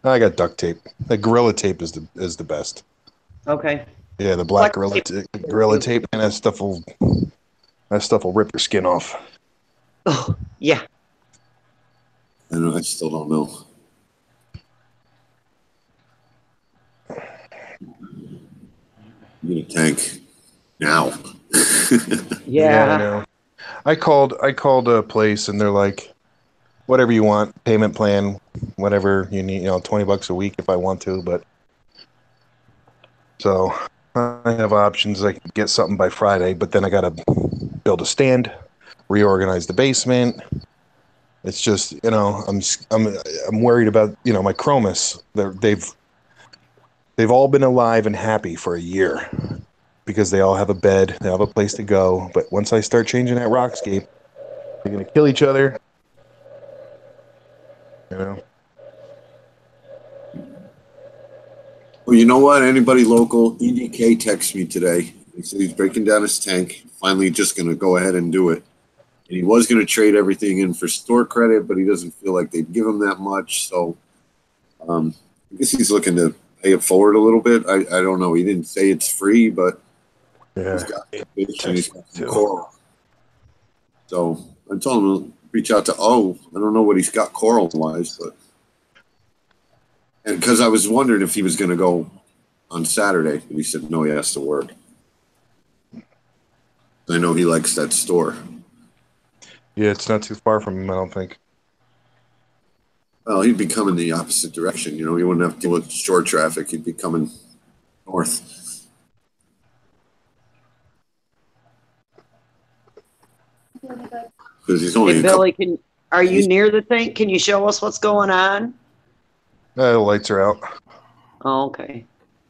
Speaker 9: I got duct tape. The Gorilla Tape is the best.
Speaker 6: Okay.
Speaker 9: Yeah, the black
Speaker 6: Flex
Speaker 9: Gorilla Tape, and that stuff will rip your skin off.
Speaker 6: Oh, yeah.
Speaker 1: I still don't know. You need a tank now.
Speaker 9: I
Speaker 6: Yeah.
Speaker 9: know. I called a place and they're like, whatever you want, payment plan, whatever you need, $20 a week if I want to, but so I have options. I can get something by Friday, but then I got to build a stand, reorganize the basement. It's just, I'm worried about, my chromis. They've all been alive and happy for a year because they all have a bed, they have a place to go. But once I start changing that rockscape, they're going to kill each other.
Speaker 1: Well, you know what? Anybody local, EDK texted me today. He said he's breaking down his tank. Finally, just going to go ahead and do it. And he was going to trade everything in for store credit, but he doesn't feel like they'd give him that much. So I guess he's looking to pay it forward a little bit. I don't know. He didn't say it's free, but he's got fish and he's got some coral. So I told him to reach out to I don't know what he's got coral-wise, but and because I was wondering if he was going to go on Saturday, and he said no, he has to work. I know he likes that store.
Speaker 9: Yeah, it's not too far from him, I don't think.
Speaker 1: Well, he'd be coming the opposite direction. You know, he wouldn't have to deal with shore traffic. He'd be coming north. Because he's only
Speaker 6: Hey,
Speaker 1: a couple.
Speaker 6: Billy, are you near the tank? Can you show us what's going on?
Speaker 9: The lights are out.
Speaker 6: Oh, okay.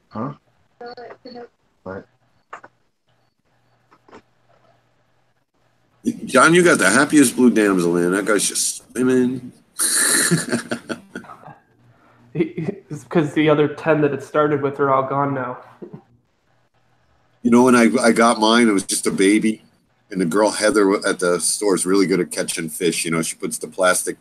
Speaker 9: Huh? Right.
Speaker 1: John, you got the happiest blue damsel in. That guy's just swimming.
Speaker 8: It's because the other 10 that it started with are all gone now.
Speaker 1: You know, when I got mine, it was just a baby. And the girl Heather at the store is really good at catching fish. You know, she puts the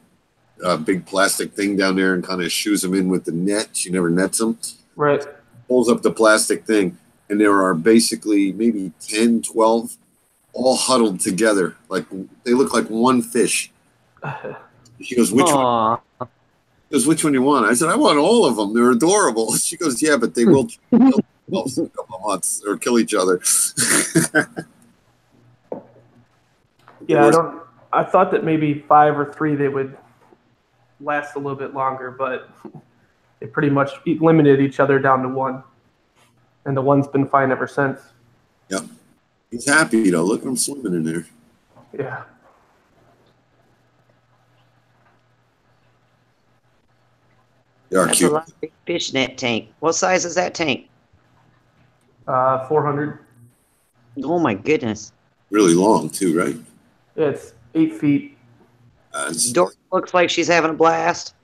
Speaker 1: big plastic thing down there and kind of shoos them in with the net. She never nets them.
Speaker 8: Right.
Speaker 1: Pulls up the plastic thing. And there are basically maybe 10, 12 all huddled together. Like they look like one fish. She goes, which one? She goes, which one you want? I said, I want all of them. They're adorable. She goes, yeah, but they will kill themselves in a couple of months or kill each other.
Speaker 8: Yeah, I thought that maybe 5 or 3 they would last a little bit longer, but they pretty much limited each other down to 1. And the one's been fine ever since.
Speaker 1: Yep. He's happy though. Look at him swimming in there.
Speaker 8: Yeah.
Speaker 1: They are
Speaker 6: That's
Speaker 1: cute.
Speaker 6: a lot of big fishnet tank. What size is that tank?
Speaker 8: 400.
Speaker 6: Oh my goodness.
Speaker 1: Really long too, right?
Speaker 8: Yeah, it's 8 feet.
Speaker 6: Dory looks like she's having a blast.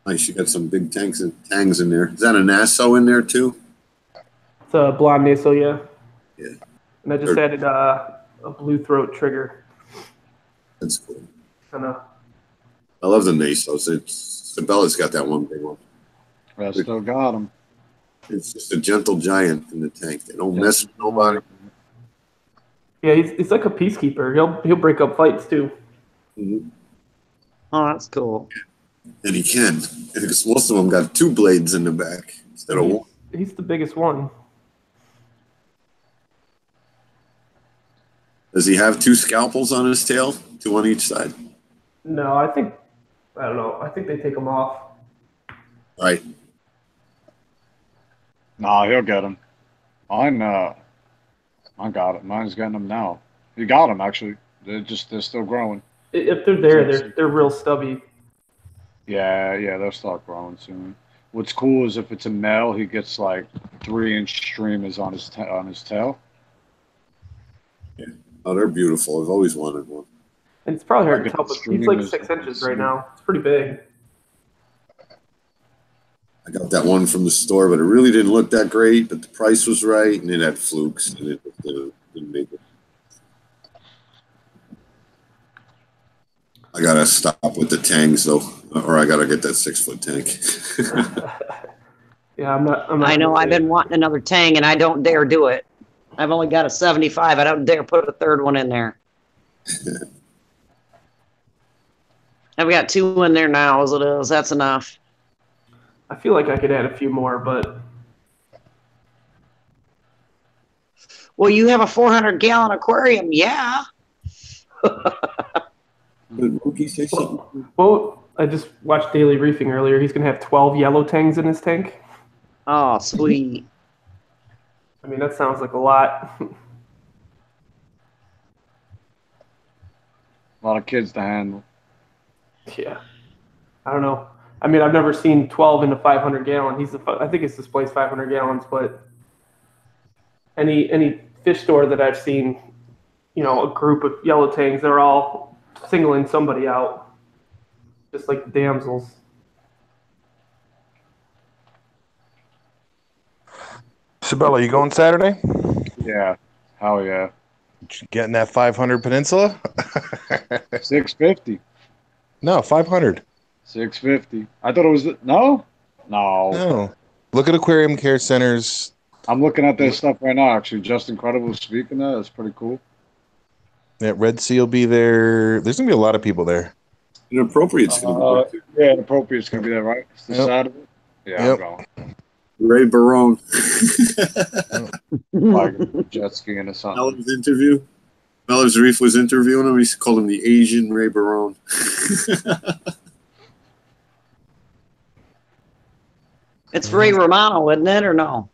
Speaker 1: Nice. You got some big tangs in there. Is that a Nassau in there too?
Speaker 8: It's a blonde nasal, yeah.
Speaker 1: Yeah.
Speaker 8: And I just added a blue throat trigger.
Speaker 1: That's cool.
Speaker 8: Kinda.
Speaker 1: I love the Nassau's. Sabella's got that one big one.
Speaker 7: I still got them.
Speaker 1: It's just a gentle giant in the tank. They don't mess with nobody.
Speaker 8: Yeah, he's like a peacekeeper. He'll break up fights too.
Speaker 1: Mm-hmm.
Speaker 6: Oh, that's cool.
Speaker 1: And he can. Because most of them got 2 blades in the back instead of 1.
Speaker 8: He's the biggest one.
Speaker 1: Does he have 2 scalpels on his tail? 2 on each side?
Speaker 8: No, I don't know. I think they take them off.
Speaker 1: Right.
Speaker 7: Nah, he'll get them. I got it. Mine's getting them now. You got them actually. They're still growing.
Speaker 8: If they're there, they're real stubby.
Speaker 7: Yeah, they'll start growing soon. What's cool is if it's a male, he gets like 3-inch streamers on his tail.
Speaker 1: Yeah. Oh, they're beautiful. I've always wanted one.
Speaker 8: And it's probably hard to tell, but he's like 6 inches right now. It's pretty big.
Speaker 1: I got that one from the store, but it really didn't look that great. But the price was right, and it had flukes, and it didn't make it. I gotta stop with the tangs though, or I gotta get that 6-foot tank.
Speaker 8: Yeah, I'm not.
Speaker 6: I know I've been wanting another tang, and I don't dare do it. I've only got a 75. I don't dare put a 3rd one in there. I've got 2 in there now as it is. That's enough.
Speaker 8: I feel like I could add a few more, but
Speaker 6: Well, you have a 400-gallon aquarium, yeah.
Speaker 1: Did Mookie say something?
Speaker 8: well, I just watched Daily Reefing earlier. He's gonna have 12 yellow tangs in his tank.
Speaker 6: Oh, sweet.
Speaker 8: I mean, that sounds like a lot.
Speaker 7: A lot of kids to handle.
Speaker 8: Yeah, I don't know. I mean, I've never seen 12 in a 500-gallon. I think it's displayed 500 gallons, but any fish store that I've seen, you know, a group of yellow tangs, they're all singling somebody out, just like the damsels.
Speaker 9: Sabella, you going Saturday?
Speaker 7: Yeah. Hell yeah.
Speaker 9: Getting that 500 Peninsula?
Speaker 7: 650.
Speaker 9: No, 500.
Speaker 7: 650. I thought it was no.
Speaker 9: No. Look at Aquarium Care Centers.
Speaker 7: I'm looking at their stuff right now. Actually, Just Incredible speaking there. That's pretty cool.
Speaker 9: Yeah, Red Sea will be there. There's gonna be a lot of people there.
Speaker 1: Inappropriate's gonna be there.
Speaker 7: Yeah, Inappropriate's gonna be there, right? It's the
Speaker 9: Yep.
Speaker 7: Saturday. Yeah,
Speaker 9: Yep.
Speaker 7: I'm going.
Speaker 1: Ray Barone.
Speaker 7: Like jet skiing or something.
Speaker 1: Ellen's interview. Mellors Reef was interviewing him. He called him the Asian Ray Barone.
Speaker 6: It's Ray Romano, isn't it, or no?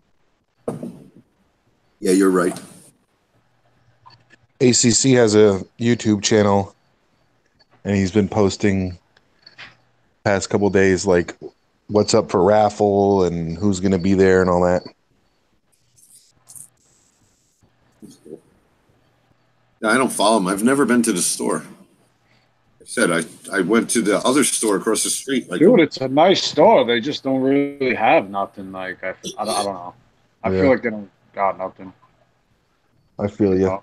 Speaker 1: Yeah, you're right.
Speaker 9: ACC has a YouTube channel, and he's been posting past couple days like what's up for raffle and who's going to be there and all that.
Speaker 1: Yeah, I don't follow him. I've never been to the store. I said I went to the other store across the street. Like,
Speaker 7: Dude, it's a nice store. They just don't really have nothing. Like I don't know. I feel like they don't got nothing.
Speaker 9: I feel you.
Speaker 1: I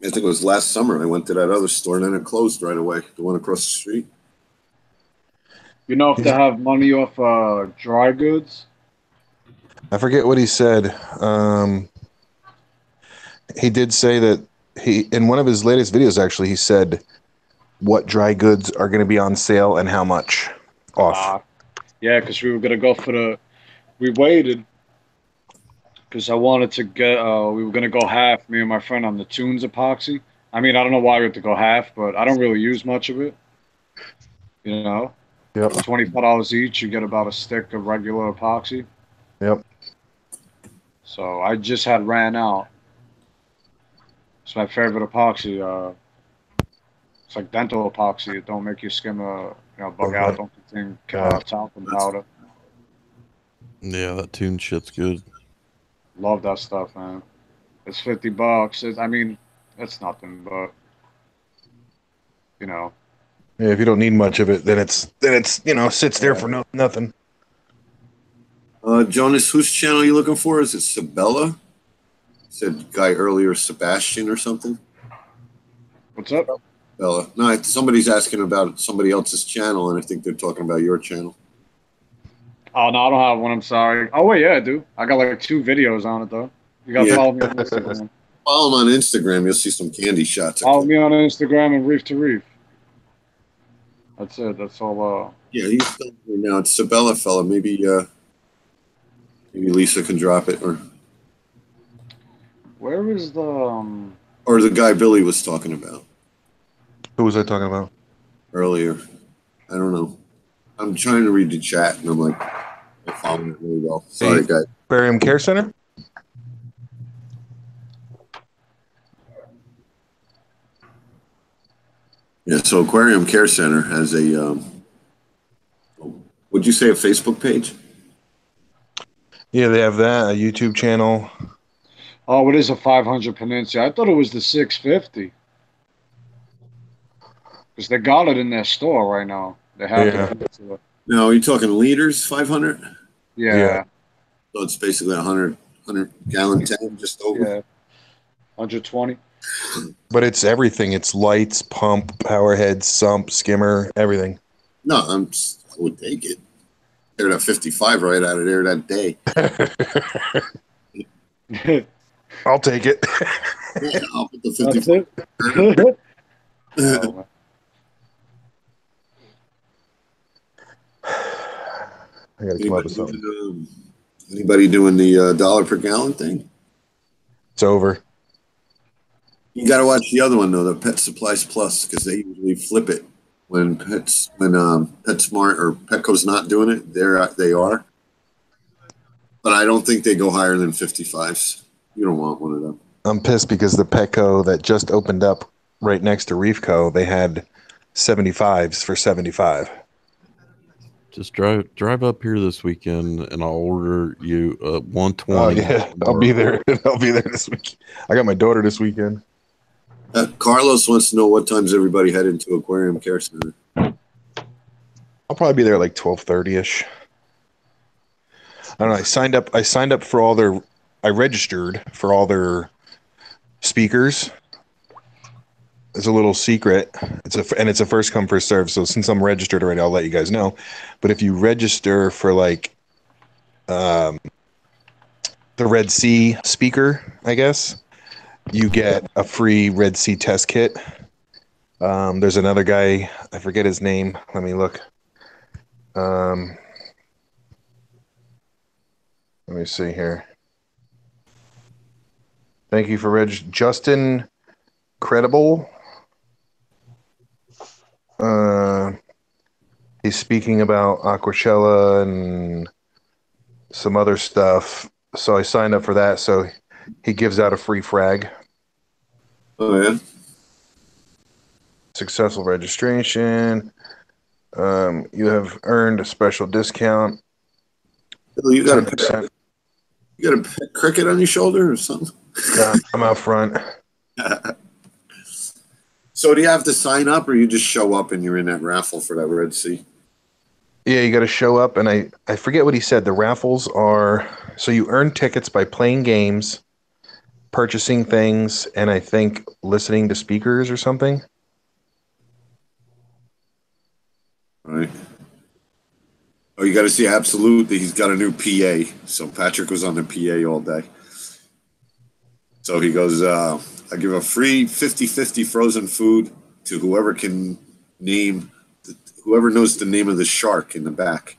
Speaker 1: think it was last summer. I went to that other store and then it closed right away. The one across the street.
Speaker 7: You know if they have money off dry goods?
Speaker 9: I forget what he said. He did say that in one of his latest videos, actually, he said what dry goods are going to be on sale and how much off.
Speaker 7: Yeah, because we were going to go we waited because I wanted to get, we were going to go half, me and my friend, on the Tunes epoxy. I mean, I don't know why we have to go half, but I don't really use much of it. You know?
Speaker 9: Yep.
Speaker 7: $25 each, you get about a stick of regular epoxy.
Speaker 9: Yep.
Speaker 7: So I just had ran out. It's my favorite epoxy. It's like dental epoxy. It don't make your skin bug out. Don't contain talcum powder.
Speaker 4: Yeah, that tune shit's good.
Speaker 7: Love that stuff, man. It's $50. I mean, it's nothing, but you know.
Speaker 9: Yeah, if you don't need much of it, then it's sits there for nothing.
Speaker 1: Jonas, whose channel are you looking for? Is it Sabella? Said guy earlier, Sebastian or something.
Speaker 7: What's up?
Speaker 1: Bella. No, somebody's asking about somebody else's channel, and I think they're talking about your channel.
Speaker 7: Oh no, I don't have one. I'm sorry. Oh wait, yeah, I do. I got like 2 videos on it though. You gotta follow me on Instagram.
Speaker 1: Follow him on Instagram. You'll see some candy shots.
Speaker 7: Follow me on Instagram and Reef to Reef. That's it. That's all.
Speaker 1: Yeah, he's still here now. It's Sabella fella. Maybe Lisa can drop it, or
Speaker 7: where is the
Speaker 1: or the guy Billy was talking about.
Speaker 9: Who was I talking about
Speaker 1: earlier? I don't know. I'm trying to read the chat, and I'm like, I'm following it really well. Sorry, guys.
Speaker 9: Aquarium Care Center?
Speaker 1: Yeah, so Aquarium Care Center has a, would you say a Facebook page?
Speaker 9: Yeah, they have that, a YouTube channel.
Speaker 7: Oh, it is a 500 Peninsula. I thought it was the 650. Because they got it in their store right now. They have it.
Speaker 1: No, are you talking liters, 500?
Speaker 7: Yeah.
Speaker 1: So it's basically a 100 gallon tank, just over.
Speaker 7: Yeah. 120.
Speaker 9: But it's everything. It's lights, pump, power head, sump, skimmer, everything.
Speaker 1: No, I would take it. They're at 55 right out of there that day.
Speaker 9: I'll take it.
Speaker 1: Yeah, I'll put the 55.
Speaker 7: Oh,
Speaker 9: I gotta come up with something.
Speaker 1: Anybody doing the dollar per gallon thing?
Speaker 9: It's over.
Speaker 1: You got to watch the other one though, the Pet Supplies Plus, because they usually flip it when PetSmart or Petco's not doing it. They are, but I don't think they go higher than 55s. You don't want one of them.
Speaker 9: I'm pissed because the Petco that just opened up right next to Reefco, they had 75s for 75.
Speaker 4: Just drive up here this weekend, and I'll order you 120.
Speaker 9: Oh yeah, I'll be there. I'll be there this week. I got my daughter this weekend.
Speaker 1: Carlos wants to know what times everybody head into Aquarium Care Center.
Speaker 9: I'll probably be there like 12:30ish. I don't know. I signed up for all their. I registered for all their speakers. It's a little secret. It's a first come first serve. So since I'm registered already, I'll let you guys know. But if you register for like the Red Sea speaker, I guess you get a free Red Sea test kit. There's another guy, I forget his name. Let me look. Let me see here. Thank you for Justin credible. He's speaking about Aquachella and some other stuff. So I signed up for that. So he gives out a free frag.
Speaker 1: Oh yeah.
Speaker 9: Successful registration. You have earned a special discount.
Speaker 1: You got
Speaker 9: 10%.
Speaker 1: You got a pet cricket on your shoulder or something?
Speaker 9: I'm out front.
Speaker 1: So do you have to sign up, or you just show up and you're in that raffle for that Red Sea?
Speaker 9: Yeah, you got to show up, and I forget what he said. The raffles are so you earn tickets by playing games, purchasing things, and I think listening to speakers or something.
Speaker 1: Right. Oh, you got to see Absolute. He's got a new PA. So Patrick was on the PA all day. So he goes, I give a free 50-50 frozen food to whoever can name, whoever knows the name of the shark in the back.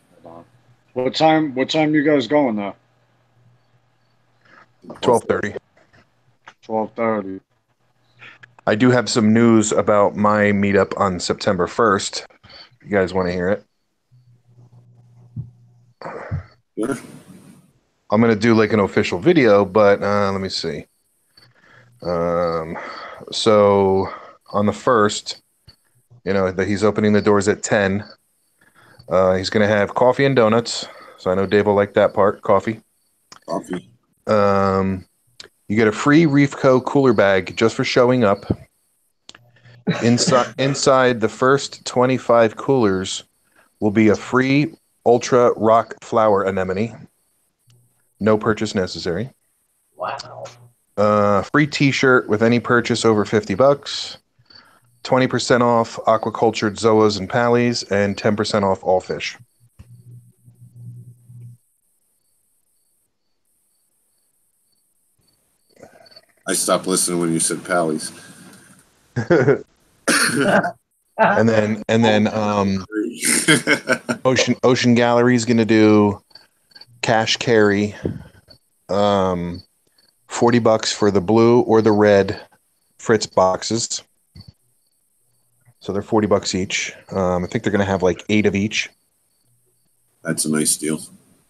Speaker 7: What time you guys going now?
Speaker 9: 12:30.
Speaker 7: 12:30.
Speaker 9: I do have some news about my meetup on September 1st. You guys want to hear it?
Speaker 1: Yeah.
Speaker 9: I'm going to do like an official video, but let me see. So on the 1st, that he's opening the doors at 10. He's going to have coffee and donuts. So I know Dave will like that part, coffee.
Speaker 1: Coffee.
Speaker 9: You get a free Reef Co. cooler bag just for showing up. Inside the first 25 coolers will be a free Ultra Rock Flower Anemone. No purchase necessary.
Speaker 6: Wow.
Speaker 9: Free T-shirt with any purchase over $50. 20% off aquacultured zoas and pallies, and 10% off all fish.
Speaker 1: I stopped listening when you said pallies.
Speaker 9: and then Ocean Gallery is going to do cash carry. $40 for the blue or the red Fritz boxes. So they're $40 each. I think they're going to have like 8 of each.
Speaker 1: That's a nice deal.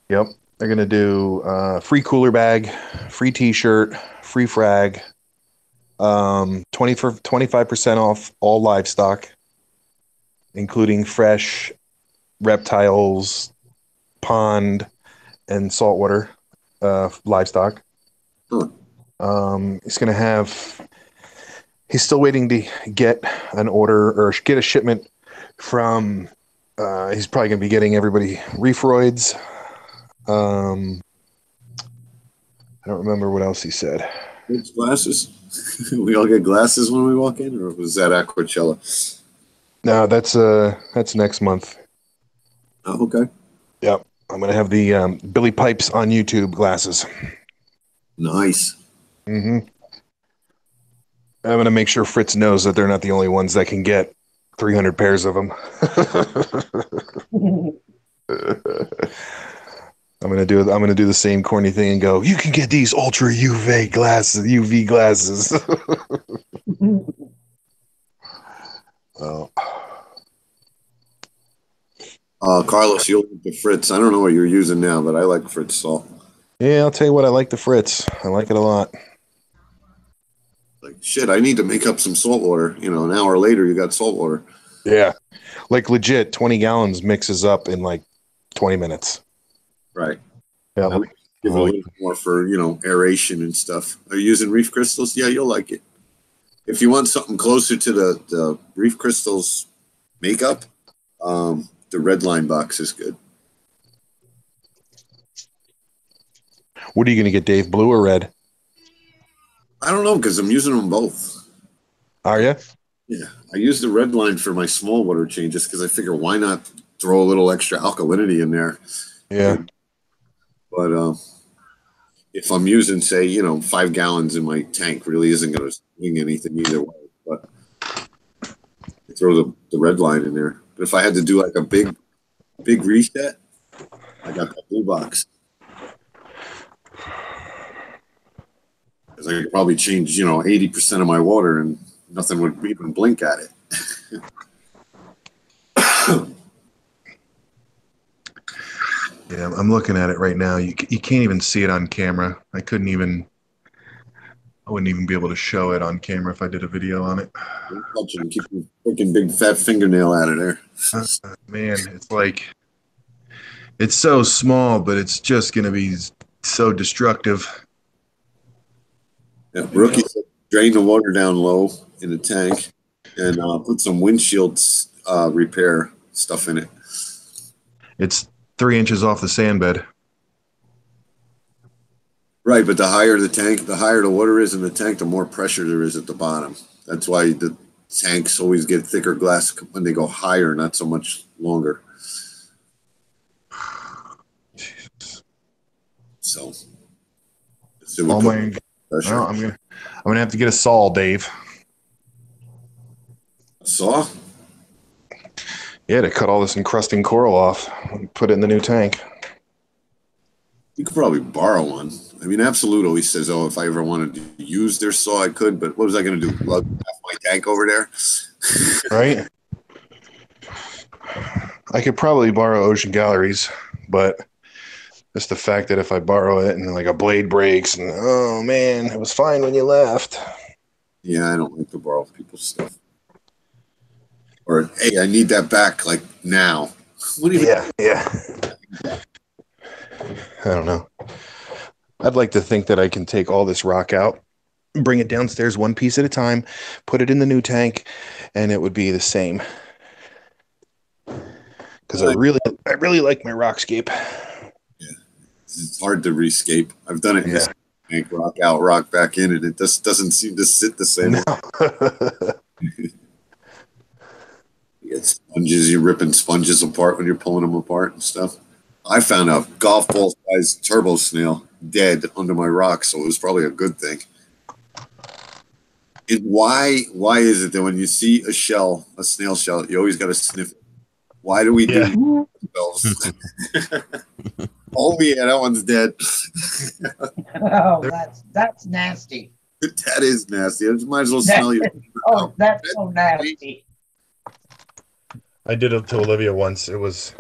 Speaker 9: Yep. They're going to do free cooler bag, free T-shirt, free frag, 25% off all livestock, including fresh reptiles, pond, and saltwater livestock.
Speaker 1: Huh.
Speaker 9: He's still waiting to get an order or get a shipment from, he's probably going to be getting everybody Reefroids. I don't remember what else he said.
Speaker 1: It's glasses. We all get glasses when we walk in, or was that Aquachella?
Speaker 9: No, that's next month.
Speaker 1: Oh, okay.
Speaker 9: Yep. I'm going to have the Billy Pipes on YouTube glasses.
Speaker 1: Nice.
Speaker 9: Mm-hmm. I'm going to make sure Fritz knows that they're not the only ones that can get 300 pairs of them. I'm going to do the same corny thing and go, you can get these ultra UV glasses. Oh.
Speaker 1: Carlos, you'll like the Fritz. I don't know what you're using now, but I like Fritz salt.
Speaker 9: Yeah, I'll tell you what, I like the Fritz. I like it a lot.
Speaker 1: Like, shit, I need to make up some salt water. An hour later, you got salt water.
Speaker 9: Yeah. Like legit, 20 gallons mixes up in like 20 minutes.
Speaker 1: Right.
Speaker 9: Yeah.
Speaker 1: Give a little more for, aeration and stuff. Are you using Reef Crystals? Yeah, you'll like it. If you want something closer to the Reef Crystals makeup, the red line box is good.
Speaker 9: What are you going to get, Dave? Blue or red?
Speaker 1: I don't know, because I'm using them both.
Speaker 9: Are you?
Speaker 1: Yeah. I use the red line for my small water changes because I figure why not throw a little extra alkalinity in there.
Speaker 9: Yeah.
Speaker 1: But if I'm using, say, 5 gallons in my tank, really isn't going to swing anything either way. But I throw the red line in there. But if I had to do like a big reset, I got that blue box. Because I could probably change, 80% of my water in Nothing would even blink at it.
Speaker 9: Yeah, I'm looking at it right now. You can't even see it on camera. I wouldn't even be able to show it on camera if I did a video on it.
Speaker 1: Don't touch it and keep your freaking big fat fingernail out of there.
Speaker 9: Man, it's like, it's so small, but it's just going to be so destructive.
Speaker 1: Yeah, Rookie said drain the water down low in the tank and put some windshield repair stuff in it.
Speaker 9: It's 3 inches off the sand bed.
Speaker 1: Right, but the higher the water is in the tank, the more pressure there is at the bottom. That's why the tanks always get thicker glass when they go higher, not so much longer. So,
Speaker 9: I'm gonna have to get a saw, Dave.
Speaker 1: A saw?
Speaker 9: Yeah, to cut all this encrusting coral off and put it in the new tank.
Speaker 1: You could probably borrow one. I mean, Absolute always says, "Oh, if I ever wanted to use their saw, I could." But what was I going to do? Lug half my tank over there?
Speaker 9: Right. I could probably borrow Ocean Galleries, but just the fact that if I borrow it and like a blade breaks and oh man, it was fine when you left.
Speaker 1: Yeah, I don't like to borrow people's stuff. Or hey, I need that back like now. What do you
Speaker 9: Yeah. I don't know. I'd like to think that I can take all this rock out, bring it downstairs one piece at a time, put it in the new tank, and it would be the same. Because I really like my rockscape.
Speaker 1: Yeah, it's hard to rescape. I've done it in this tank, rock out, rock back in, and it just doesn't seem to sit the same. No. You get sponges, you're ripping sponges apart when you're pulling them apart and stuff. I found a golf ball sized turbo snail dead under my rock, so it was probably a good thing. Why is it that when you see a snail shell, you always got to sniff it? Why do we do ourselves? Oh yeah, that one's dead.
Speaker 10: Oh, that's nasty.
Speaker 1: That is nasty. I might as well smell you.
Speaker 10: Oh, that's so nasty.
Speaker 9: I did it to Olivia once. It was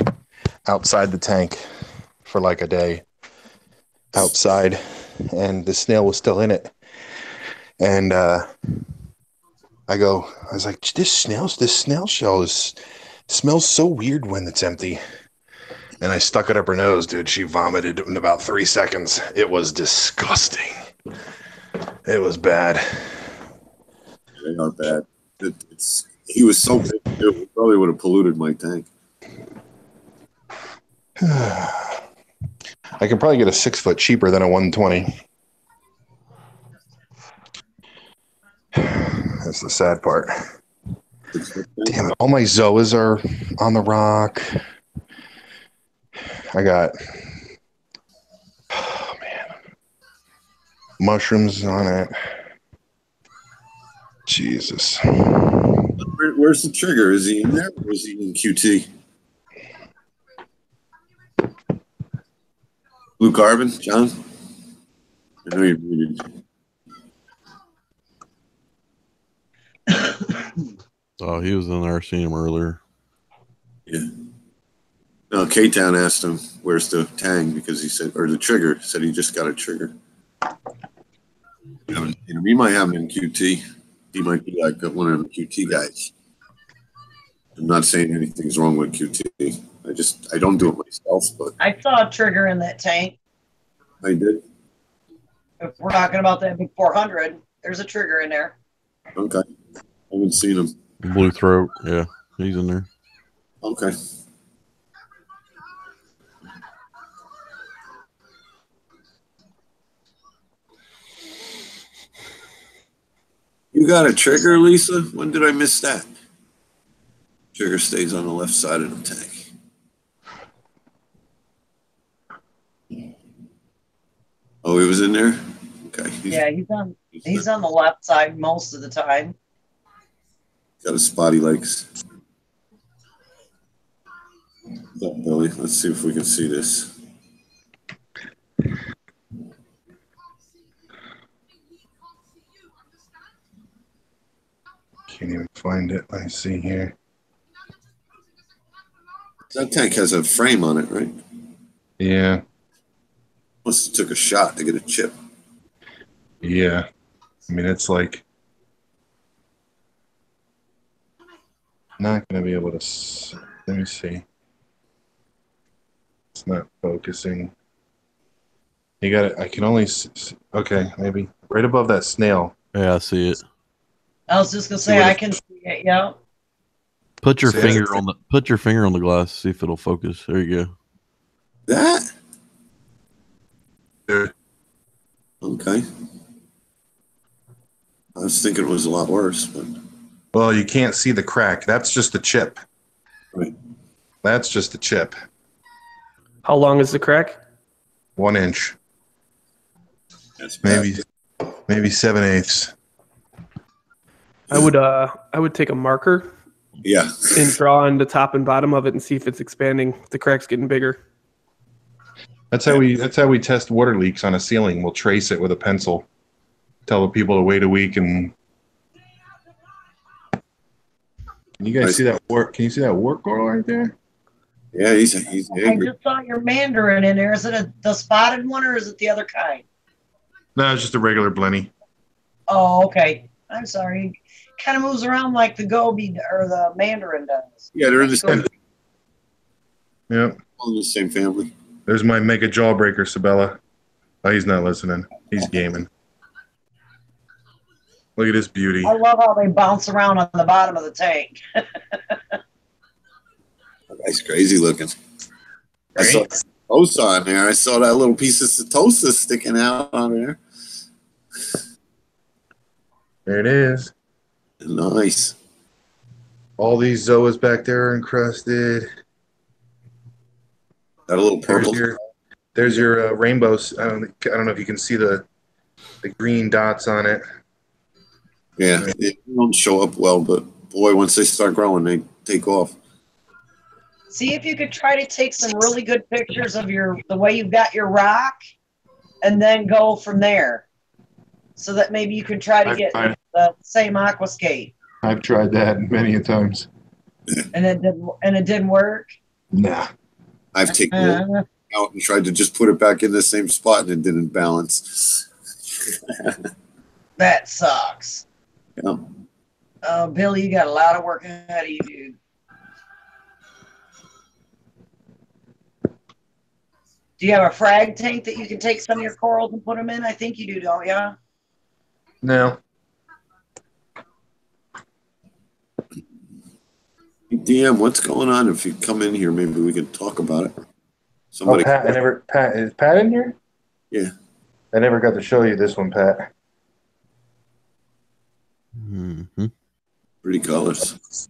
Speaker 9: outside the tank for like a day. Outside, and the snail was still in it. And I was like, this snail shell smells so weird when it's empty. And I stuck it up her nose, dude. She vomited in about 3 seconds. It was disgusting. It was bad.
Speaker 1: They are bad. He was so big, too. He probably would have polluted my tank.
Speaker 9: I can probably get a 6 foot cheaper than a 120. That's the sad part. Damn it. All my zoas are on the rock. I got mushrooms on it. Jesus.
Speaker 1: Where's the trigger? Is he in there or is he in QT? Blue carbon, John? I know you're muted.
Speaker 4: Oh, he was in there. I seen him earlier.
Speaker 1: Yeah. No, K-Town asked him, where's the tang? Because he said, or the trigger, said he just got a trigger. We might have him in QT. He might be like one of the QT guys. I'm not saying anything's wrong with QT. I don't do it myself, but
Speaker 6: I saw a trigger in that tank.
Speaker 1: I did.
Speaker 6: If we're talking about that big 400, there's a trigger in there.
Speaker 1: Okay. I haven't seen him.
Speaker 4: Blue throat. Yeah, he's in there.
Speaker 1: Okay. You got a trigger, Lisa? When did I miss that? Trigger stays on the left side of the tank. Oh, he was in there? Okay.
Speaker 6: Yeah, he's on the left side most of the time.
Speaker 1: Got a spotty legs. What's up, Billy? Let's see if we can see this.
Speaker 9: can't even find it. Let me see here.
Speaker 1: That tank has a frame on it, right?
Speaker 9: Yeah.
Speaker 1: Must have took a shot to get a chip.
Speaker 9: Yeah. I mean, it's like not going to be able to. Let me see. It's not focusing. You got it. I can only. Okay, maybe right above that snail.
Speaker 4: Yeah, I see it.
Speaker 10: I was just gonna say I can see it. Yeah.
Speaker 4: Put your
Speaker 9: See,
Speaker 4: finger on the glass. See if it'll focus. There you go.
Speaker 1: That?
Speaker 9: There.
Speaker 1: Okay. I was thinking it was a lot worse, but
Speaker 9: Well, you can't see the crack. That's just the chip.
Speaker 1: right.
Speaker 9: That's just the chip.
Speaker 8: How long is the crack?
Speaker 9: 1 inch.
Speaker 1: That's bad.
Speaker 9: Maybe 7/8.
Speaker 8: I would take a marker
Speaker 1: Yeah.
Speaker 8: and draw on the top and bottom of it and see if it's expanding. If the crack's getting bigger.
Speaker 9: That's how we test water leaks on a ceiling. We'll trace it with a pencil. Tell the people to wait a week and. Can you guys see that work? Can you see that work coral right there?
Speaker 1: Yeah, he's
Speaker 10: I
Speaker 1: angry.
Speaker 10: just saw your mandarin in there. Is it the spotted one or is it the other kind?
Speaker 9: No, it's just a regular blenny.
Speaker 10: Oh, okay. I'm sorry. Kind of moves around like the goby or the mandarin does.
Speaker 1: Yeah, they're in the same,
Speaker 9: Yep.
Speaker 1: all in the same family.
Speaker 9: There's my mega jawbreaker, Sabella. Oh, he's not listening. He's gaming. Look at this beauty.
Speaker 10: I love how they bounce around on the bottom of the tank.
Speaker 1: That's crazy looking. I saw Satosa in there. I saw that little piece of Satosa sticking out on there.
Speaker 9: There it is.
Speaker 1: Nice.
Speaker 9: All these zoas back there are encrusted.
Speaker 1: Got a little purple.
Speaker 9: There's your rainbows. I don't know if you can see the green dots on it.
Speaker 1: Yeah, they don't show up well, but boy, once they start growing, they take off.
Speaker 10: See if you could try to take some really good pictures of the way you've got your rock, and then go from there. So that maybe you could try to get the same aquascape.
Speaker 9: I've tried that many a times.
Speaker 10: And it didn't work.
Speaker 9: Nah.
Speaker 1: I've taken it out and tried to just put it back in the same spot, and it didn't balance.
Speaker 10: That sucks.
Speaker 1: Yeah.
Speaker 10: Oh, Billy, you got a lot of work ahead of you, dude. Do you have a frag tank that you can take some of your corals and put them in? I think you do, don't you?
Speaker 9: No.
Speaker 1: DM, what's going on? If you come in here, maybe we can talk about it. Somebody.
Speaker 9: Pat, is Pat in here?
Speaker 1: Yeah.
Speaker 9: I never got to show you this one, Pat.
Speaker 4: Mm-hmm.
Speaker 1: Pretty colors.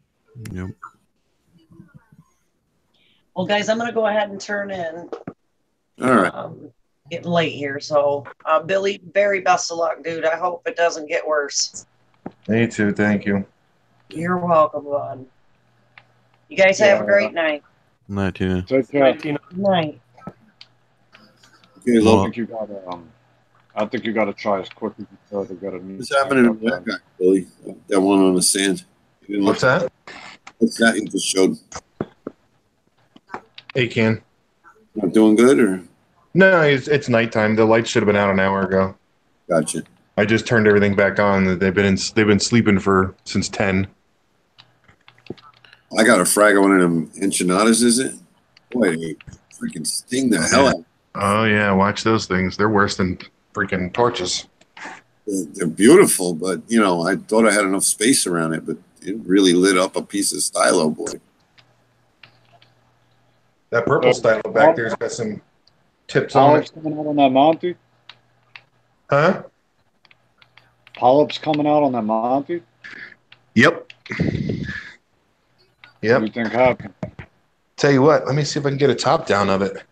Speaker 4: Yep.
Speaker 10: Well, guys, I'm going to go ahead and turn in.
Speaker 1: All right.
Speaker 10: Getting late here. So, Billy, very best of luck, dude. I hope it doesn't get worse.
Speaker 9: Me too. Thank you.
Speaker 10: You're welcome, bud. You guys have a great night.
Speaker 4: Night, Tina.
Speaker 7: Take care.
Speaker 10: Good night.
Speaker 1: Okay,
Speaker 4: Well,
Speaker 7: I think you got to try as quick as you can to get a new.
Speaker 1: what's happening in that guy, Billy? That one on the sand. You didn't
Speaker 9: What's
Speaker 1: look-
Speaker 9: that?
Speaker 1: What's that you just showed?
Speaker 9: Hey, Ken.
Speaker 1: Not doing good, or
Speaker 9: No, it's nighttime. The lights should have been out an hour ago.
Speaker 1: gotcha?
Speaker 9: I just turned everything back on. They've been sleeping since 10.
Speaker 1: I got a frag on one of them enchiladas. Is it? Boy, they freaking sting the hell out.
Speaker 9: Oh yeah, watch those things. They're worse than freaking torches.
Speaker 1: They're beautiful, but you know, I thought I had enough space around it, but it really lit up a piece of stylo, boy.
Speaker 9: That purple stylo back there's got some tips on
Speaker 7: Polyps
Speaker 9: it.
Speaker 7: coming out on that Monty.
Speaker 9: Huh?
Speaker 7: Polyps coming out on that Monty.
Speaker 9: Yep.
Speaker 7: What do
Speaker 9: Yep.
Speaker 7: you think happened?
Speaker 9: Tell you what, let me see if I can get a top down of it.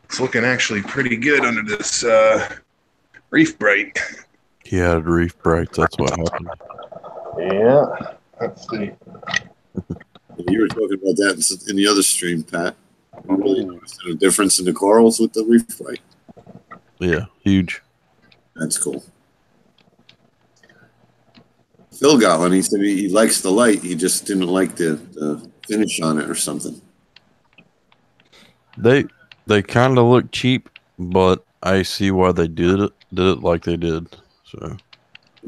Speaker 9: It's looking actually pretty good under this Reef Bright.
Speaker 4: He had reef brights. That's what happened.
Speaker 9: Yeah. Let's see.
Speaker 1: You were talking about that in the other stream, Pat. You really noticed a difference in the corals with the reef bright.
Speaker 4: Yeah, huge.
Speaker 1: That's cool. Phil got one. He said he likes the light. He just didn't like the finish on it or something.
Speaker 4: They kind of look cheap, but I see why they did it like they did. So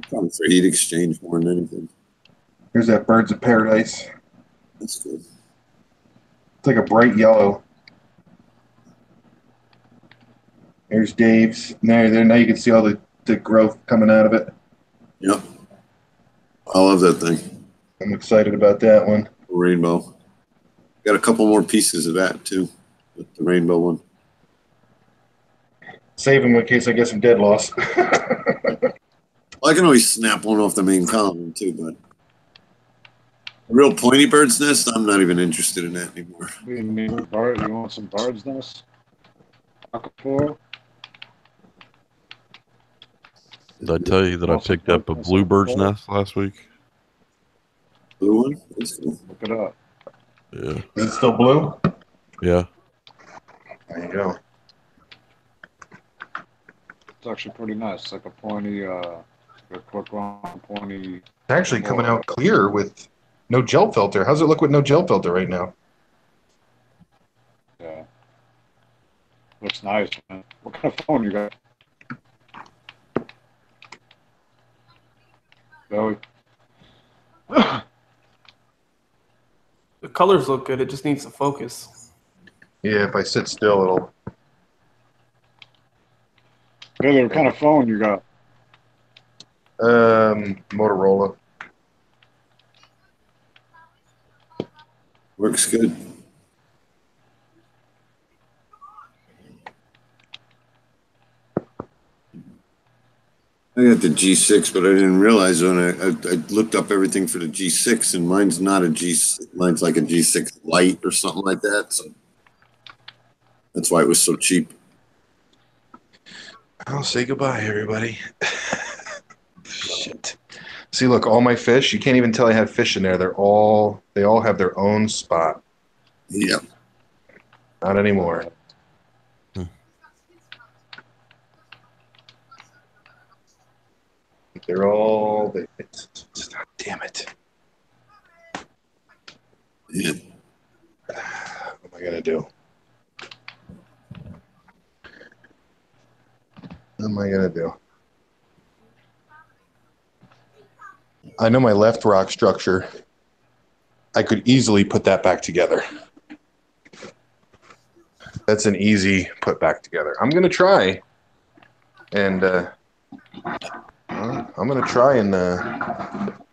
Speaker 1: Probably for heat exchange more than anything.
Speaker 9: Here's that Birds of Paradise.
Speaker 1: That's good.
Speaker 9: It's like a bright yellow. There's Dave's. There. Now you can see all the growth coming out of it.
Speaker 1: Yep. I love that thing.
Speaker 9: I'm excited about that one.
Speaker 1: Rainbow. Got a couple more pieces of that too, with the rainbow one.
Speaker 9: Save them in case I get some dead loss.
Speaker 1: Well, I can always snap one off the main column too, but a real pointy bird's nest, I'm not even interested in that anymore.
Speaker 7: You want some bird's nest? Acapulco?
Speaker 4: did I tell you that I picked up a bluebird's nest last week?
Speaker 1: Blue one? That's cool.
Speaker 7: Look it up.
Speaker 4: Yeah.
Speaker 9: Is it still blue?
Speaker 4: Yeah.
Speaker 9: There you go.
Speaker 7: It's actually pretty nice. It's like a pointy, a quick round pointy.
Speaker 9: It's actually coming out clear with no gel filter. How's it look with no gel filter right now?
Speaker 7: Yeah. Looks nice, man. What kind of phone you got? Billy?
Speaker 8: The colors look good. It just needs to focus.
Speaker 9: Yeah, if I sit still, it'll.
Speaker 7: Billy, what kind of phone you got?
Speaker 9: Motorola.
Speaker 1: Works good. I got the G6, but I didn't realize when I looked up everything for the G6, and mine's not a G6. Mine's like a G6 Lite or something like that. So that's why it was so cheap.
Speaker 9: I'll say goodbye, everybody. Shit. See, look, all my fish. You can't even tell I have fish in there. They all have their own spot.
Speaker 1: Yeah.
Speaker 9: Not anymore. They're all. Damn it.
Speaker 1: Yeah.
Speaker 9: What am I gonna do? What am I gonna do? I know my left rock structure. I could easily put that back together. That's an easy put back together. I'm gonna try, and I'm gonna try and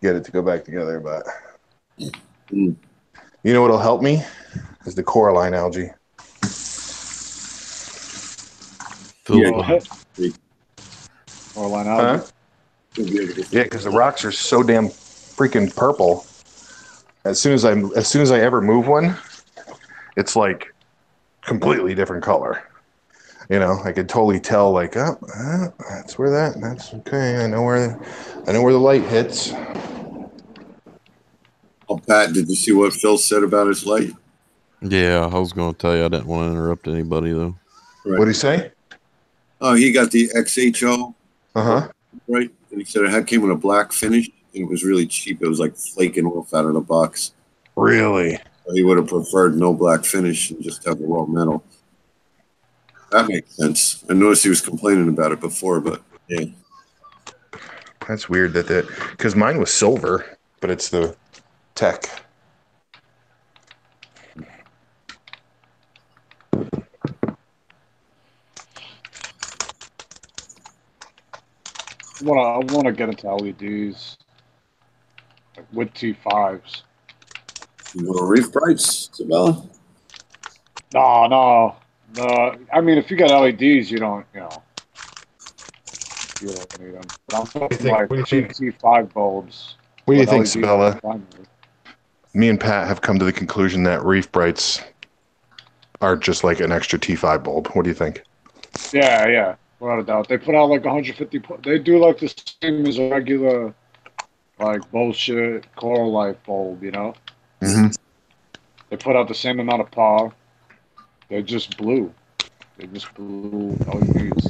Speaker 9: get it to go back together. But you know what'll help me is the coralline algae.
Speaker 7: Coralline algae.
Speaker 9: Huh? Yeah, because the rocks are so damn freaking purple. As soon as I ever move one, it's like completely different color. You know, I could totally tell. Like, that's where that's okay. I know where the light hits.
Speaker 1: Oh, Pat, did you see what Phil said about his light?
Speaker 4: Yeah, I was going to tell you I didn't want to interrupt anybody though.
Speaker 1: Right.
Speaker 9: What did he say?
Speaker 1: Oh, he got the XHO.
Speaker 9: Uh-huh.
Speaker 1: Right. And he said it came with a black finish, and it was really cheap. It was like flaking off out of the box.
Speaker 9: Really?
Speaker 1: So he would have preferred no black finish and just have a raw metal. That makes sense. I noticed he was complaining about it before, but yeah.
Speaker 9: That's weird because mine was silver, but it's the tech.
Speaker 7: I want to get into LEDs, like with T5s.
Speaker 1: You want a Reef Brights, Isabella?
Speaker 7: No. I mean, if you got LEDs, you don't need them. But I'm talking like T5 bulbs.
Speaker 9: What do you think, Sabella? Me and Pat have come to the conclusion that Reef Brights are just like an extra T5 bulb. What do you think?
Speaker 7: Yeah. Without a doubt. They put out like 150. They do like the same as a regular, like bullshit coral light bulb, you know?
Speaker 9: Mm-hmm.
Speaker 7: They put out the same amount of power. They're just blue. They just blue LEDs.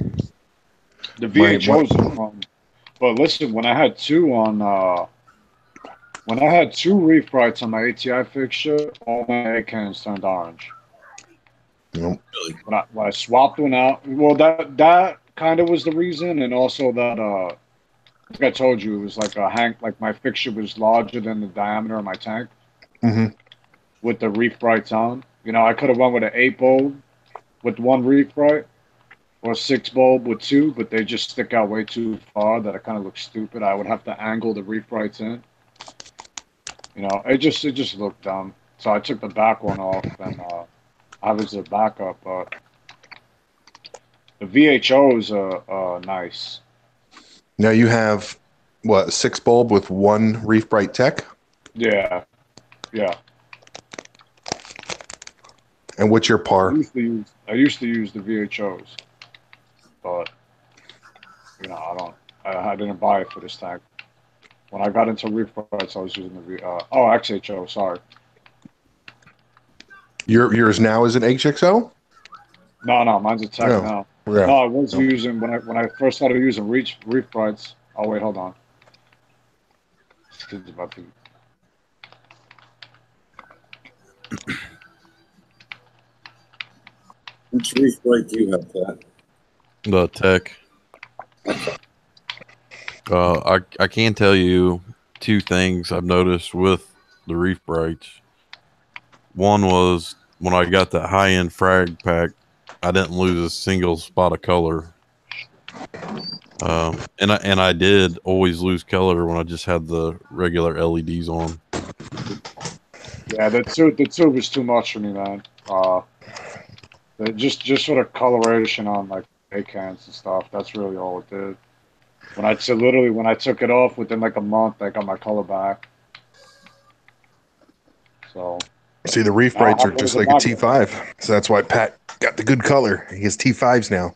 Speaker 7: The VHOs are fun. But listen, when I had two on When I had 2 reef brights on my ATI fixture, all my A cans turned orange.
Speaker 9: Nope.
Speaker 1: Really?
Speaker 7: When I swapped one out, well, that kind of was the reason, and also that like I told you, it was like like my fixture was larger than the diameter of my tank
Speaker 9: Hmm.
Speaker 7: with the reef brights on. You know, I could have went with an 8 bulb with 1 reef bright, or a 6 bulb with 2, but they just stick out way too far that it kind of looks stupid. I would have to angle the reef brights in. You know, it just looked dumb. So I took the back one off and I was a backup, but the VHOs are nice.
Speaker 9: Now you have what, 6 bulb with 1 Reef Bright Tech?
Speaker 7: Yeah, yeah.
Speaker 9: And what's your
Speaker 7: I
Speaker 9: par?
Speaker 7: used to use the VHOs, but you know I didn't buy it for this tank. When I got into reef brights, I was using the XHO. Sorry.
Speaker 9: Yours now is an HXO?
Speaker 7: No, mine's a tech
Speaker 9: No.
Speaker 7: now.
Speaker 9: Yeah.
Speaker 7: No, I was
Speaker 9: No.
Speaker 7: using when I first started using reef brights. Oh wait, hold on. This kid's about to.
Speaker 1: Which reef bright do you have, Pat?
Speaker 4: The tech. I can tell you 2 things I've noticed with the reef brights. One was when I got that high end frag pack, I didn't lose a single spot of color. And I did always lose color when I just had the regular LEDs on.
Speaker 7: Yeah, the two was too much for me, man. Just sort of coloration on like A cans and stuff. That's really all it did. When I took it off within like a month, I got my color back. So
Speaker 9: See, the Reef Brights are just like a T5. So that's why Pat got the good color. He has T5s now.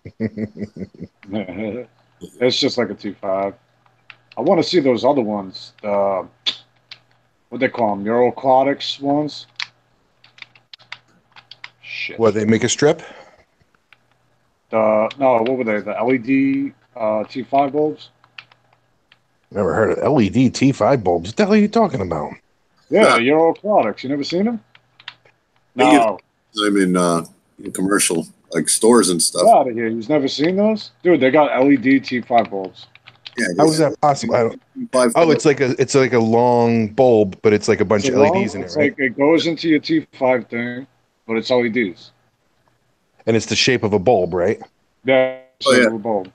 Speaker 7: it's just like a T5. I want to see those other ones. What they call them? Neuroclotics ones? Shit.
Speaker 9: What, they make a strip?
Speaker 7: No, what were they? The LED T5 bulbs?
Speaker 9: Never heard of LED T5 bulbs. What the hell are you talking about?
Speaker 7: Yeah, the Neuroclotics. You never seen them?
Speaker 1: They get-
Speaker 7: No.
Speaker 1: I'm in commercial like stores and stuff.
Speaker 7: Get out of here. You've never seen those? Dude, they got LED T5 bulbs.
Speaker 1: Yeah,
Speaker 9: How is that possible? Oh, it's like a long bulb, but it's like a bunch of LEDs in it,
Speaker 7: It's
Speaker 9: right?
Speaker 7: like it goes into your T5 thing, but it's LEDs.
Speaker 9: And it's the shape of a bulb, right?
Speaker 7: Yeah,
Speaker 1: Oh, yeah.
Speaker 7: a bulb.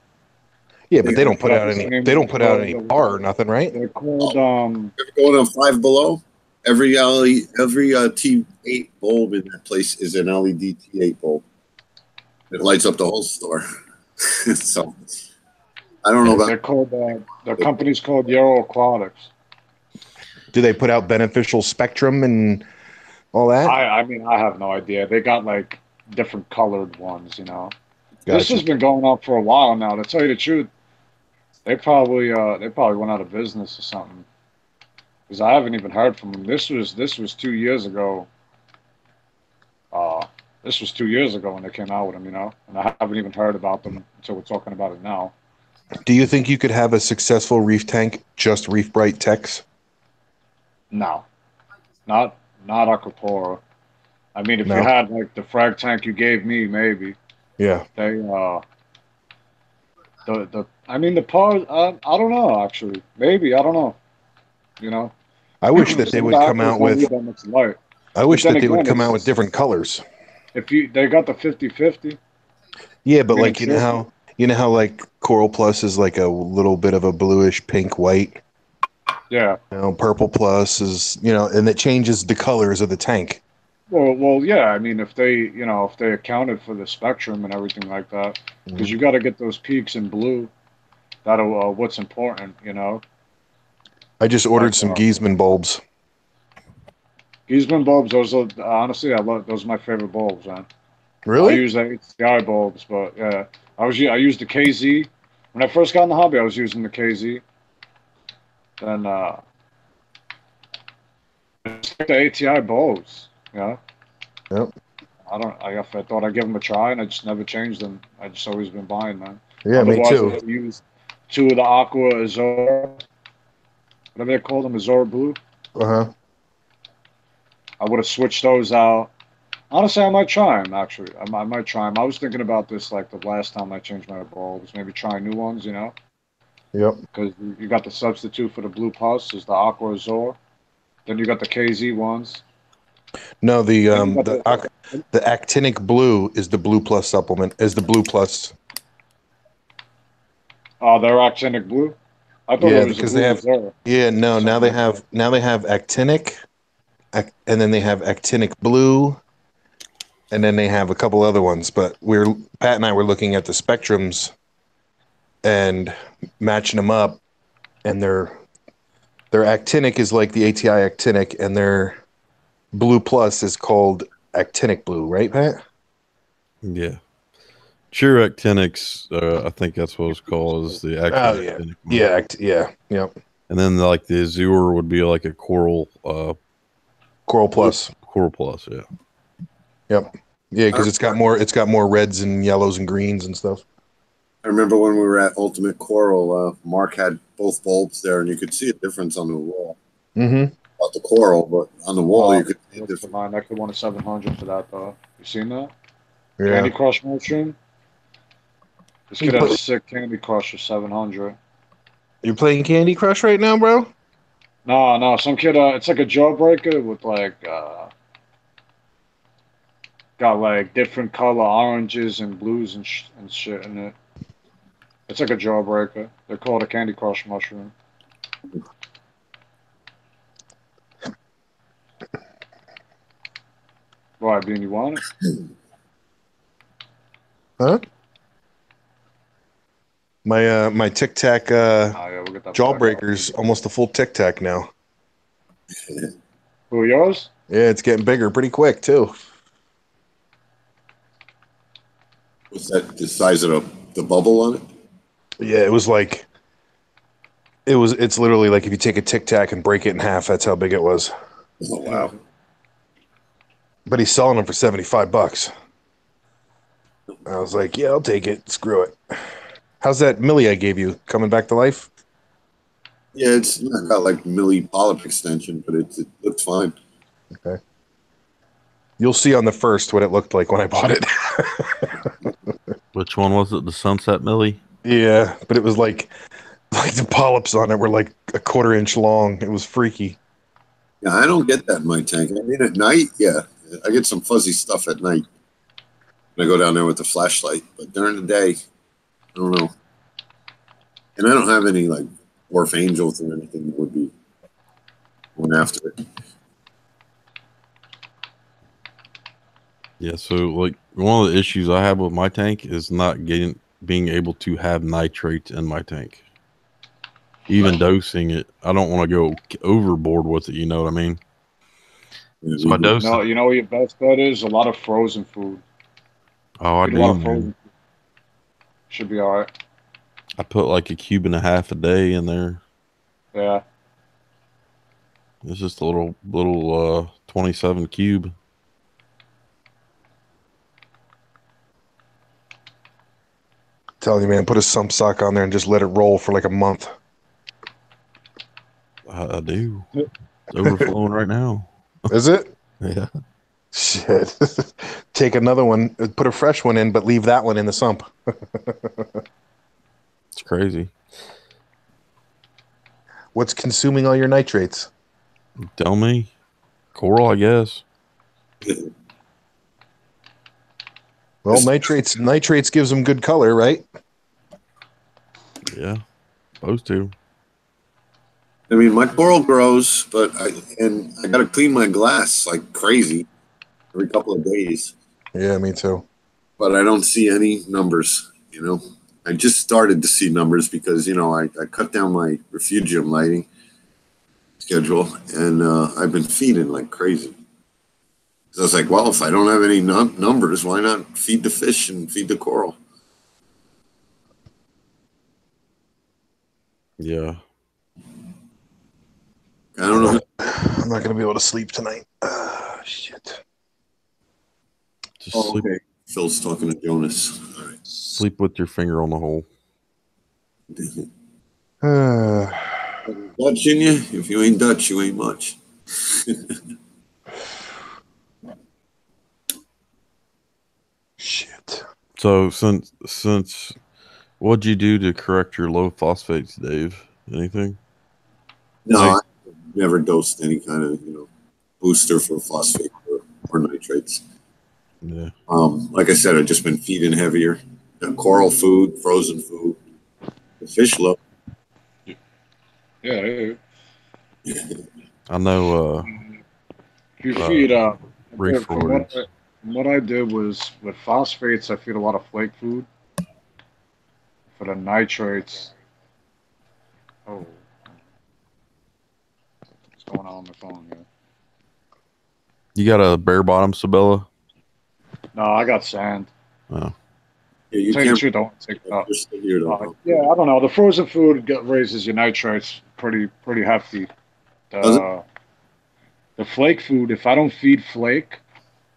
Speaker 9: Yeah, but they don't put out
Speaker 7: That's
Speaker 9: any.
Speaker 7: the name
Speaker 9: They
Speaker 7: of
Speaker 9: don't
Speaker 7: the
Speaker 9: put out
Speaker 7: bulb.
Speaker 9: any bar or nothing, right?
Speaker 7: They're called
Speaker 1: Going on Five Below. Every T8 bulb in that place is an LED T8 bulb. It lights up the whole store. So I don't know
Speaker 7: they're
Speaker 1: about.
Speaker 7: called the company's called Neuroclotics.
Speaker 9: Do they put out beneficial spectrum and all that?
Speaker 7: I mean I have no idea. They got like different colored ones, you know. This
Speaker 9: Gotcha.
Speaker 7: has been going on for a while now. To tell you the truth, they probably went out of business or something. Because I haven't even heard from them. This was 2 years ago. This was 2 years ago when they came out with them, you know, and I haven't even heard about them until we're talking about it now.
Speaker 9: Do you think you could have a successful reef tank just Reef Bright techs?
Speaker 7: No, not Aquapora. I mean, if
Speaker 9: No?
Speaker 7: you had like the frag tank you gave me, maybe
Speaker 9: Yeah.
Speaker 7: they the pars. I don't know actually. Maybe I don't know. You know,
Speaker 9: I wish that they would come out with.
Speaker 7: That much light.
Speaker 9: I wish
Speaker 7: But
Speaker 9: that
Speaker 7: then
Speaker 9: they would
Speaker 7: again,
Speaker 9: come out with
Speaker 7: it's-
Speaker 9: different colors.
Speaker 7: If they got the 50-50.
Speaker 9: Yeah, but
Speaker 7: Yeah,
Speaker 9: like you know how like Coral Plus is like a little bit of a bluish pink white.
Speaker 7: Yeah.
Speaker 9: You know, Purple Plus is, you know, and it changes the colors of the tank.
Speaker 7: Well, yeah. I mean, if they accounted for the spectrum and everything like that, because you got to get those peaks in blue. That'll what's important, you know.
Speaker 9: I just ordered some Giesman bulbs.
Speaker 7: Giesman bulbs. Those are honestly, those are my favorite bulbs, man.
Speaker 9: Really?
Speaker 7: I use ATI bulbs, but yeah, I used the KZ when I first got in the hobby. I was using the KZ. Then the ATI bulbs, you know.
Speaker 9: Yep.
Speaker 7: I thought I'd give them a try, and I just never changed them. I just always been buying them.
Speaker 9: Yeah, me too.
Speaker 7: I use 2 of the Aqua Azure, whatever they call them, Azure Blue.
Speaker 9: Uh-huh.
Speaker 7: I would have switched those out. Honestly, I might try them, actually. I might try them. I was thinking about this like the last time I changed my bulbs. Maybe try new ones, you know?
Speaker 9: Yep.
Speaker 7: Because you got the substitute for the Blue Plus is the Aqua Azure. Then you got the KZ ones.
Speaker 9: No, the
Speaker 7: Then you got
Speaker 9: the actinic blue is the Blue Plus supplement. Is the Blue Plus?
Speaker 7: their actinic blue. I thought
Speaker 9: Yeah,
Speaker 7: it was the
Speaker 9: because they
Speaker 7: Blue
Speaker 9: have.
Speaker 7: Azure.
Speaker 9: Yeah, no. Now they have actinic, and then they have actinic blue, and then they have a couple other ones. But Pat and I were looking at the spectrums and matching them up, and their actinic is like the ATI actinic, and their Blue Plus is called actinic blue, right, Pat?
Speaker 4: Yeah. True actinics, I think that's what it's called, is the actual
Speaker 9: yeah.
Speaker 4: actinic.
Speaker 9: Yeah, yep.
Speaker 4: And then like the Azure would be like a coral
Speaker 9: Coral Plus.
Speaker 4: Coral Plus, yeah.
Speaker 9: Yep. Yeah, because it's got more reds and yellows and greens and stuff.
Speaker 1: I remember when we were at Ultimate Coral, Mark had both bulbs there, and you could see a difference on the wall.
Speaker 9: Mm-hmm.
Speaker 1: Not the coral, but on the wall you could see a
Speaker 7: What's
Speaker 1: difference.
Speaker 7: mine? I could want a 700 for that, though. You seen that?
Speaker 9: Yeah.
Speaker 7: Candy Crush Mushroom. This kid has a sick Candy Crush for 700.
Speaker 9: You're playing Candy Crush right now, bro?
Speaker 7: No, some kid. It's like a jawbreaker with like got like different color oranges and blues and shit in it. It's like a jawbreaker. They're called a Candy Crush mushroom. Why, Bean, you want it?
Speaker 9: Huh? My Tic Tac
Speaker 7: We'll get that
Speaker 9: jawbreaker's almost a full Tic Tac now.
Speaker 7: Who, yours?
Speaker 9: Yeah, it's getting bigger pretty quick too.
Speaker 1: Was that the size of the bubble on it?
Speaker 9: Yeah, it's literally like if you take a Tic Tac and break it in half, that's how big it was.
Speaker 1: Oh wow.
Speaker 9: But he's selling them for $75. I was like, yeah, I'll take it. Screw it. How's that Millie I gave you coming back to life?
Speaker 1: Yeah, it's not got like milli polyp extension, but it looks fine.
Speaker 9: Okay. You'll see on the first what it looked like when I bought it.
Speaker 4: Which one was it? The Sunset Millie?
Speaker 9: Yeah, but it was like the polyps on it were like a 1/4 inch long. It was freaky.
Speaker 1: Yeah, I don't get that in my tank. I mean, at night, yeah, I get some fuzzy stuff at night when I go down there with the flashlight. But during the day, I don't know. And I don't have any like dwarf angels or anything that would be going after it.
Speaker 4: Yeah, so like one of the issues I have with my tank is not being able to have nitrates in my tank. Even dosing it, I don't want to go overboard with it. You know what I mean?
Speaker 1: Yeah,
Speaker 4: So I dose
Speaker 7: No,
Speaker 4: it.
Speaker 7: you know what your best bet is? A lot of frozen food.
Speaker 4: Oh, I
Speaker 7: Eat a lot of
Speaker 4: do.
Speaker 7: frozen
Speaker 4: Man.
Speaker 7: food. Should be all right.
Speaker 4: I put like 1.5 cubes a day in there.
Speaker 7: Yeah.
Speaker 4: It's just a little 27 cube.
Speaker 9: Telling you, man, put a sump sock on there and just let it roll for like a month.
Speaker 4: I do. It's overflowing right now.
Speaker 9: Is it?
Speaker 4: Yeah.
Speaker 9: Shit. Take another one, put a fresh one in, but leave that one in the sump.
Speaker 4: It's crazy.
Speaker 9: What's consuming all your nitrates?
Speaker 4: Tell me. Coral, I guess.
Speaker 9: Well, nitrates gives them good color, right?
Speaker 4: Yeah. Supposed to.
Speaker 1: I mean, my coral grows, but I got to clean my glass like crazy every couple of days.
Speaker 9: Yeah, me too.
Speaker 1: But I don't see any numbers, you know. I just started to see numbers because, you know, I cut down my refugium lighting schedule, and I've been feeding like crazy. So I was like, well, if I don't have any numbers, why not feed the fish and feed the coral?
Speaker 4: Yeah.
Speaker 1: I don't know.
Speaker 9: I'm not going to be able to sleep tonight. Shit.
Speaker 4: Just
Speaker 1: Oh, okay. Phil's talking to Jonas. All right.
Speaker 4: sleep with your finger on the hole.
Speaker 1: Dutch in you? If you ain't Dutch, you ain't much.
Speaker 9: Shit.
Speaker 4: So since what'd you do to correct your low phosphates, Dave? Anything?
Speaker 1: No,
Speaker 4: Like-
Speaker 1: I never dosed any kind of booster for phosphate or nitrates.
Speaker 4: Yeah.
Speaker 1: Like I said, I've just been feeding heavier. Coral food, frozen food. The fish love.
Speaker 7: Yeah.
Speaker 4: I know
Speaker 7: You feed
Speaker 4: Reef
Speaker 7: from
Speaker 4: Rewards.
Speaker 7: what I did was with phosphates, I feed a lot of flake food. For the nitrates, oh, what's going on my phone here?
Speaker 4: You got a bare bottom Sabella?
Speaker 7: No, I got sand.
Speaker 4: Oh.
Speaker 1: Yeah, you
Speaker 7: Tell you the
Speaker 1: can't.
Speaker 7: truth, I want to take that.
Speaker 1: You're still here, though.
Speaker 7: Yeah, I don't know. The frozen food raises your nitrates pretty hefty.
Speaker 1: Does it?
Speaker 7: The flake food, if I don't feed flake,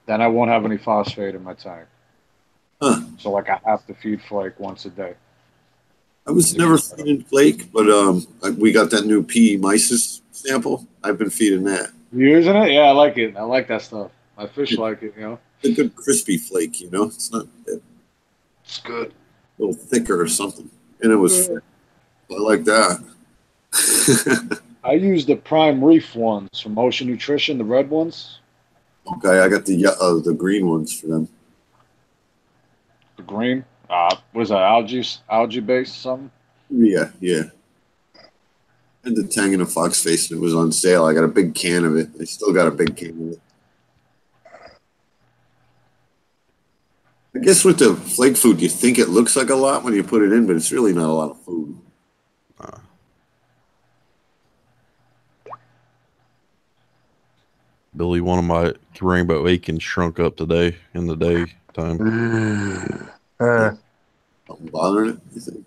Speaker 7: then I won't have any phosphate in my tank.
Speaker 1: Huh.
Speaker 7: So like I have to feed flake once a day.
Speaker 1: I was never feeding flake, but we got that new P. mysis sample. I've been feeding that.
Speaker 7: You using it? Yeah, I like it. I like that stuff. My fish like it,
Speaker 1: It's a good crispy flake, It's not
Speaker 7: It's good.
Speaker 1: a little thicker or something. And it was I like that.
Speaker 7: I use the Prime Reef ones from Ocean Nutrition, the red ones.
Speaker 1: Okay, I got the green ones for them.
Speaker 7: The green. Was that algae based something?
Speaker 1: Yeah. And the Tang and the Fox Face, and it was on sale. I got a big can of it. I still got a big can of it. I guess with the flake food, you think it looks like a lot when you put it in, but it's really not a lot of food.
Speaker 4: Billy, one of my rainbow Aiken shrunk up today in the daytime.
Speaker 1: Something bothering it, you think?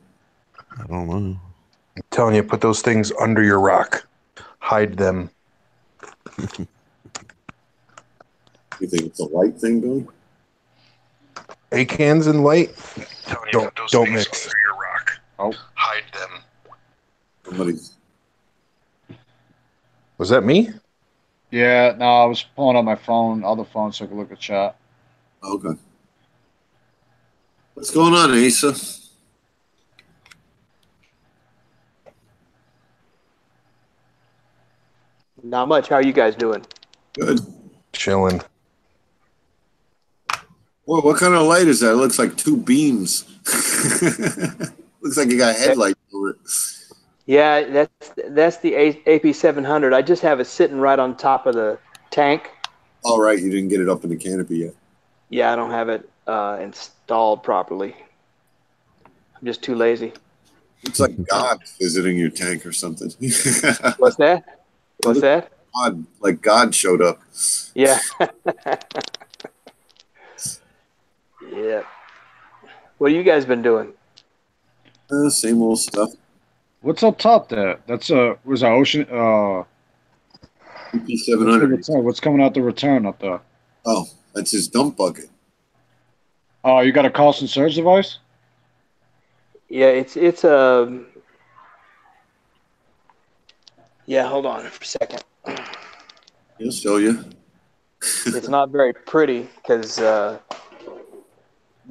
Speaker 4: I don't know.
Speaker 9: I'm telling you, put those things under your rock. Hide them.
Speaker 1: You think it's a light thing, Billy?
Speaker 9: Acans and light. Don't mix.
Speaker 7: Under your rock. Oh,
Speaker 9: Hide them.
Speaker 1: Somebody's.
Speaker 9: Was that me?
Speaker 7: yeah. No, I was pulling up my phone, other phone, so I could look at chat.
Speaker 1: Okay. What's going on, Asa?
Speaker 11: Not much. How are you guys doing?
Speaker 1: Good.
Speaker 9: Chilling.
Speaker 1: Well, what kind of light is that? It looks like two beams. Looks like you got headlights over it.
Speaker 11: Yeah, that's the AP700. I just have it sitting right on top of the tank.
Speaker 1: All right, you didn't get it up in the canopy yet.
Speaker 11: Yeah, I don't have it installed properly. I'm just too lazy.
Speaker 1: It's like God visiting your tank or something.
Speaker 11: What's that? What's that?
Speaker 1: God, like God showed up.
Speaker 11: Yeah. Yeah. What have you guys been doing?
Speaker 1: Same old stuff.
Speaker 7: What's up top there? That's was that Ocean
Speaker 1: EP700.
Speaker 7: What's coming out the return up there?
Speaker 1: Oh, that's his dump bucket.
Speaker 7: Oh, you got a Carlson surge device?
Speaker 11: Yeah, it's yeah, hold on for a second.
Speaker 1: He'll show you.
Speaker 11: It's not very pretty because there's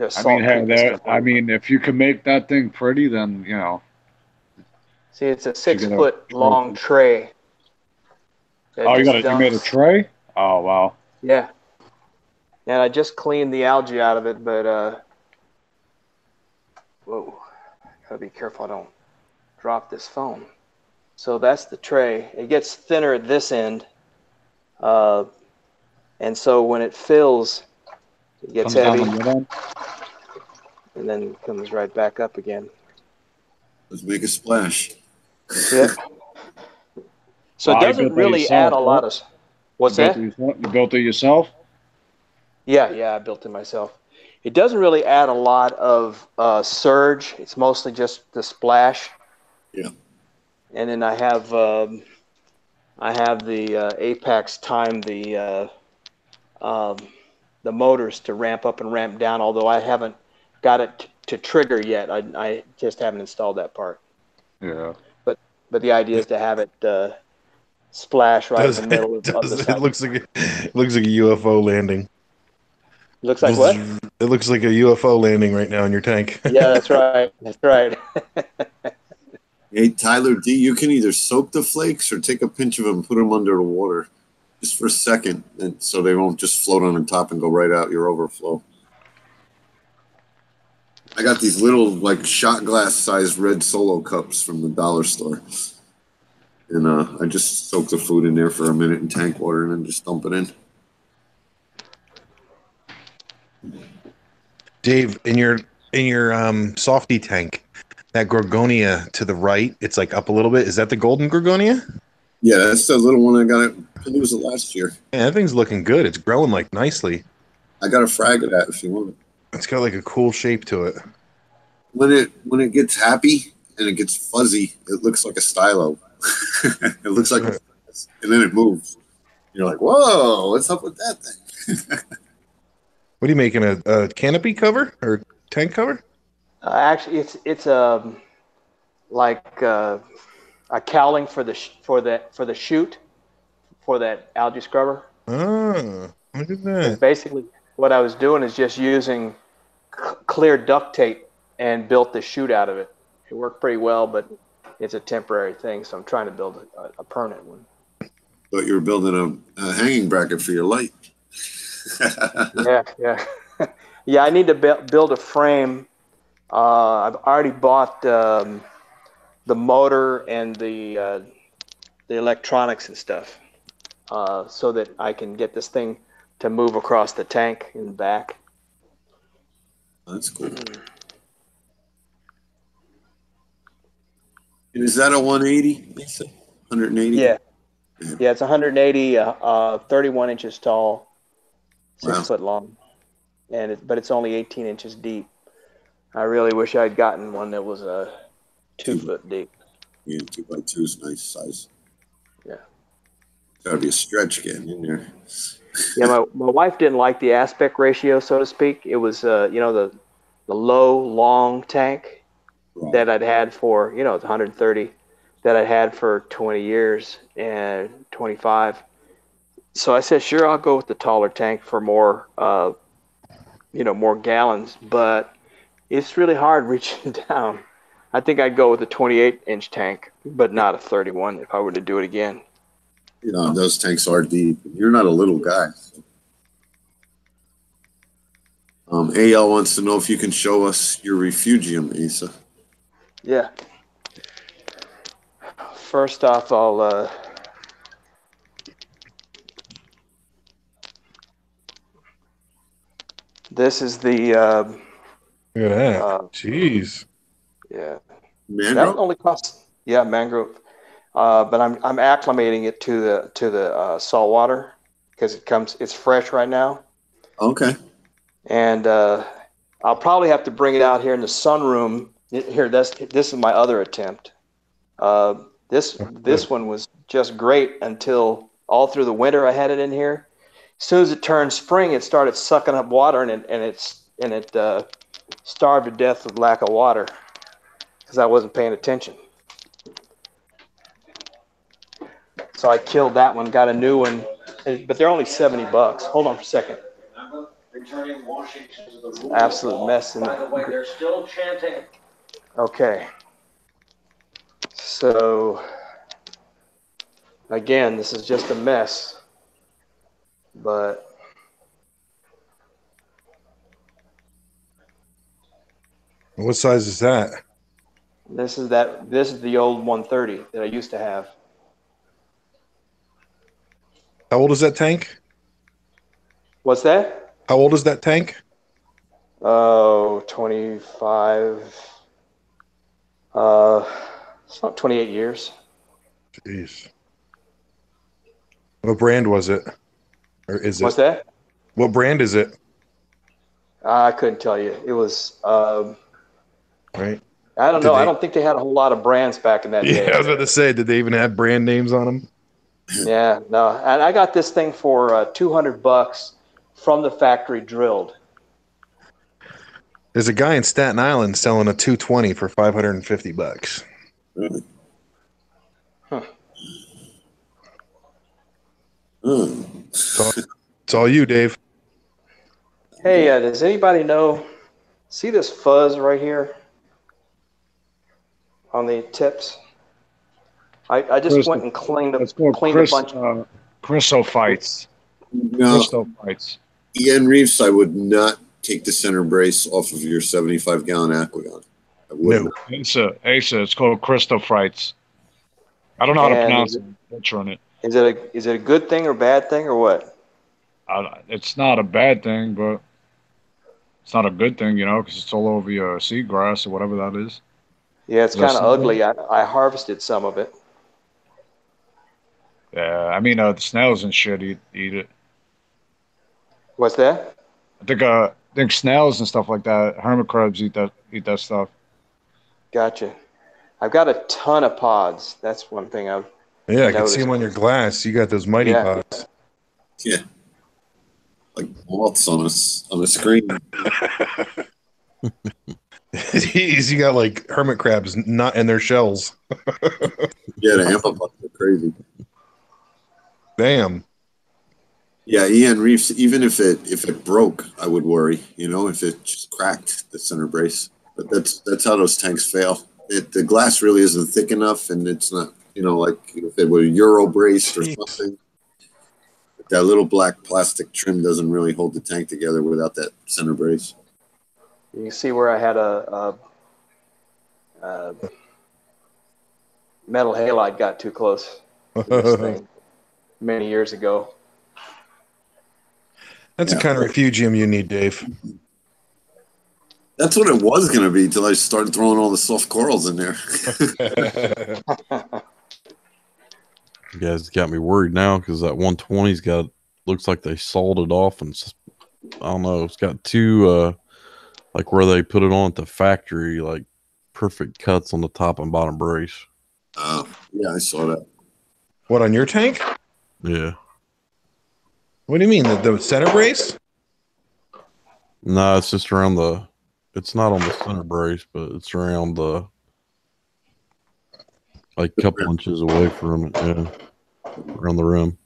Speaker 7: I
Speaker 11: salt.
Speaker 7: mean, hey,
Speaker 11: creep.
Speaker 7: I mean, if you can make that thing pretty, then
Speaker 11: See, it's a
Speaker 7: You get a
Speaker 11: 6-foot long tray.
Speaker 7: Oh, you made a tray? Oh, wow.
Speaker 11: Yeah. And I just cleaned the algae out of it, but whoa, gotta be careful I don't drop this phone. So that's the tray. It gets thinner at this end, and so when it fills, it gets
Speaker 7: Comes down
Speaker 11: heavy,
Speaker 7: the middle.
Speaker 11: and then comes right back up again.
Speaker 1: Let's make a splash.
Speaker 11: Yeah. So
Speaker 7: Oh,
Speaker 11: it
Speaker 7: you
Speaker 11: doesn't
Speaker 7: built that
Speaker 11: really
Speaker 7: yourself,
Speaker 11: add a lot of. What's
Speaker 7: You
Speaker 11: that?
Speaker 7: built it yourself?
Speaker 11: Yeah, I built it myself. It doesn't really add a lot of surge. It's mostly just the splash.
Speaker 1: Yeah.
Speaker 11: And then I have the Apex time the motors to ramp up and ramp down. Although I haven't got it to trigger yet. I just haven't installed that part.
Speaker 7: Yeah.
Speaker 11: But the idea is to have it splash right in the middle of the
Speaker 9: It
Speaker 11: site.
Speaker 9: looks like it looks like a UFO landing.
Speaker 11: Looks like what?
Speaker 9: It looks like a UFO landing right now in your tank.
Speaker 11: Yeah, that's right. That's right.
Speaker 1: Hey, Tyler D, you can either soak the flakes or take a pinch of them and put them under the water just for a second, and so they won't just float on the top and go right out your overflow. I got these little, like, shot glass sized red Solo cups from the dollar store. And I just soak the food in there for a minute in tank water and then just dump it in.
Speaker 9: Dave, in your softy tank, that Gorgonia to the right, it's like up a little bit. Is that the golden Gorgonia?
Speaker 1: Yeah, that's the little one I got at Palooza last year.
Speaker 9: Yeah, that thing's looking good. It's growing like nicely.
Speaker 1: I got a frag of that if you want it.
Speaker 9: It's got like a cool shape to it.
Speaker 1: When it gets happy and it gets fuzzy, it looks like a stylo. It looks like a, and then it moves. You're like, whoa, what's up with that thing?
Speaker 9: What are you making, a canopy cover or tank cover?
Speaker 11: Actually, it's like a cowling for the chute for that algae scrubber.
Speaker 9: Oh, look at that!
Speaker 11: And basically, what I was doing is just using clear duct tape and built the chute out of it. It worked pretty well, but it's a temporary thing, so I'm trying to build a permanent one.
Speaker 1: Thought you were building a hanging bracket for your light.
Speaker 11: Yeah. Yeah, I need to build a frame. I've already bought the motor and the electronics and stuff, so that I can get this thing to move across the tank and back.
Speaker 1: That's cool. And is that a 180? 180?
Speaker 11: Yeah, it's 180, 31 inches tall, 6 foot long, but it's only 18 inches deep. I really wish I'd gotten one that was 2 foot deep.
Speaker 1: Yeah, 2x2 is nice size.
Speaker 11: Yeah.
Speaker 1: Gotta be a stretch getting in there.
Speaker 11: Yeah, my wife didn't like the aspect ratio, so to speak. It was, the low, long tank that I'd had for, it's 130, that I had for 20 years and 25. So I said, sure, I'll go with the taller tank for more, more gallons, but it's really hard reaching down. I think I'd go with a 28-inch tank, but not a 31 if I were to do it again.
Speaker 1: Those tanks are deep. You're not a little guy. AL wants to know if you can show us your refugium, Asa.
Speaker 11: Yeah. First off, I'll this is the
Speaker 9: look at that. Jeez.
Speaker 11: Yeah.
Speaker 1: Mangrove?
Speaker 11: That only costs mangrove. But I'm acclimating it to the salt water because it's fresh right now.
Speaker 1: Okay.
Speaker 11: And I'll probably have to bring it out here in the sunroom. Here, this is my other attempt. This one was just great until all through the winter I had it in here. As soon as it turned spring, it started sucking up water, and it starved to death with lack of water because I wasn't paying attention. So I killed that one, got a new one, but they're only $70. Hold on for a second.
Speaker 12: Returning Washington to the room.
Speaker 11: Absolute mess in
Speaker 12: By the way, they're still chanting.
Speaker 11: Okay. So again, this is just a mess, but
Speaker 9: What size is that?
Speaker 11: this is the old 130 that I used to have.
Speaker 9: How old is that tank?
Speaker 11: What's that?
Speaker 9: How old is that tank?
Speaker 11: Oh, 25. It's not 28 years.
Speaker 9: Jeez. What brand was it? Or is it?
Speaker 11: What's that?
Speaker 9: What brand is it?
Speaker 11: I couldn't tell you. It was.
Speaker 9: Right.
Speaker 11: I don't know. I don't think they had a whole lot of brands back in that day.
Speaker 9: Yeah, I was about to say, did they even have brand names on them?
Speaker 11: Yeah, no. And I got this thing for $200 from the factory drilled.
Speaker 9: There's a guy in Staten Island selling a 220 for $550.
Speaker 1: Really?
Speaker 11: Huh.
Speaker 9: It's all you, Dave.
Speaker 11: Hey, does anybody know? See this fuzz right here on the tips? I just went and cleaned
Speaker 7: It's called
Speaker 11: a bunch.
Speaker 7: chrysophytes.
Speaker 1: No,
Speaker 7: Chrysophytes.
Speaker 1: Ian Reefs, I would not take the center brace off of your 75-gallon Aqueon. I wouldn't.
Speaker 7: It's called chrysophytes. I don't know how to
Speaker 11: And
Speaker 7: pronounce it. Butcher on it.
Speaker 11: Is it a good thing or bad thing or what?
Speaker 7: It's not a bad thing, but it's not a good thing, because it's all over your seagrass or whatever that is.
Speaker 11: Yeah, it's kind of ugly. I harvested some of it.
Speaker 7: Yeah, I mean, the snails and shit eat it.
Speaker 11: What's that?
Speaker 7: I think snails and stuff like that, hermit crabs eat that stuff.
Speaker 11: Gotcha. I've got a ton of pods. That's one thing I've
Speaker 9: I can see them on your glass. You got those mighty pods.
Speaker 1: Yeah. Like moths on a screen.
Speaker 9: You got like hermit crabs not in their shells.
Speaker 1: Yeah, the amphipods are crazy.
Speaker 9: Damn.
Speaker 1: Yeah, Ian Reefs, even if it broke, I would worry, if it just cracked the center brace. But that's how those tanks fail. The glass really isn't thick enough, and it's not, like if it were Euro braced or something. That little black plastic trim doesn't really hold the tank together without that center brace.
Speaker 11: You can see where I had a metal halide got too close to this thing many years ago.
Speaker 9: That's the kind of refugium you need, Dave.
Speaker 1: That's what it was going to be till I started throwing all the soft corals in there.
Speaker 4: You guys got me worried now because that 120's looks like they sawed it off, and I don't know. It's got two like where they put it on at the factory, like perfect cuts on the top and bottom brace.
Speaker 1: Oh, yeah, I saw that.
Speaker 9: What, on your tank?
Speaker 4: Yeah.
Speaker 9: What do you mean, the center brace?
Speaker 4: No, it's just around it's not on the center brace, but it's around like a couple inches away from it, around the rim.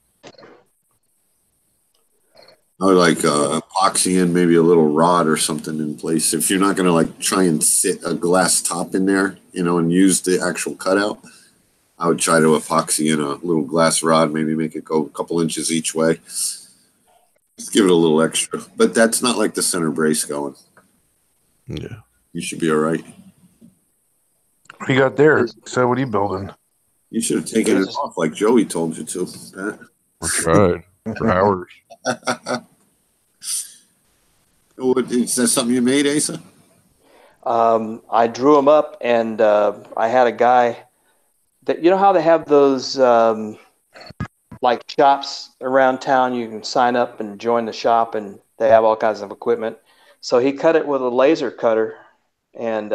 Speaker 1: I would like epoxy in maybe a little rod or something in place. If you're not going to like try and sit a glass top in there, and use the actual cutout, I would try to epoxy in a little glass rod, maybe make it go a couple inches each way. Just give it a little extra. But that's not like the center brace going.
Speaker 4: Yeah.
Speaker 1: You should be all right.
Speaker 9: What you got there? So what are you building?
Speaker 1: You should have taken it off like Joey told you to. Pat.
Speaker 4: I tried for hours.
Speaker 1: Is that something you made, Asa?
Speaker 11: I drew them up, and I had a guy that, how they have those like shops around town. You can sign up and join the shop, and they have all kinds of equipment. So he cut it with a laser cutter and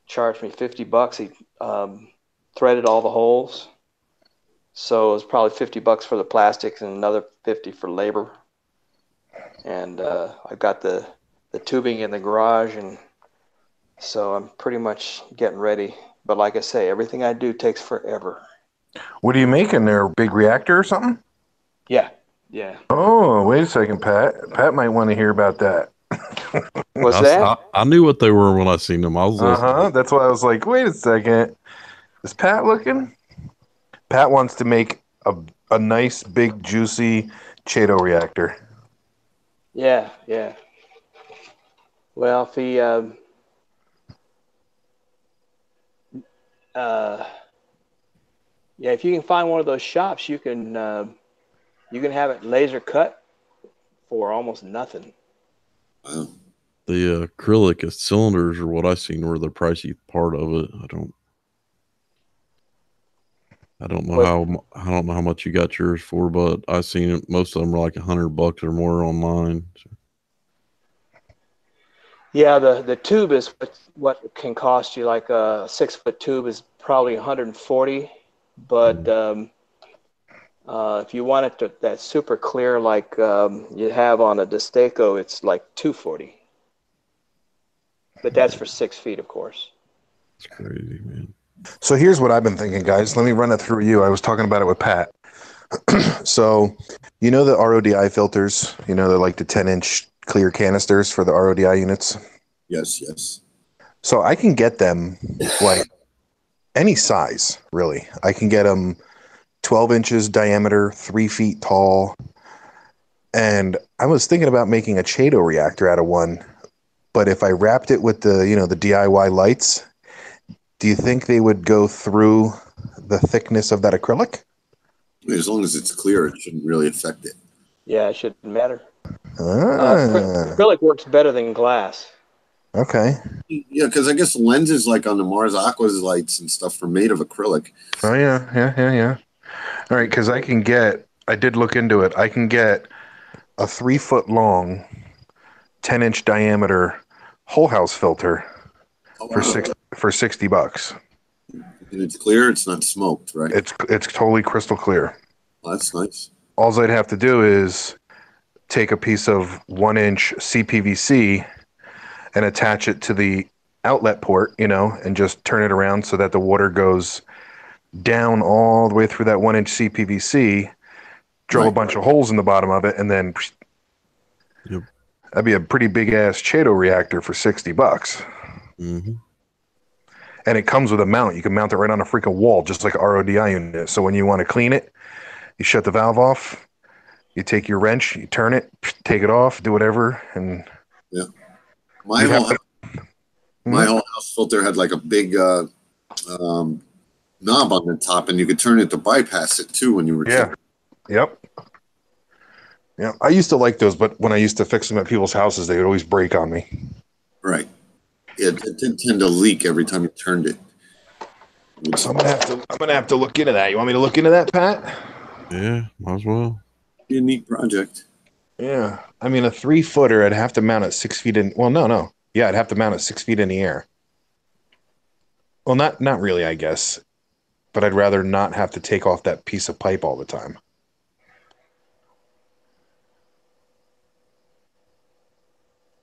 Speaker 11: charged me $50. He threaded all the holes. So it was probably $50 for the plastics and another $50 for labor. And I've got the tubing in the garage, and so I'm pretty much getting ready. But like I say, everything I do takes forever.
Speaker 9: What are you making there? A big reactor or something?
Speaker 11: Yeah.
Speaker 9: Oh, wait a second, Pat. Pat might want to hear about that.
Speaker 11: What's that?
Speaker 4: I knew what they were when I seen them. I was listening.
Speaker 9: That's why I was like, wait a second. Is Pat looking? Pat wants to make a nice, big, juicy Chaeto reactor.
Speaker 11: Yeah. Well, if he if you can find one of those shops, you can have it laser cut for almost nothing.
Speaker 1: Wow.
Speaker 4: The acrylic cylinders are what I seen were the pricey part of it. I don't know how much you got yours for, but I seen it. Most of them were like $100 or more online. So.
Speaker 11: Yeah, the tube is what can cost you. Like a 6-foot tube is probably $140, but if you want it that super clear, like you have on a Destaco, it's like $240. But that's for 6 feet, of course.
Speaker 4: It's crazy, man.
Speaker 9: So here's what I've been thinking, guys. Let me run it through you. I was talking about it with Pat. So, you know the RODI filters? You know, they're like the 10-inch clear canisters for the RODI units.
Speaker 1: Yes, yes.
Speaker 9: So I can get them like any size, really. I can get them 12 inches diameter, 3 feet tall. And I was thinking about making a Chaeto reactor out of one. But if I wrapped it with the, the DIY lights, do you think they would go through the thickness of that acrylic?
Speaker 1: As long as it's clear, it shouldn't really affect it.
Speaker 11: Yeah, it shouldn't matter.
Speaker 9: Ah,
Speaker 11: Acrylic works better than glass.
Speaker 9: okay.
Speaker 1: Yeah, because I guess lenses like on the Mars Aquas lights and stuff are made of acrylic.
Speaker 9: Oh, yeah. All right, because I did look into it. I can get a 3-foot long, 10-inch diameter whole house filter for $60.
Speaker 1: And it's clear, it's not smoked, right?
Speaker 9: It's totally crystal clear.
Speaker 1: Oh, that's nice.
Speaker 9: All I'd have to do is take a piece of 1-inch CPVC and attach it to the outlet port, and just turn it around so that the water goes down all the way through that 1-inch CPVC, drill a bunch of holes in the bottom of it, and then
Speaker 4: Yep.
Speaker 9: that'd be a pretty big ass Chaeto reactor for $60.
Speaker 4: Mm-hmm.
Speaker 9: And it comes with a mount. You can mount it right on a freaking wall, just like an RODI unit. So when you want to clean it, you shut the valve off, you take your wrench, you turn it, take it off, do whatever, and
Speaker 1: yeah. My whole house filter had like a big knob on the top, and you could turn it to bypass it too when you were
Speaker 9: Yep. I used to like those, but when I used to fix them at people's houses, they would always break on me.
Speaker 1: Right. Yeah, it did tend to leak every time you turned it.
Speaker 9: So I'm gonna have to look into that. You want me to look into that, Pat?
Speaker 4: Yeah, might as well.
Speaker 1: Be a neat project.
Speaker 9: Yeah. I mean, a 3-footer, I'd have to mount it 6 feet in. Well, no. Yeah, I'd have to mount it 6 feet in the air. Well, not really, I guess. But I'd rather not have to take off that piece of pipe all the time.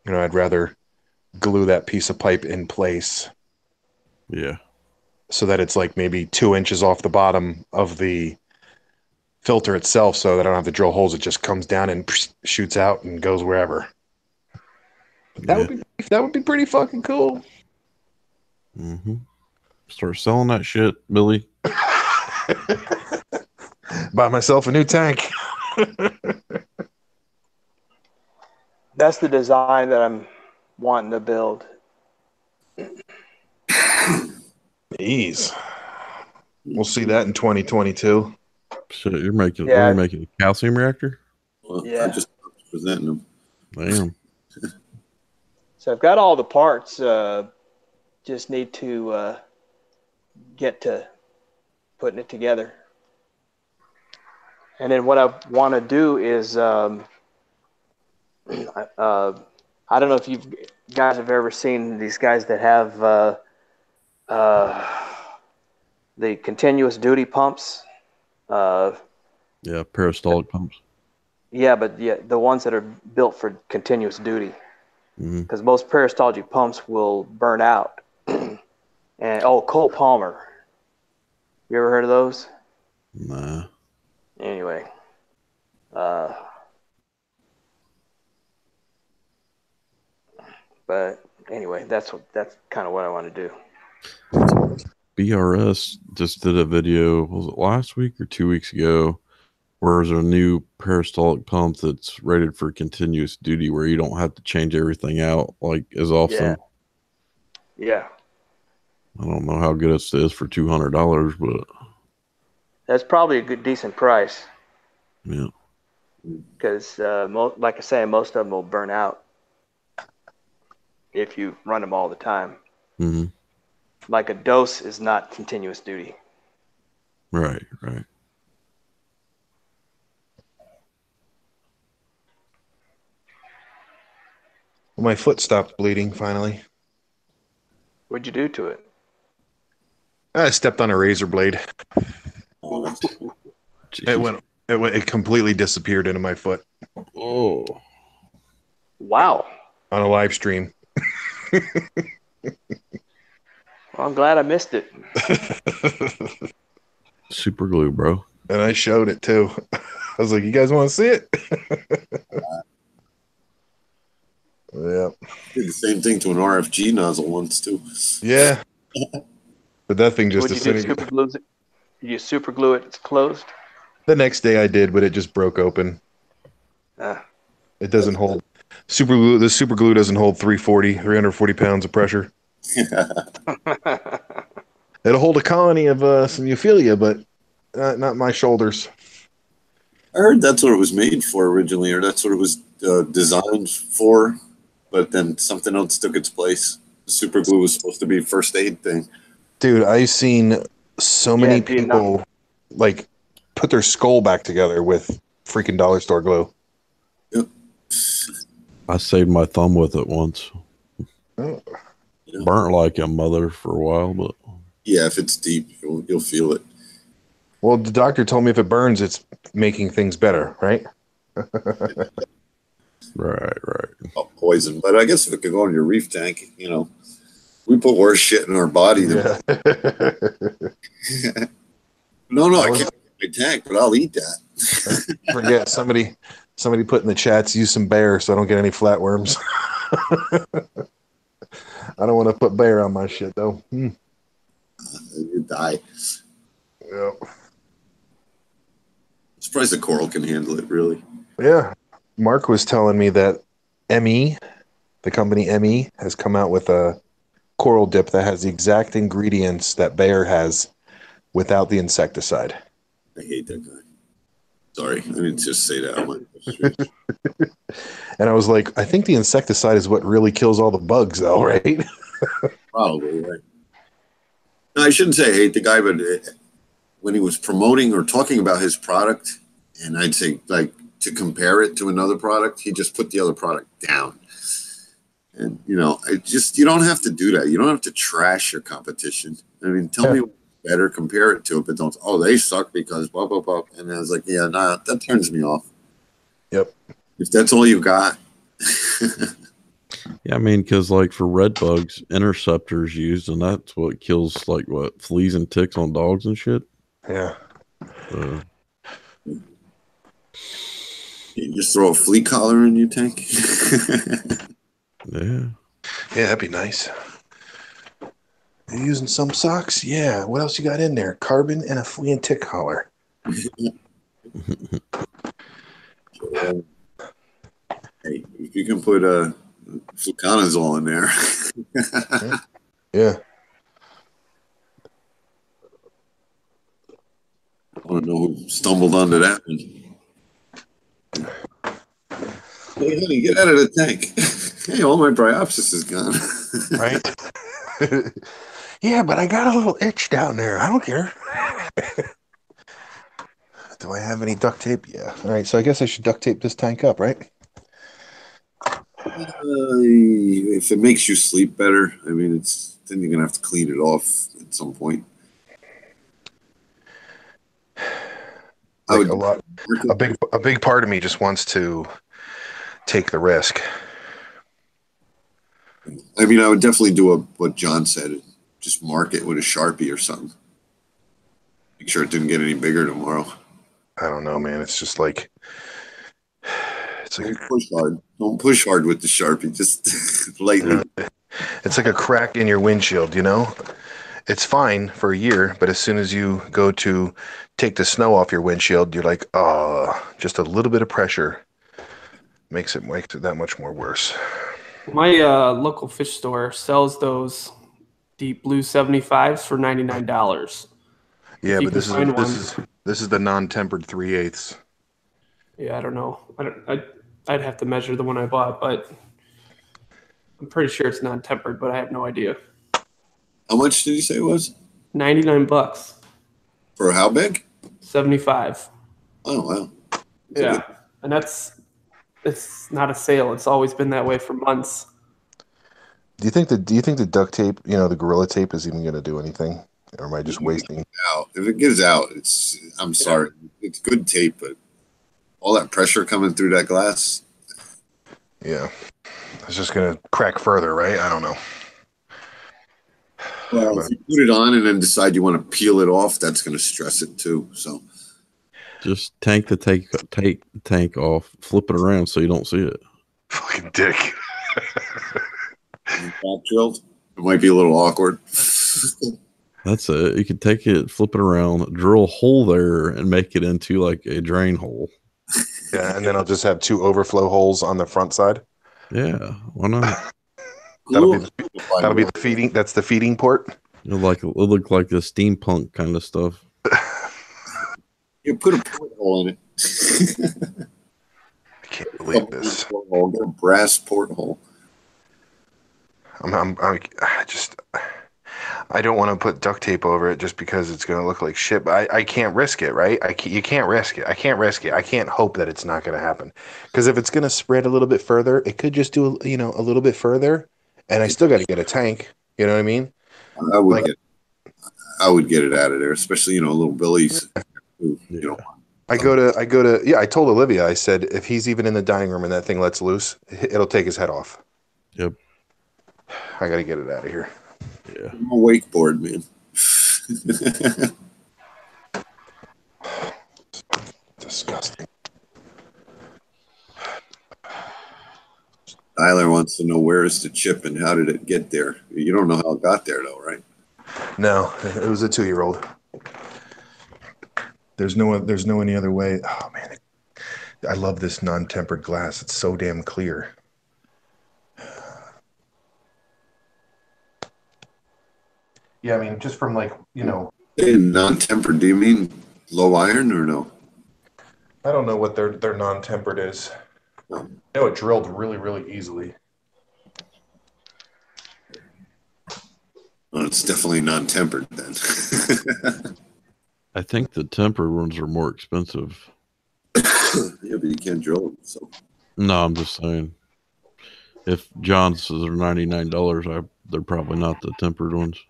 Speaker 9: I'd rather glue that piece of pipe in place.
Speaker 4: Yeah.
Speaker 9: So that it's like maybe 2 inches off the bottom of the filter itself, so that I don't have to drill holes. It just comes down and shoots out and goes wherever. That would be pretty fucking cool.
Speaker 4: Mm-hmm. Start selling that shit, Billy.
Speaker 9: Buy myself a new tank.
Speaker 11: That's the design that I'm wanting to build.
Speaker 9: Jeez. We'll see that in 2022.
Speaker 4: Shit, you're making a calcium reactor?
Speaker 1: Well, I just presenting them.
Speaker 4: Damn.
Speaker 11: So I've got all the parts. Just need to get to putting it together. And then what I want to do is, I don't know if you guys have ever seen these guys that have the continuous duty pumps.
Speaker 4: Yeah, peristaltic pumps.
Speaker 11: Yeah, but the ones that are built for continuous duty. Because most peristaltic pumps will burn out. And Cole Palmer. You ever heard of those?
Speaker 4: Nah.
Speaker 11: Anyway. But anyway, that's kind of what I want to do.
Speaker 4: BRS just did a video, was it last week or 2 weeks ago, where there's a new peristaltic pump that's rated for continuous duty where you don't have to change everything out like as often.
Speaker 11: Yeah.
Speaker 4: I don't know how good it is for $200, but
Speaker 11: that's probably a decent price.
Speaker 4: Yeah.
Speaker 11: Because, like I say, most of them will burn out if you run them all the time.
Speaker 4: Mm-hmm.
Speaker 11: Like a dose is not continuous duty.
Speaker 4: Right.
Speaker 9: Well, my foot stopped bleeding finally.
Speaker 11: What'd you do to it?
Speaker 9: I stepped on a razor blade. It completely disappeared into my foot.
Speaker 4: Oh.
Speaker 11: Wow.
Speaker 9: On a live stream.
Speaker 11: Well, I'm glad I missed it.
Speaker 4: Super glue, bro.
Speaker 9: And I showed it too. I was like, "You guys want to see it?" Yeah.
Speaker 1: Did the same thing to an RFG nozzle once too.
Speaker 9: Yeah. But that thing just
Speaker 11: Would you do
Speaker 9: disintegrated.
Speaker 11: super glue it? You super glue it? It's closed.
Speaker 9: The next day I did, but it just broke open. It doesn't hold super glue. The super glue doesn't hold 340 pounds of pressure. It'll hold a colony of some euphilia, but not my shoulders.
Speaker 1: I heard that's what it was made for originally, or that's what it was designed for, but then something else took its place. Super glue was supposed to be first aid thing.
Speaker 9: Dude, I've seen so many people like put their skull back together with freaking dollar store glue.
Speaker 1: Yep.
Speaker 4: I saved my thumb with it once.
Speaker 9: Oh.
Speaker 4: Burnt like a mother for a while, but
Speaker 1: yeah, if it's deep, you'll feel it.
Speaker 9: Well, the doctor told me if it burns, it's making things better, right?
Speaker 4: Right.
Speaker 1: Oh, poison, but I guess if it could go in your reef tank, we put worse shit in our body than.
Speaker 9: Yeah.
Speaker 1: No, I can't my tank, but I'll eat that.
Speaker 9: Forget somebody put in the chats, use some bear so I don't get any flatworms. I don't want to put bear on my shit though.
Speaker 1: You die.
Speaker 9: Yeah.
Speaker 1: I'm surprised the coral can handle it, really.
Speaker 9: Yeah. Mark was telling me that ME, the company ME, has come out with a coral dip that has the exact ingredients that Bayer has without the insecticide.
Speaker 1: I hate that guy. Sorry, I didn't just say that.
Speaker 9: And I was like, I think the insecticide is what really kills all the bugs, though, right?
Speaker 1: Probably, right. No, I shouldn't say I hate the guy, but when he was promoting or talking about his product, and I'd say, like, to compare it to another product, he just put the other product down. And, you don't have to do that. You don't have to trash your competition. I mean, tell me better, compare it to it, but don't, they suck because blah, blah, blah. And I was like, yeah, nah, that turns me off.
Speaker 9: Yep.
Speaker 1: If that's all you got.
Speaker 4: Yeah, I mean, because like for red bugs, interceptors used, and that's what kills like what fleas and ticks on dogs and shit.
Speaker 9: Yeah.
Speaker 1: You just throw a flea collar in your tank.
Speaker 4: Yeah.
Speaker 9: Yeah, that'd be nice. You using some socks? Yeah. What else you got in there? Carbon and a flea and tick collar.
Speaker 1: Hey, if you can put fluconazole in there.
Speaker 9: Yeah.
Speaker 1: I want to know who stumbled onto that one. Hey, honey, get out of the tank. Hey, all my bryopsis is gone.
Speaker 9: Right? Yeah, but I got a little itch down there. I don't care. Do I have any duct tape? Yeah. All right, so I guess I should duct tape this tank up, right?
Speaker 1: If it makes you sleep better, I mean, then you're gonna have to clean it off at some point.
Speaker 9: Like a big part of me just wants to take the risk.
Speaker 1: I mean, I would definitely do what John said. Just mark it with a Sharpie or something. Make sure it didn't get any bigger tomorrow.
Speaker 9: I don't know, man. It's just like
Speaker 1: don't push hard. Don't push hard with the Sharpie. Just lightly.
Speaker 9: It's like a crack in your windshield, It's fine for a year, but as soon as you go to take the snow off your windshield, you're like, oh, just a little bit of pressure makes it that much more worse.
Speaker 8: My local fish store sells those deep blue 75s for $99.
Speaker 9: Yeah, but this is the non-tempered 3/8.
Speaker 8: Yeah, I don't know. I'd have to measure the one I bought, but I'm pretty sure it's non-tempered, but I have no idea.
Speaker 1: How much did you say it was?
Speaker 8: $99.
Speaker 1: For how big?
Speaker 8: 75.
Speaker 1: Oh wow.
Speaker 8: Yeah, and it's not a sale. It's always been that way for months.
Speaker 9: Do you think the duct tape, the Gorilla Tape, is even going to do anything, or am I just wasting?
Speaker 1: If it gives out, I'm sorry. It's good tape, but all that pressure coming through that glass.
Speaker 9: Yeah, it's just going to crack further, right? I don't know.
Speaker 1: Well, if you put it on and then decide you want to peel it off, that's going to stress it too. So
Speaker 4: Just tank the tank off, flip it around so you don't see it.
Speaker 9: Fucking dick.
Speaker 1: Back drilled. It might be a little awkward.
Speaker 4: That's it. You can take it, flip it around, drill a hole there, and make it into like a drain hole.
Speaker 9: Yeah, and then I'll just have 2 overflow holes on the front side.
Speaker 4: Yeah, why not?
Speaker 9: That'll be the feeding. That's the feeding port.
Speaker 4: It'll look like the steampunk kind of stuff.
Speaker 1: You put a porthole in it.
Speaker 9: I can't believe this.
Speaker 1: Get a brass porthole.
Speaker 9: I don't want to put duct tape over it just because it's going to look like shit. But I can't risk it, right? You can't risk it. I can't risk it. I can't hope that it's not going to happen. Because if it's going to spread a little bit further, it could just do a little bit further, and I still got to get a tank. You know what I mean?
Speaker 1: I would get it out of there, especially little Billy's.
Speaker 9: I told Olivia, I said, if he's even in the dining room and that thing lets loose, it'll take his head off.
Speaker 4: Yep.
Speaker 9: I got to get it out of here.
Speaker 4: Yeah.
Speaker 1: I'm a wakeboard, man.
Speaker 9: Disgusting.
Speaker 1: Tyler wants to know where is the chip and how did it get there? You don't know how it got there, though, right?
Speaker 9: No, it was a 2-year-old. There's no any other way. Oh man, I love this non-tempered glass. It's so damn clear. Yeah, I mean, just from
Speaker 1: non-tempered. Do you mean low iron or no?
Speaker 9: I don't know what their non-tempered is. I know it drilled really, really easily.
Speaker 1: Well, it's definitely non-tempered then.
Speaker 4: I think the tempered ones are more expensive.
Speaker 1: Yeah, but you can't drill them. So.
Speaker 4: No, I'm just saying. If John's are $99, they're probably not the tempered ones.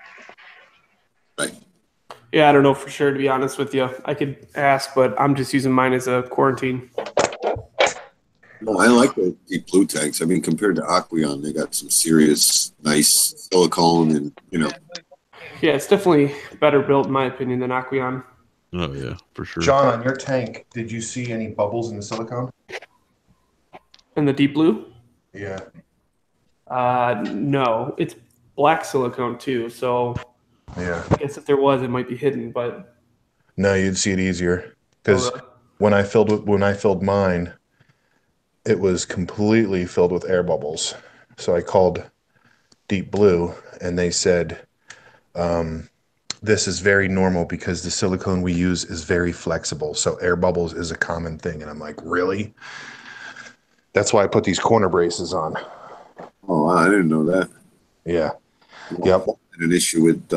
Speaker 1: Right.
Speaker 8: Yeah, I don't know for sure, to be honest with you. I could ask, but I'm just using mine as a quarantine.
Speaker 1: No, I like the deep blue tanks. I mean, compared to Aqueon, they got some serious, nice silicone and,
Speaker 8: Yeah, it's definitely better built, in my opinion, than Aqueon.
Speaker 4: Oh, yeah, for sure.
Speaker 9: John, on your tank, did you see any bubbles in the silicone?
Speaker 8: In the deep blue?
Speaker 9: Yeah.
Speaker 8: No. It's black silicone, too, so
Speaker 9: yeah.
Speaker 8: I guess if there was, it might be hidden, but...
Speaker 9: No, you'd see it easier. Because when I filled mine, it was completely filled with air bubbles. So I called Deep Blue, and they said, this is very normal because the silicone we use is very flexible. So air bubbles is a common thing. And I'm like, really? That's why I put these corner braces on.
Speaker 1: Oh, I didn't know that.
Speaker 9: Yeah.
Speaker 1: Yep. I had an issue with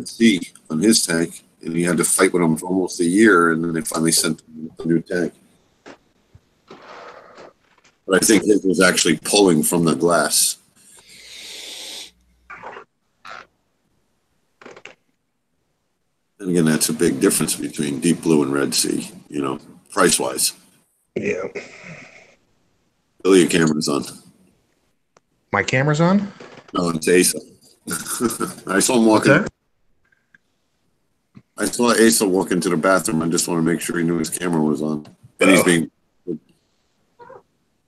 Speaker 1: C on his tank, and he had to fight with him for almost a year, and then they finally sent him a new tank. But I think his was actually pulling from the glass. And again, that's a big difference between Deep Blue and Red Sea, price-wise.
Speaker 9: Yeah.
Speaker 1: Billy, your camera's on.
Speaker 9: My camera's on?
Speaker 1: No, it's Asa. I saw him walking. I saw Asa walk into the bathroom. I just want to make sure he knew his camera was on. And he's being...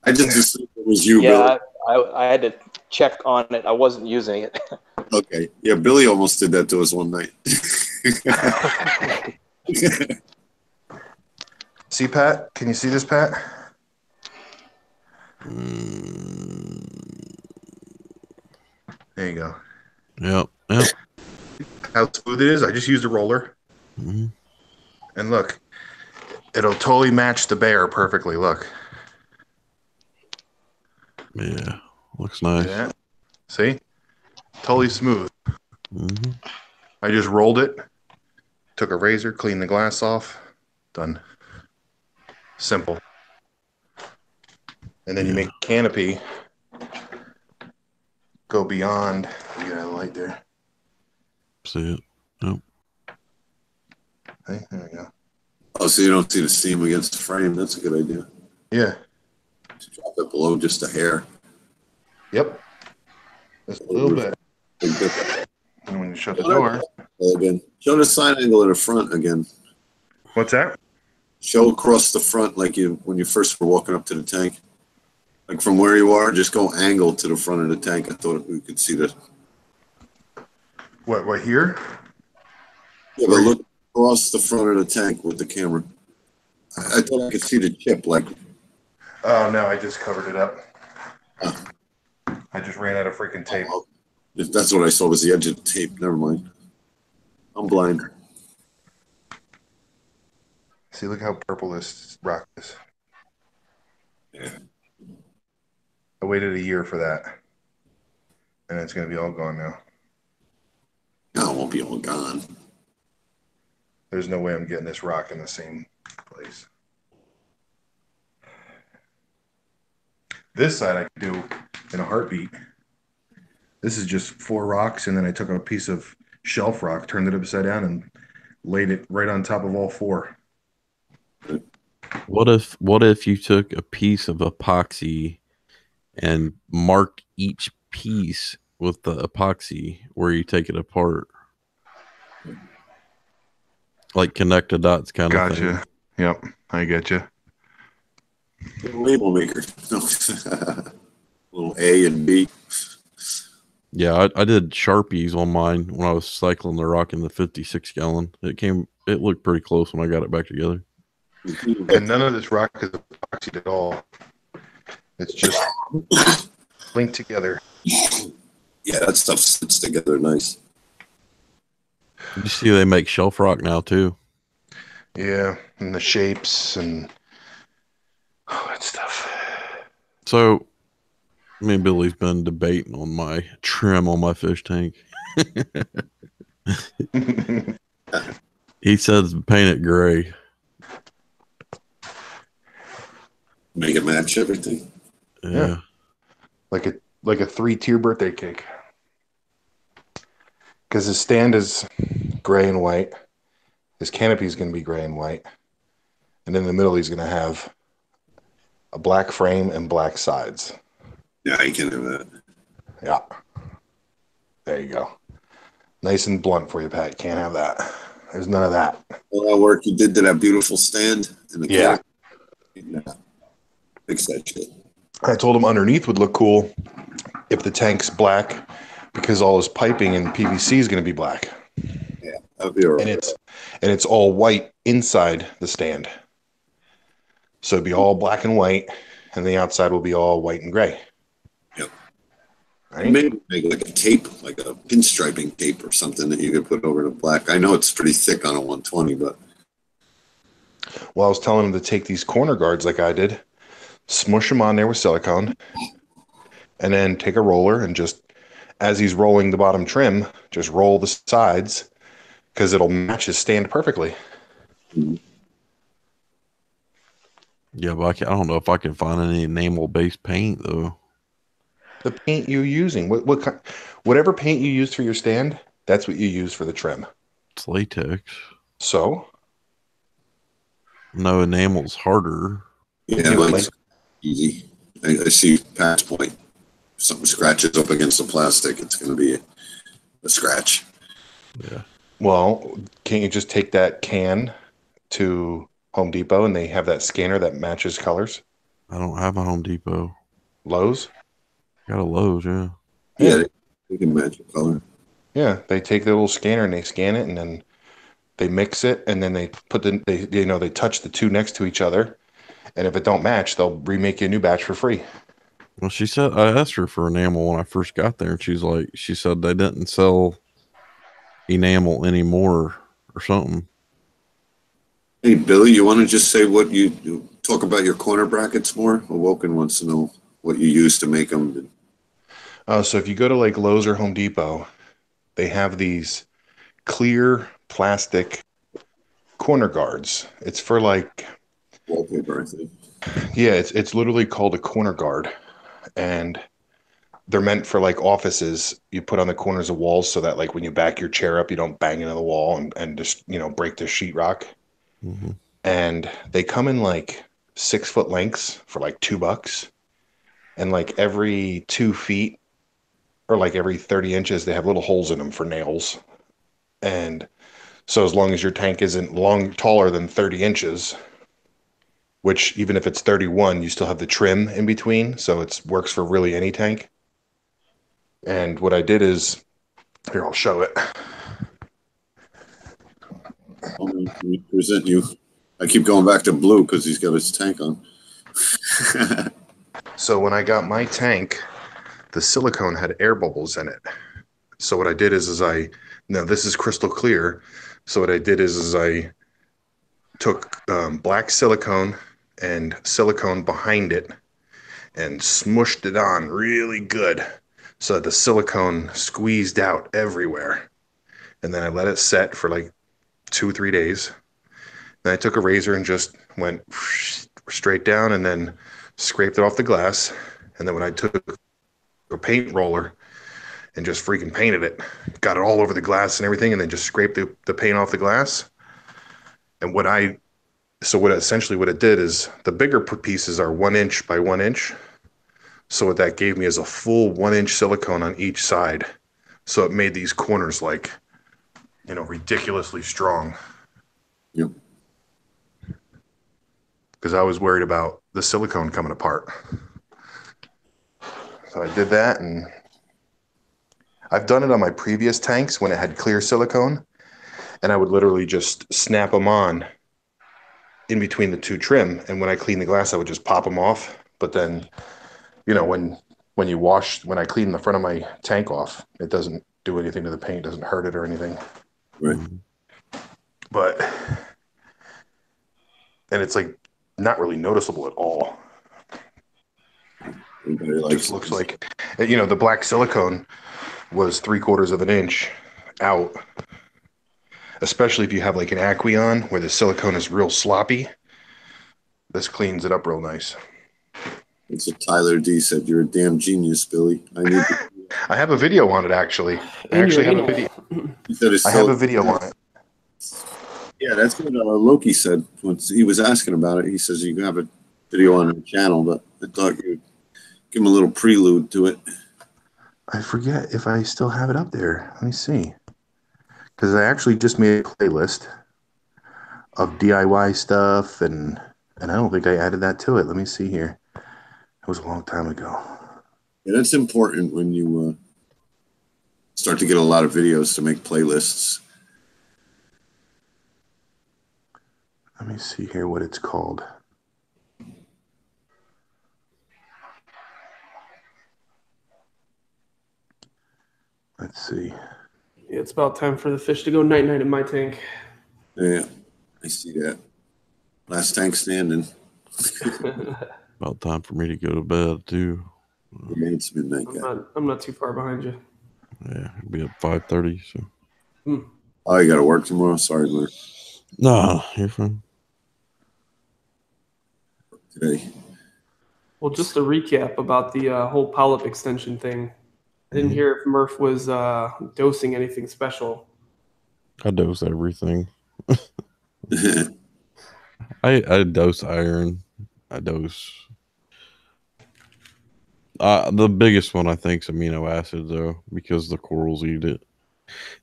Speaker 1: I just assumed it was you,
Speaker 11: yeah,
Speaker 1: Billy.
Speaker 11: I had to check on it. I wasn't using it.
Speaker 1: Okay. Yeah, Billy almost did that to us one night.
Speaker 9: See, Pat? Can you see this, Pat? There you go.
Speaker 4: Yep. Yep.
Speaker 9: How smooth it is. I just used a roller.
Speaker 4: Mm-hmm.
Speaker 9: And look, it'll totally match the bear perfectly. Look.
Speaker 4: Yeah. Looks nice.
Speaker 9: Yeah. See? Totally smooth.
Speaker 4: Mm-hmm.
Speaker 9: I just rolled it, took a razor, cleaned the glass off, done. Simple. And then you make a canopy go beyond. You got a light there.
Speaker 4: See it. Yep.
Speaker 9: Hey, there we go.
Speaker 1: Oh, so you don't see the seam against the frame. That's a good idea.
Speaker 9: Yeah.
Speaker 1: To drop it below just a hair.
Speaker 9: Yep. Just a little bit. And when you shut the door.
Speaker 1: Again. Show the side angle of the front again.
Speaker 9: What's that?
Speaker 1: Show across the front like you when you first were walking up to the tank. Like from where you are, just go angle to the front of the tank. I thought we could see that.
Speaker 9: What here?
Speaker 1: Yeah, but look across the front of the tank with the camera. I thought I could see the chip. Like,
Speaker 9: Oh no, I just covered it up. I just ran out of freaking tape.
Speaker 1: if that's what I saw was the edge of the tape. Never mind. I'm blind.
Speaker 9: See, look how purple this rock is.
Speaker 1: Yeah.
Speaker 9: I waited a year for that, and it's gonna be all gone now.
Speaker 1: No, it won't be all gone.
Speaker 9: There's no way I'm getting this rock in the same place. This side I could do in a heartbeat. This is just 4 rocks, and then I took a piece of shelf rock, turned it upside down, and laid it right on top of all 4.
Speaker 4: What if you took a piece of epoxy and marked each piece with the epoxy where you take it apart? Like connect the dots kind of thing.
Speaker 9: Gotcha. Yep, I get you.
Speaker 1: Label maker. Little A and B.
Speaker 4: Yeah, I did Sharpies on mine when I was cycling the rock in the 56 gallon. It looked pretty close when I got it back together.
Speaker 9: And none of this rock is epoxied at all. It's just linked together.
Speaker 1: Yeah, that stuff sits together nice.
Speaker 4: You see they make shelf rock now too.
Speaker 9: Yeah, and the shapes and all that stuff.
Speaker 4: So me and Billy's been debating on my trim on my fish tank. He says paint it gray.
Speaker 1: Make it match everything.
Speaker 4: Yeah.
Speaker 9: Like a 3-tier birthday cake. Because his stand is gray and white. His canopy is going to be gray and white. And in the middle, he's going to have a black frame and black sides.
Speaker 1: Yeah, you can do that.
Speaker 9: Yeah. There you go. Nice and blunt for you, Pat. You can't have that. There's none of that.
Speaker 1: All that work you did to that beautiful stand in the
Speaker 9: Yeah.
Speaker 1: Fix that shit.
Speaker 9: I told him underneath would look cool if the tank's black because all his piping and PVC is going to be black.
Speaker 1: Yeah, that'd be all right.
Speaker 9: And it's all white inside the stand. So it'd be all black and white, and the outside will be all white and gray.
Speaker 1: Yep.
Speaker 9: Right?
Speaker 1: Maybe make like a tape, like a pinstriping tape or something that you could put over the black. I know it's pretty thick on a 120, but.
Speaker 9: Well, I was telling him to take these corner guards like I did, smush them on there with silicone, and then take a roller and just, as he's rolling the bottom trim, just roll the sides because it'll match his stand perfectly.
Speaker 4: Yeah, but I don't know if I can find any enamel-based paint though.
Speaker 9: The paint you're using, whatever paint you use for your stand, that's what you use for the trim.
Speaker 4: It's latex.
Speaker 9: So?
Speaker 4: No, enamel's harder.
Speaker 1: Yeah, mine's easy. I see Pat's point. If something scratches up against the plastic, it's going to be a scratch.
Speaker 4: Yeah.
Speaker 9: Well, can't you just take that can to Home Depot and they have that scanner that matches colors?
Speaker 4: I don't have a Home Depot.
Speaker 9: Lowe's?
Speaker 4: Got a Lowe's, yeah.
Speaker 1: Yeah, they can match the color.
Speaker 9: Yeah, they take their little scanner and they scan it and then they mix it and then they put they touch the two next to each other, and if it don't match, they'll remake you a new batch for free.
Speaker 4: Well, she said I asked her for enamel when I first got there, and she said they didn't sell enamel anymore or something.
Speaker 1: Hey, Billy, you want to just say what you talk about your corner brackets more? Awoken wants to know what you use to make them.
Speaker 9: So if you go to like Lowe's or Home Depot, they have these clear plastic corner guards. It's for like
Speaker 1: wallpaper, I think.
Speaker 9: Yeah, it's literally called a corner guard, and they're meant for like offices. You put on the corners of walls so that like when you back your chair up, you don't bang into the wall and just break the sheetrock.
Speaker 4: Mm-hmm.
Speaker 9: And they come in like 6-foot lengths for like $2, and like every 2 feet or like every 30 inches, they have little holes in them for nails. And so as long as your tank isn't taller than 30 inches, which even if it's 31, you still have the trim in between, so it works for really any tank. And what I did is, here, I'll show it.
Speaker 1: Let me present you. I keep going back to blue because he's got his tank on.
Speaker 9: So when I got my tank, the silicone had air bubbles in it. So what I did is now this is crystal clear. So what I did is I took black silicone and silicone behind it and smushed it on really good so that the silicone squeezed out everywhere. And then I let it set for like 2 or 3 days. Then I took a razor and just went straight down and then scraped it off the glass. And then when I took a paint roller and just freaking painted it, got it all over the glass and everything, and then just scraped the paint off the glass. And what essentially what it did is the bigger pieces are 1 inch by 1 inch. So what that gave me is a full 1 inch silicone on each side. So it made these corners like, ridiculously strong.
Speaker 1: Yep.
Speaker 9: Because I was worried about the silicone coming apart. So I did that, and I've done it on my previous tanks when it had clear silicone, and I would literally just snap them on in between the two trim, and when I clean the glass, I would just pop them off. But then, when I clean the front of my tank off, it doesn't do anything to the paint, doesn't hurt it or anything.
Speaker 1: Right.
Speaker 9: And it's like not really noticeable at all. It just looks like, the black silicone was 3/4 of an inch out, especially if you have like an Aqueon where the silicone is real sloppy. This cleans it up real nice.
Speaker 1: It's what Tyler D said. You're a damn genius, Billy.
Speaker 9: I have a video on it, actually. I actually have a video. I have a video on it.
Speaker 1: Yeah, that's what Loki said once he was asking about it. He says you can have a video on the channel, but I thought you'd give him a little prelude to it.
Speaker 9: I forget if I still have it up there. Let me see. Because I actually just made a playlist of DIY stuff, and I don't think I added that to it. Let me see here. It was a long time ago.
Speaker 1: Yeah, that's important when you start to get a lot of videos to make playlists.
Speaker 9: Let me see here what it's called. Let's see.
Speaker 8: Yeah, it's about time for the fish to go night-night in my tank.
Speaker 1: Yeah, I see that. Last tank standing.
Speaker 4: About time for me to go to bed too.
Speaker 1: Yeah, it's midnight.
Speaker 8: I'm not too far behind you.
Speaker 4: Yeah, it'll be at 5:30. So.
Speaker 1: Oh, you got to work tomorrow? Sorry, Mark.
Speaker 4: No, you're fine.
Speaker 1: Today.
Speaker 8: Well, just a recap about the whole Polyp extension thing. I didn't hear if Murph was dosing anything special.
Speaker 4: I dose everything. I dose iron. I dose. The biggest one I think is amino acids, though, because the corals eat it.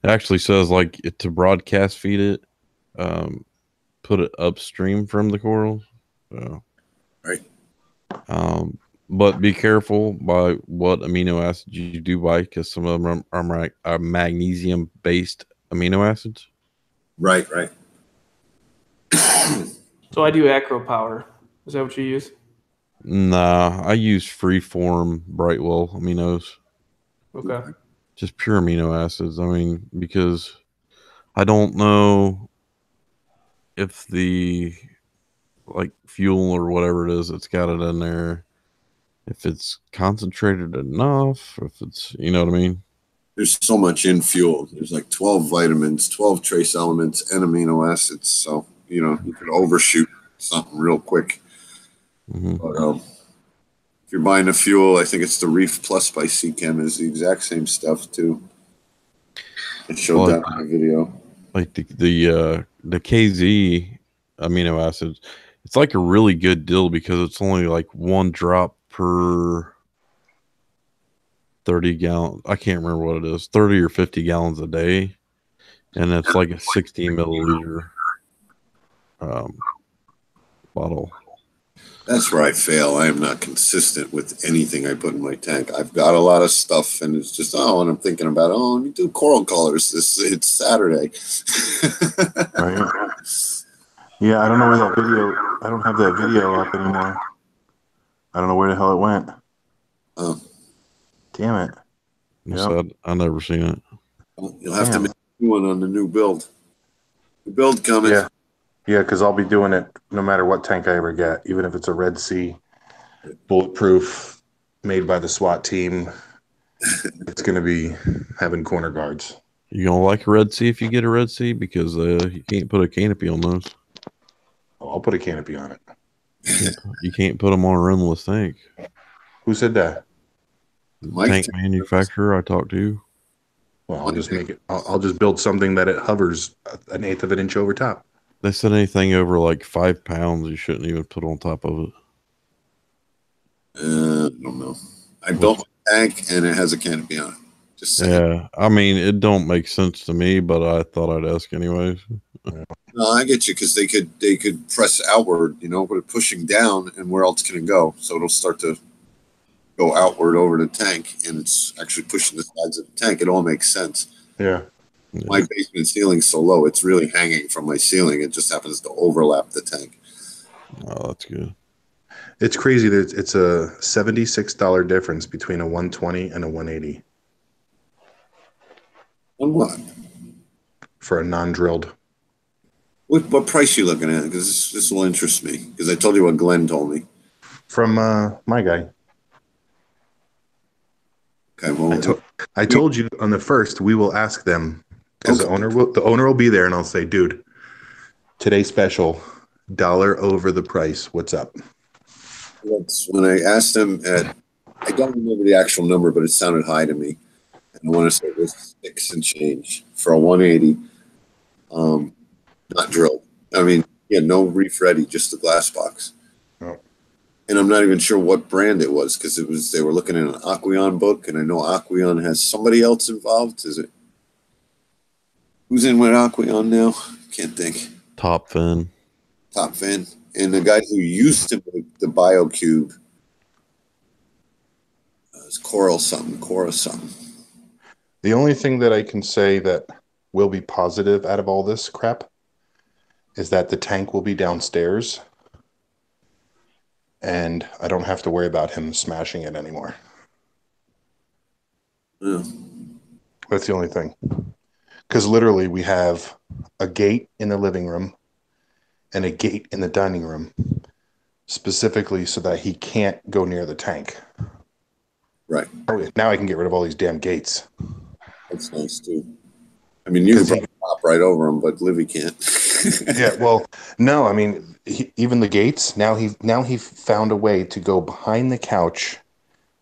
Speaker 4: It actually says to broadcast feed it, put it upstream from the corals. So.
Speaker 1: Right.
Speaker 4: But be careful by what amino acids you do buy, because some of them are magnesium-based amino acids.
Speaker 1: Right.
Speaker 8: So I do Acro Power. Is that what you use?
Speaker 4: Nah, I use Freeform Brightwell aminos.
Speaker 8: Okay.
Speaker 4: Just pure amino acids. I mean, because I don't know if the fuel or whatever it is that's got it in there, if it's concentrated enough, if it's, you know what I mean?
Speaker 1: There's so much in fuel. There's 12 vitamins, 12 trace elements, and amino acids. So, you could overshoot something real quick.
Speaker 4: Mm-hmm.
Speaker 1: But if you're buying the fuel, I think it's the Reef Plus by Seachem is the exact same stuff too. I showed that in the video.
Speaker 4: Like the KZ amino acids, it's like a really good deal because it's only 1 drop per 30 gallon. I can't remember what it is, 30 or 50 gallons a day, and it's like a 60 milliliter bottle.
Speaker 1: That's where I fail. I am not consistent with anything I put in my tank. I've got a lot of stuff, and it's just and I'm thinking about let me do coral colors. It's Saturday.
Speaker 9: Right. Yeah, I don't know where that video. I don't have that video up anymore. I don't know where the hell it went.
Speaker 1: Oh,
Speaker 9: damn it!
Speaker 4: Yep. I never seen it.
Speaker 1: Well, you'll have to make a new one on the new build. The build coming.
Speaker 9: Yeah, because I'll be doing it no matter what tank I ever get, even if it's a Red Sea, bulletproof, made by the SWAT team. It's going to be having corner guards.
Speaker 4: You gonna like a Red Sea if you get a Red Sea because you can't put a canopy on those.
Speaker 9: Oh, I'll put a canopy on it.
Speaker 4: You can't put them on a rimless tank.
Speaker 9: Who said that?
Speaker 4: Tank manufacturer I talked to.
Speaker 9: Well, I'll just make it. I'll just build something that it hovers 1/8 of an inch over top.
Speaker 4: They said anything over like 5 pounds you shouldn't even put on top of it.
Speaker 1: I don't know. I built my tank and it has a canopy on it. Just saying.
Speaker 4: Yeah, I mean it don't make sense to me, but I thought I'd ask anyways.
Speaker 1: No, I get you because they could press outward, but pushing down, and where else can it go? So it'll start to go outward over the tank, and it's actually pushing the sides of the tank. It all makes sense.
Speaker 9: Yeah.
Speaker 1: My basement ceiling's so low; it's really hanging from my ceiling. It just happens to overlap the tank.
Speaker 4: Oh, that's good.
Speaker 9: It's crazy that it's a $76 difference between a 120 and a 180.
Speaker 1: On what?
Speaker 9: For a non-drilled.
Speaker 1: What price you looking at? Because this will interest me. Because I told you what Glenn told me.
Speaker 9: From my guy.
Speaker 1: Okay, well,
Speaker 9: I told you on the first we will ask them because the owner will be there, and I'll say, dude, today's special, $1 over the price. What's up?
Speaker 1: That's when I asked him I don't remember the actual number, but it sounded high to me. And I want to say it was 6 and change for a 180. Not drilled. I mean, no reef ready, just the glass box.
Speaker 9: Oh.
Speaker 1: And I'm not even sure what brand it was because they were looking at an Aqueon book, and I know Aqueon has somebody else involved. Is it? Who's in with Aqueon now? Can't think.
Speaker 4: Top Fin.
Speaker 1: And the guy who used to make the BioCube is Cora something.
Speaker 9: The only thing that I can say that will be positive out of all this crap is that the tank will be downstairs and I don't have to worry about him smashing it anymore.
Speaker 1: Yeah.
Speaker 9: That's the only thing. Because literally we have a gate in the living room and a gate in the dining room specifically so that he can't go near the tank.
Speaker 1: Right.
Speaker 9: Now I can get rid of all these damn gates.
Speaker 1: That's nice too. I mean, you can probably hop right over them, but Livy can't.
Speaker 9: Yeah, well, no, I mean, even the gates. Now he found a way to go behind the couch,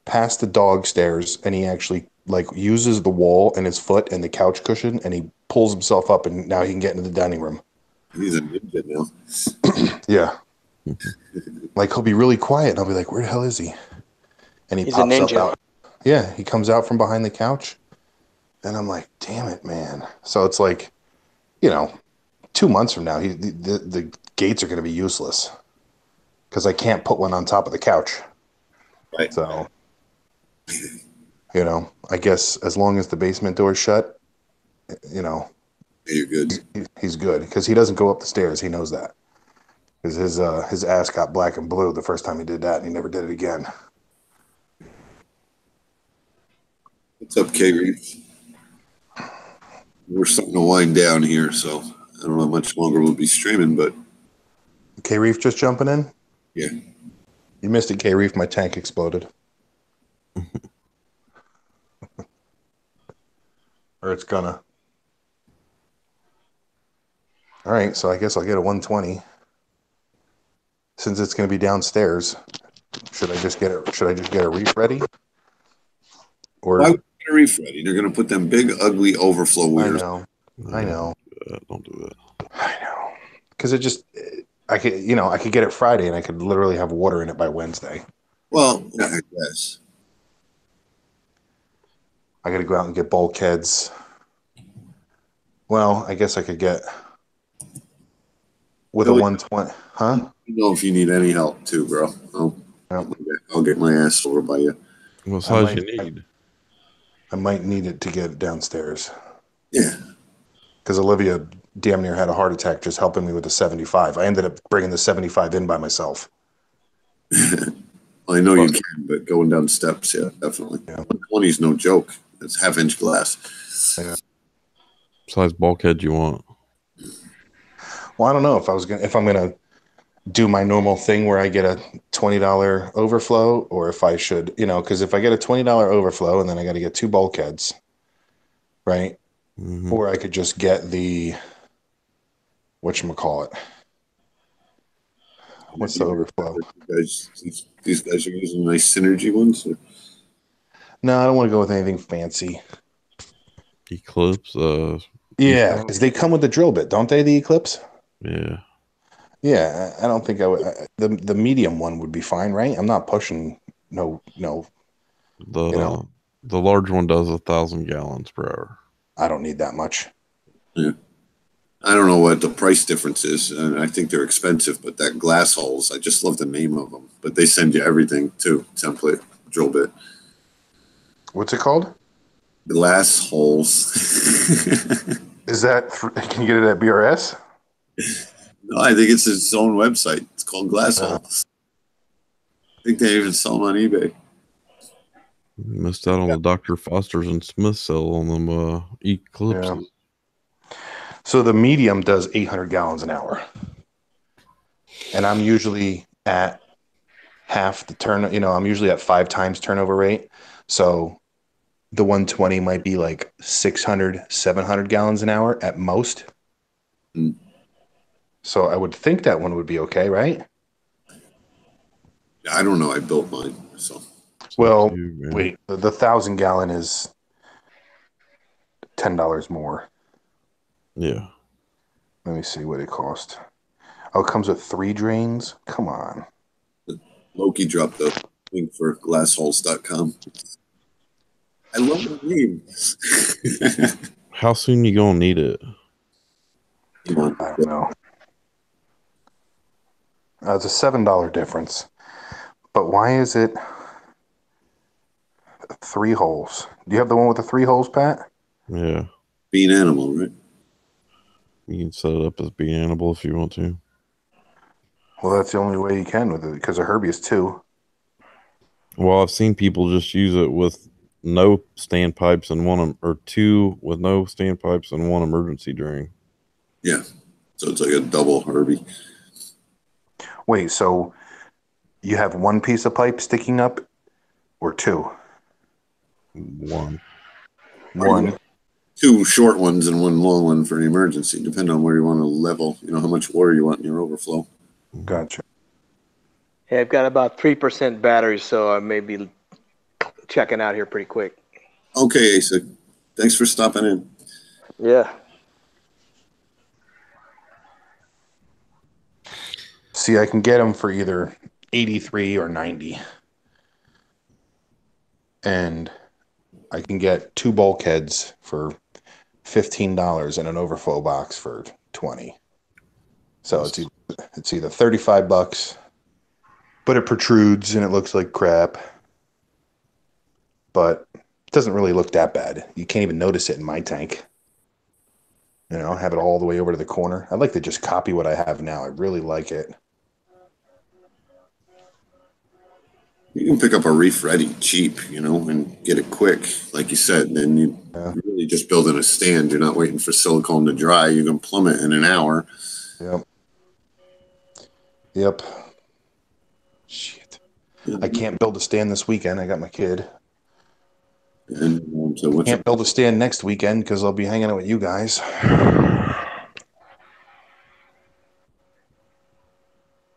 Speaker 9: past the dog stairs, and he actually uses the wall and his foot and the couch cushion, and he pulls himself up, and now he can get into the dining room.
Speaker 1: He's a ninja now.
Speaker 9: Yeah, he'll be really quiet, and I'll be like, "Where the hell is he?" And
Speaker 11: He's pops up
Speaker 9: out. Yeah, he comes out from behind the couch, and I'm like, "Damn it, man!" So it's 2 months from now, the gates are going to be useless because I can't put one on top of the couch.
Speaker 1: Right.
Speaker 9: So, I guess as long as the basement door's shut,
Speaker 1: you're good.
Speaker 9: He's good because he doesn't go up the stairs. He knows that because his ass got black and blue the first time he did that, and he never did it again.
Speaker 1: What's up, K Reef? We're starting to wind down here, so I don't know how much longer we'll be streaming, but
Speaker 9: K Reef just jumping in?
Speaker 1: Yeah.
Speaker 9: You missed it, K Reef. My tank exploded. Or it's gonna. All right, so I guess I'll get a 120. Since it's gonna be downstairs, should I just get a reef ready? Or
Speaker 1: why would you get a reef ready? They're gonna put them big, ugly overflow weirs.
Speaker 9: I know.
Speaker 4: Don't do that.
Speaker 9: I know. Because I could get it Friday and I could literally have water in it by Wednesday.
Speaker 1: Well, I guess.
Speaker 9: I got to go out and get bulkheads. Well, I guess I could get with a 120. Huh?
Speaker 1: You know if you need any help too, bro. I'll get my ass over by you.
Speaker 4: What size you need?
Speaker 9: I might need it to get downstairs.
Speaker 1: Yeah.
Speaker 9: Because Olivia damn near had a heart attack just helping me with the 75. I ended up bringing the 75 in by myself.
Speaker 1: Well, I know you can, but going down steps, yeah, definitely.
Speaker 9: Yeah.
Speaker 1: 20 is no joke. It's half-inch glass.
Speaker 9: Yeah.
Speaker 4: Size bulkhead you want?
Speaker 9: Well, I don't know if I'm gonna do my normal thing where I get a $20 overflow, or if I should, because if I get a $20 overflow and then I got to get 2 bulkheads, right?
Speaker 4: Mm-hmm.
Speaker 9: Or I could just get the whatchamacallit. What's the overflow?
Speaker 1: These guys are using nice synergy ones. Or?
Speaker 9: No, I don't want to go with anything fancy.
Speaker 4: Eclipse.
Speaker 9: Yeah, because they come with the drill bit, don't they? The Eclipse.
Speaker 4: Yeah.
Speaker 9: Yeah, I don't think I would. The medium one would be fine, right? I'm not pushing. No.
Speaker 4: The large one does 1,000 gallons per hour.
Speaker 9: I don't need that much.
Speaker 1: Yeah. I don't know what the price difference is, and I think they're expensive. But that glass holes, I just love the name of them. But they send you everything too. Template, drill bit.
Speaker 9: What's it called?
Speaker 1: Glass holes.
Speaker 9: Is that? Can you get it at BRS?
Speaker 1: No, I think it's its own website. It's called Glass Holes. I think they even sell them on eBay.
Speaker 4: You missed out on the Dr. Foster's and Smith sale on them Eclipses.
Speaker 9: Yeah. So the medium does 800 gallons an hour. And I'm usually at half the turn, I'm usually at 5 times turnover rate. So the 120 might be like 600, 700 gallons an hour at most.
Speaker 1: Mm.
Speaker 9: So I would think that one would be okay, right?
Speaker 1: I don't know. I built mine, so.
Speaker 9: Well, wait, the 1,000 gallon is $10 more.
Speaker 4: Yeah.
Speaker 9: Let me see what it cost. Oh, it comes with 3 drains? Come on.
Speaker 1: Loki dropped the link for glassholes.com. I love the name.
Speaker 4: How soon you gonna need it?
Speaker 9: I don't know. It's a $7 difference. But why is it 3 holes? Do you have the one with the 3 holes, Pat?
Speaker 4: Yeah.
Speaker 1: Being animal, right?
Speaker 4: You can set it up as being animal if you want to.
Speaker 9: Well, that's the only way you can with it, because a Herbie is 2.
Speaker 4: Well, I've seen people just use it with no standpipes and or 2 with no standpipes and 1 emergency drain.
Speaker 1: Yeah. So it's like a double Herbie.
Speaker 9: Wait, so you have 1 piece of pipe sticking up or 2?
Speaker 4: 1.
Speaker 9: 1.
Speaker 1: 2 short ones and 1 long one for an emergency, depending on where you want to level, how much water you want in your overflow.
Speaker 9: Gotcha.
Speaker 11: Yeah, I've got about 3% battery, so I may be checking out here pretty quick.
Speaker 1: Okay, Asa. Thanks for stopping in.
Speaker 11: Yeah.
Speaker 9: See, I can get them for either 83 or 90. And I can get 2 bulkheads for $15 and an overflow box for $20. So it's either $35, but it protrudes and it looks like crap. But it doesn't really look that bad. You can't even notice it in my tank. Have it all the way over to the corner. I'd like to just copy what I have now. I really like it.
Speaker 1: You can pick up a Reef Ready cheap, and get it quick, like you said. Then you're really just building a stand. You're not waiting for silicone to dry. You can plumb it in an hour.
Speaker 9: Yep. Shit. I can't build a stand this weekend. I got my kid.
Speaker 1: And so
Speaker 9: can't build a stand next weekend because I'll be hanging out with you guys.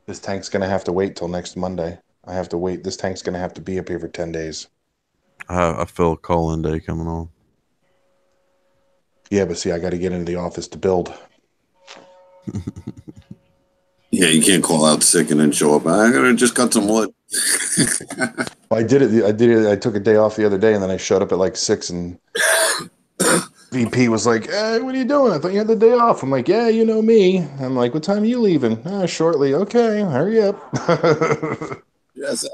Speaker 9: This tank's going to have to wait till next Monday. I have to wait. This tank's going to have to be up here for 10 days.
Speaker 4: I feel a call-in day coming on.
Speaker 9: Yeah, but see, I got to get into the office to build.
Speaker 1: Yeah, you can't call out sick and then show up. I'm going to just cut some wood.
Speaker 9: Well, I did it. I took a day off the other day, and then I showed up at like 6 and VP was like, "Hey, what are you doing? I thought you had the day off." I'm like, "Yeah, you know me." I'm like, "What time are you leaving?" Shortly. Okay, hurry up.
Speaker 1: Yes.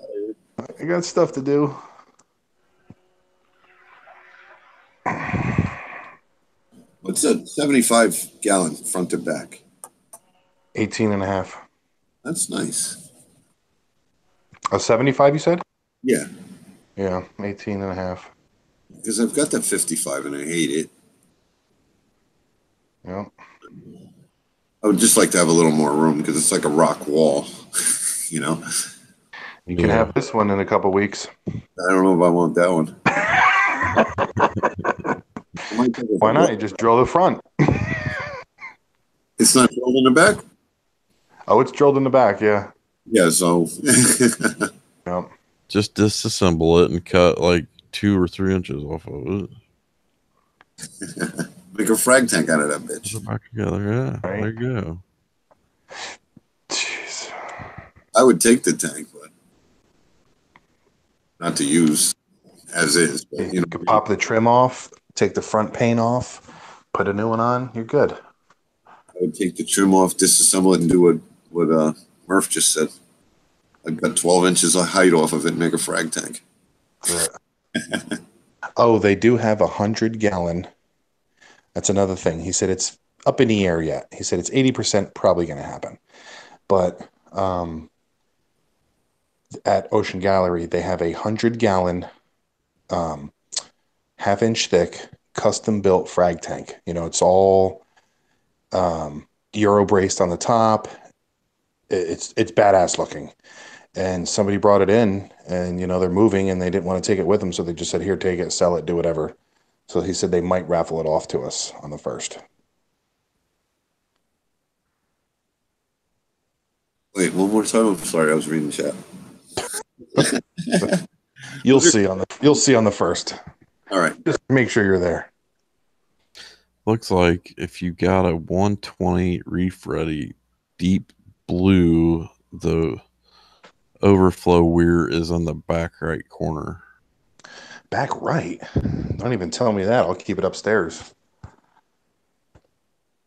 Speaker 9: I got stuff to do.
Speaker 1: What's a 75-gallon front to back?
Speaker 9: 18 and a half.
Speaker 1: That's nice.
Speaker 9: A 75, you said?
Speaker 1: Yeah,
Speaker 9: Yeah, 18 and a half.
Speaker 1: because I've got that 55 and I hate it.
Speaker 9: Yeah.
Speaker 1: I would just like to have a little more room because it's like a rock wall, you know?
Speaker 9: You can have this one in a couple weeks.
Speaker 1: I don't know if I want that one.
Speaker 9: Why not? You just drill the front.
Speaker 1: It's not drilled in the back?
Speaker 9: Oh, it's drilled in the back, yeah.
Speaker 1: Yeah, so.
Speaker 9: Yeah.
Speaker 4: Just disassemble it and cut like 2 or 3 inches off of it.
Speaker 1: Make a frag tank out of that bitch.
Speaker 4: Put it back together, yeah.
Speaker 9: Right.
Speaker 4: There you go.
Speaker 9: Jeez.
Speaker 1: I would take the tank, but not to use as is. But,
Speaker 9: You could pop the trim off, take the front paint off, put a new one on. You're good.
Speaker 1: I would take the trim off, disassemble it, and do what Murph just said. I'd cut 12 inches of height off of it and make a frag tank.
Speaker 9: Yeah. Oh, they do have 100-gallon. That's another thing. He said it's up in the air yet. He said it's 80% probably going to happen. But at Ocean Gallery, they have a 100-gallon, half-inch thick, custom-built frag tank. You know, it's all Euro braced on the top. It's badass looking. And somebody brought it in, and you know they're moving, and they didn't want to take it with them, so they just said, "Here, take it, sell it, do whatever." So he said they might raffle it off to us on the 1st.
Speaker 1: Wait, one more time. I'm sorry, I was reading chat.
Speaker 9: You'll see on the 1st.
Speaker 1: All right.
Speaker 9: Just make sure you're there.
Speaker 4: Looks like if you got a 120 Reef Ready deep blue, the overflow weir is on the back right corner.
Speaker 9: Back right? Don't even tell me that. I'll keep it upstairs.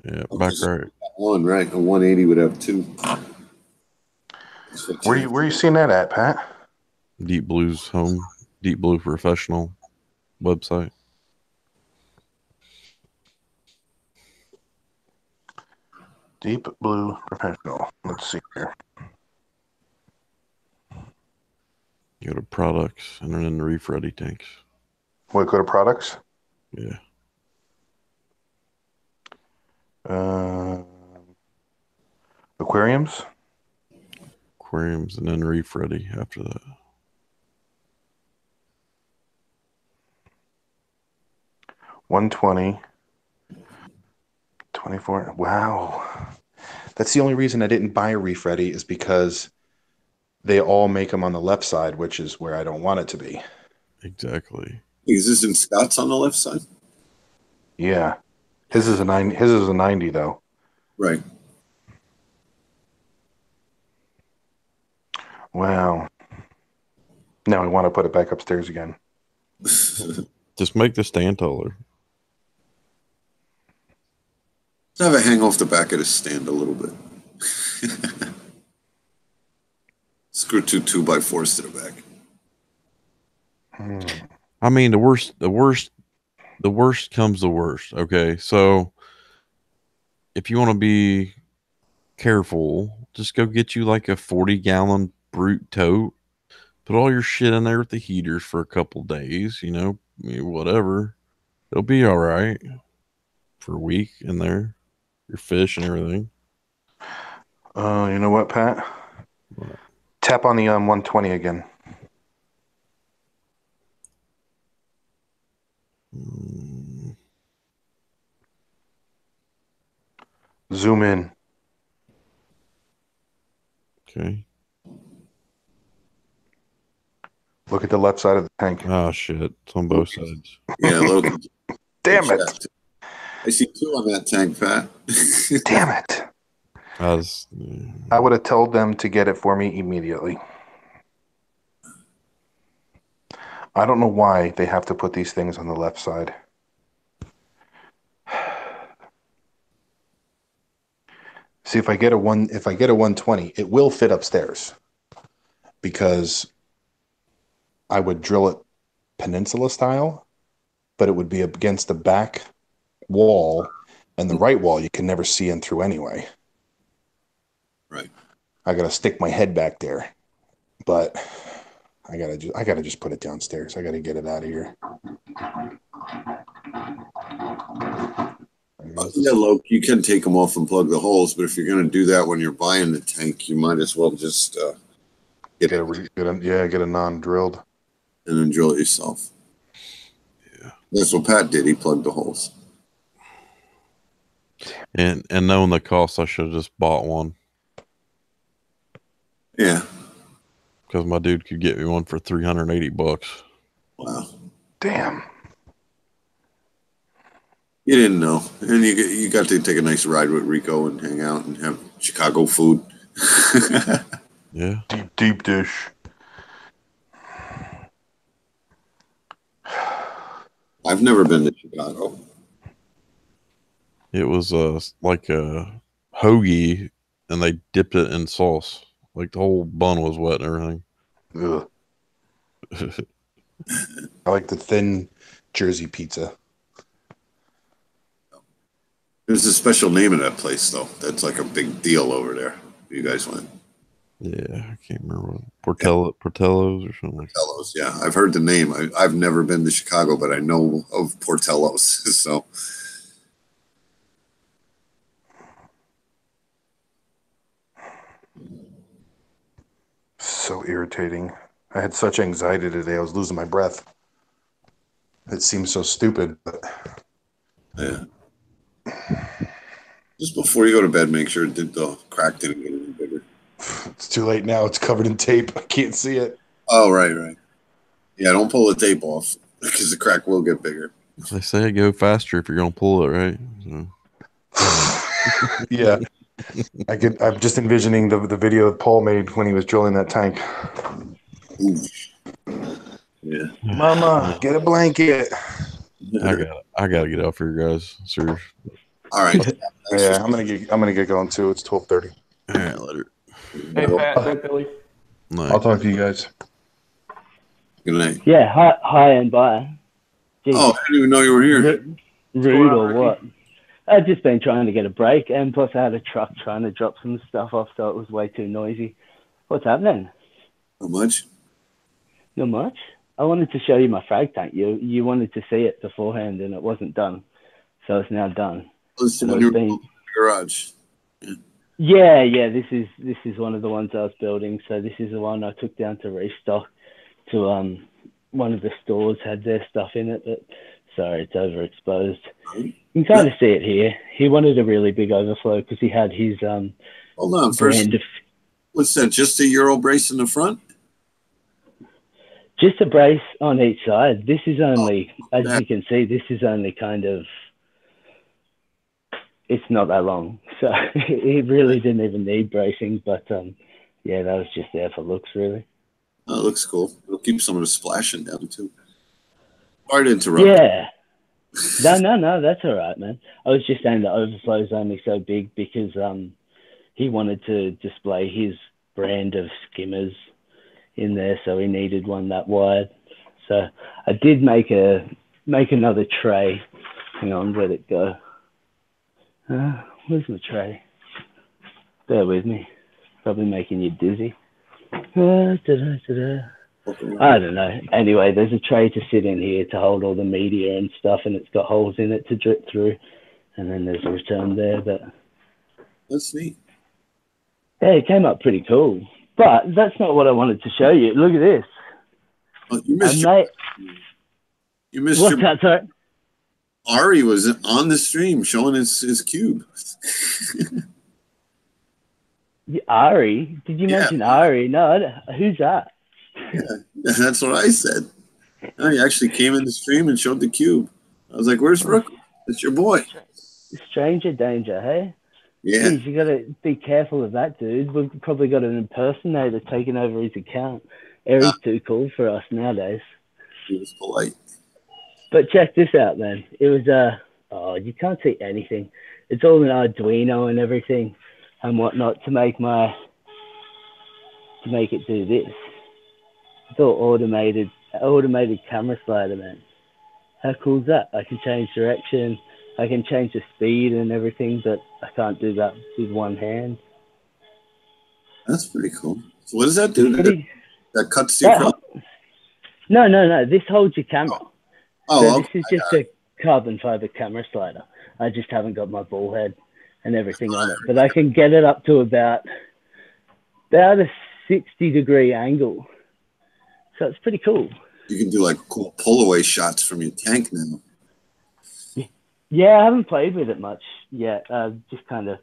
Speaker 4: Yeah, back right.
Speaker 1: One, right? A 180 would have 2.
Speaker 9: Where you seeing that at, Pat?
Speaker 4: Deep Blue's home. Deep Blue Professional website.
Speaker 9: Deep Blue Professional. Let's see here.
Speaker 4: Go to products and then in the Reef Ready tanks.
Speaker 9: What, go to products?
Speaker 4: Yeah.
Speaker 9: Aquariums?
Speaker 4: Aquariums and then Reef Ready after that.
Speaker 9: $120. 24. Wow. That's the only reason I didn't buy a Reef Ready is because they all make them on the left side, which is where I don't want it to be.
Speaker 4: Exactly.
Speaker 1: Is this in Scott's on the left side?
Speaker 9: Yeah. His is a 90 though.
Speaker 1: Right.
Speaker 9: Wow. Now I want to put it back upstairs again.
Speaker 4: Just make the stand taller.
Speaker 1: Let's have it hang off the back of the stand a little bit. Screw 2 2x4s to the back.
Speaker 4: I mean, the worst comes the worst. Okay, so if you want to be careful, just go get you like a 40-gallon brute tote. Put all your shit in there with the heaters for a couple days. You know, I mean, whatever. It'll be all right for a week in there. Your fish and everything.
Speaker 9: You know what, Pat?
Speaker 4: What?
Speaker 9: Tap on the 120 again. Zoom in.
Speaker 4: Okay.
Speaker 9: Look at the left side of the tank.
Speaker 4: Oh shit! It's on both sides.
Speaker 1: Yeah, look.
Speaker 9: Damn it!
Speaker 1: I see 2 on that tank, Pat.
Speaker 9: Damn it! I would have told them to get it for me immediately. I don't know why they have to put these things on the left side. See, if I get a 120, it will fit upstairs because I would drill it peninsula style, but it would be against the back wall, and the right wall you can never see in through anyway.
Speaker 1: Right.
Speaker 9: I gotta stick my head back there, but I gotta just put it downstairs. I gotta get it out of here.
Speaker 1: Yeah, Loke, you can take them off and plug the holes, but if you're going to do that when you're buying the tank, you might as well just get
Speaker 9: a non-drilled
Speaker 1: and then drill it yourself.
Speaker 4: Yeah,
Speaker 1: that's what Pat did. He plugged the holes.
Speaker 4: And knowing the cost, I should have just bought one.
Speaker 1: Yeah,
Speaker 4: because my dude could get me one for $380.
Speaker 1: Wow,
Speaker 9: damn.
Speaker 1: You didn't know, and you got to take a nice ride with Rico and hang out and have Chicago food.
Speaker 4: Yeah,
Speaker 9: deep dish.
Speaker 1: I've never been to Chicago.
Speaker 4: it was like a hoagie, and they dipped it in sauce. Like the whole bun was wet and everything.
Speaker 9: Ugh. I like the thin Jersey pizza.
Speaker 1: There's a special name of that place, though. That's like a big deal over there. You guys went.
Speaker 4: Yeah, I can't remember. Portello's or something.
Speaker 1: Portello's, yeah. I've heard the name. I've never been to Chicago, but I know of Portello's. So.
Speaker 9: So irritating. I had such anxiety today. I was losing my breath. It seems so stupid, but
Speaker 1: yeah. Just before you go to bed, make sure the crack didn't get any bigger.
Speaker 9: It's too late now. It's covered in tape. I can't see it.
Speaker 1: Oh, right. Yeah, don't pull the tape off because the crack will get bigger.
Speaker 4: They say go faster if you're going to pull it, right? So.
Speaker 9: Yeah. I'm just envisioning the video that Paul made when he was drilling that tank.
Speaker 1: Ooh. Yeah.
Speaker 9: Mama, get a blanket.
Speaker 4: I gotta get out for you guys. Seriously.
Speaker 1: All right.
Speaker 9: Yeah, I'm gonna get going too. It's 12:30.
Speaker 4: All right, later.
Speaker 8: Hey Pat, hey Billy.
Speaker 4: Nice.
Speaker 9: I'll talk to you guys.
Speaker 1: Good night.
Speaker 13: Yeah, hi and bye. Jeez.
Speaker 1: Oh, I didn't even know you were here.
Speaker 13: Rude or what? I've just been trying to get a break, and plus I had a truck trying to drop some stuff off, so it was way too noisy. What's happening?
Speaker 1: Not much.
Speaker 13: Not much? I wanted to show you my frag tank. You wanted to see it beforehand, and it wasn't done, so it's now done.
Speaker 1: Listen, when you're in the garage.
Speaker 13: Yeah. This is one of the ones I was building. So this is the one I took down to restock to one of the stores had their stuff in it, but sorry, it's overexposed. You can kind of see it here. He wanted a really big overflow because he had his
Speaker 1: Hold on, first. What's that? Just a Euro brace in the front?
Speaker 13: Just a brace on each side. This is only, as you can see, this is only kind of. It's not that long, so it really didn't even need bracing. But yeah, that was just there for looks, really.
Speaker 1: Oh, it looks cool. It'll keep some of the splashing down too. Sorry to interrupt.
Speaker 13: Yeah. No, that's all right, man. I was just saying the overflow is only so big because he wanted to display his brand of skimmers in there, so he needed one that wide. So I did make another tray. Hang on, where'd it go? Where's my tray? Bear with me. Probably making you dizzy. I don't know. Anyway, there's a tray to sit in here to hold all the media and stuff, and it's got holes in it to drip through. And then there's a return there, but
Speaker 1: that's neat.
Speaker 13: Yeah, it came up pretty cool. But that's not what I wanted to show you. Look at this.
Speaker 1: Oh, you missed you missed
Speaker 13: what's that, sorry?
Speaker 1: Ari was on the stream showing his cube.
Speaker 13: Ari? Did you mention Ari? No, who's that?
Speaker 1: Yeah, that's what I said. No, he actually came in the stream and showed the cube. I was like, "Where's Rook? It's your boy."
Speaker 13: Stranger danger, hey?
Speaker 1: Yeah.
Speaker 13: Jeez, you got to be careful of that, dude. We've probably got an impersonator taking over his account. Eric's too cool for us nowadays.
Speaker 1: He was polite.
Speaker 13: But check this out, man. It was you can't see anything. It's all an Arduino and everything. and whatnot to make it do this. It's all automated camera slider, man. How cool is that? I can change direction, I can change the speed and everything, but I can't do that with one hand.
Speaker 1: That's pretty cool. So what does that do? That cuts the acrylic?
Speaker 13: No. This holds your camera.
Speaker 1: Oh,
Speaker 13: so
Speaker 1: okay.
Speaker 13: This is just a carbon fiber camera slider. I just haven't got my ball head and everything on it, but I can get it up to about a 60-degree angle. So it's pretty cool.
Speaker 1: You can do like cool pull-away shots from your tank now.
Speaker 13: Yeah, I haven't played with it much yet. I've just kind of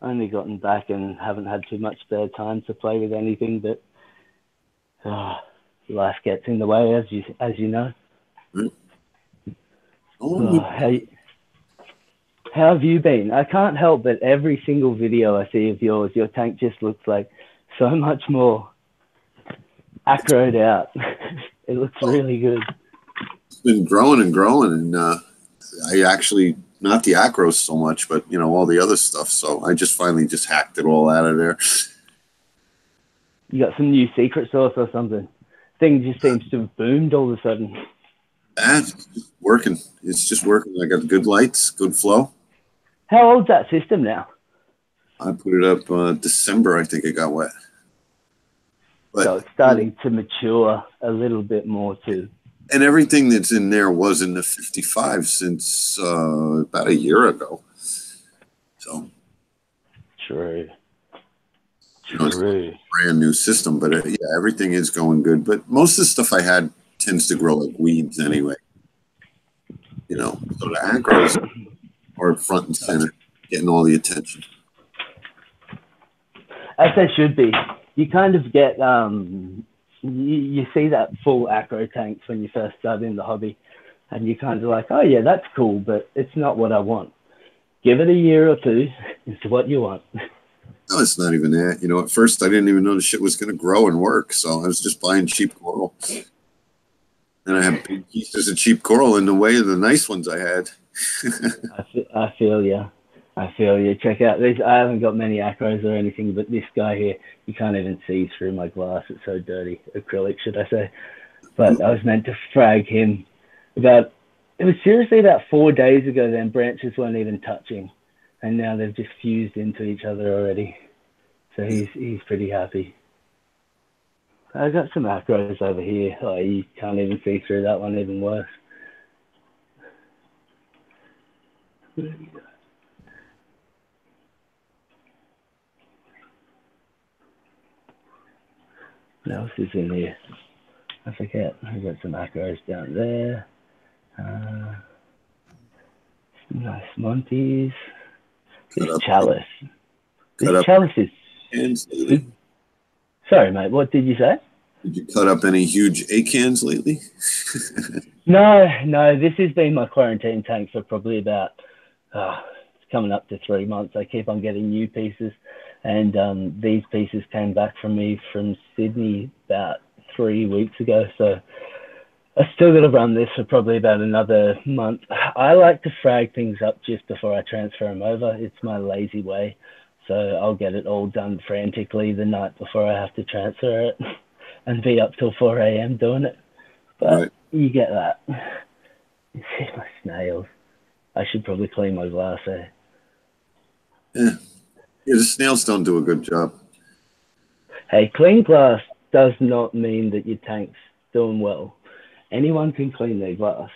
Speaker 13: only gotten back and haven't had too much spare time to play with anything, but life gets in the way, as you know. How have you been? I can't help but every single video I see of yours, your tank just looks like so much more acroed out. It looks really good.
Speaker 1: It's been growing and growing, and I actually, not the acros so much, but all the other stuff. So I just finally hacked it all out of there.
Speaker 13: You got some new secret sauce or something? Thing just seems to have boomed all of a sudden.
Speaker 1: It's just working. It's just working. I got good lights, good flow.
Speaker 13: How old's that system now?
Speaker 1: I put it up December. I think it got wet. But,
Speaker 13: so it's starting to mature a little bit more too.
Speaker 1: And everything that's in there was in the 55 since about a year ago. So
Speaker 13: true.
Speaker 1: It's a brand new system, but yeah, everything is going good. But most of the stuff I had tends to grow like weeds anyway. So the acros are front and center, getting all the attention.
Speaker 13: As they should be. You kind of get you see that full acro tanks when you first start in the hobby, and you're kind of like, oh yeah, that's cool, but it's not what I want. Give it a year or two, it's what you want.
Speaker 1: No, it's not even that. At first I didn't even know the shit was going to grow and work, so I was just buying cheap coral. And I had big pieces of cheap coral in the way of the nice ones I had.
Speaker 13: I feel you. Check out this. I haven't got many acros or anything, but this guy here, you can't even see through my glass. It's so dirty. Acrylic, should I say. But I was meant to frag him it was seriously about 4 days ago, then branches weren't even touching. And now they've just fused into each other already. So he's pretty happy. I got some acros over here. Oh, you can't even see through that one, even worse. What else is in here? I forget. I got some acros down there. Nice Monties. This chalice. This chalice is... Sorry, mate. What did you say?
Speaker 1: Did you cut up any huge acans lately?
Speaker 13: No. This has been my quarantine tank for probably about... it's coming up to 3 months. I keep on getting new pieces. And these pieces came back from me from Sydney about 3 weeks ago. So I still got to run this for probably about another month. I like to frag things up just before I transfer them over. It's my lazy way. So I'll get it all done frantically the night before I have to transfer it and be up till 4 a.m. doing it. But You get that. You see my snails. I should probably clean my glass there.
Speaker 1: Yeah, the snails don't do a good job.
Speaker 13: Hey, clean glass does not mean that your tank's doing well. Anyone can clean their glass.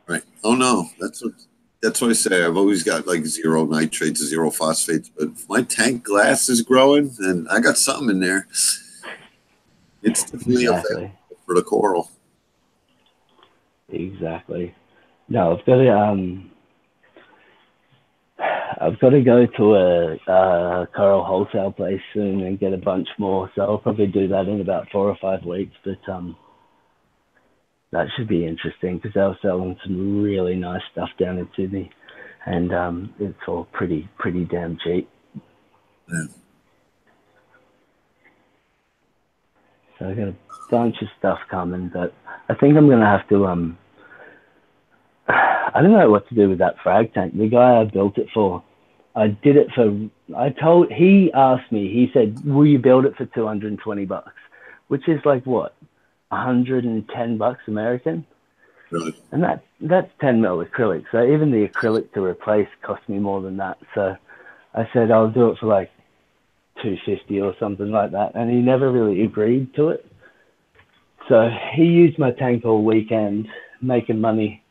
Speaker 1: Right. Oh no, that's what I say. I've always got like 0 nitrates, 0 phosphates, but if my tank glass is growing, then I got something in there. It's definitely available for the coral.
Speaker 13: Exactly. No, I've got to go to a coral wholesale place soon and get a bunch more. So I'll probably do that in about 4 or 5 weeks. But that should be interesting because they're selling some really nice stuff down in Sydney, and it's all pretty damn cheap.
Speaker 1: Yeah.
Speaker 13: So I got a bunch of stuff coming, but I think I'm gonna have to I don't know what to do with that frag tank. The guy I built it for, I did it for he asked me, he said, will you build it for $220? Which is like what, $110 American?
Speaker 1: Really?
Speaker 13: And that's 10 mil acrylic. So even the acrylic to replace cost me more than that. So I said, I'll do it for like $250 or something like that. And he never really agreed to it. So he used my tank all weekend making money.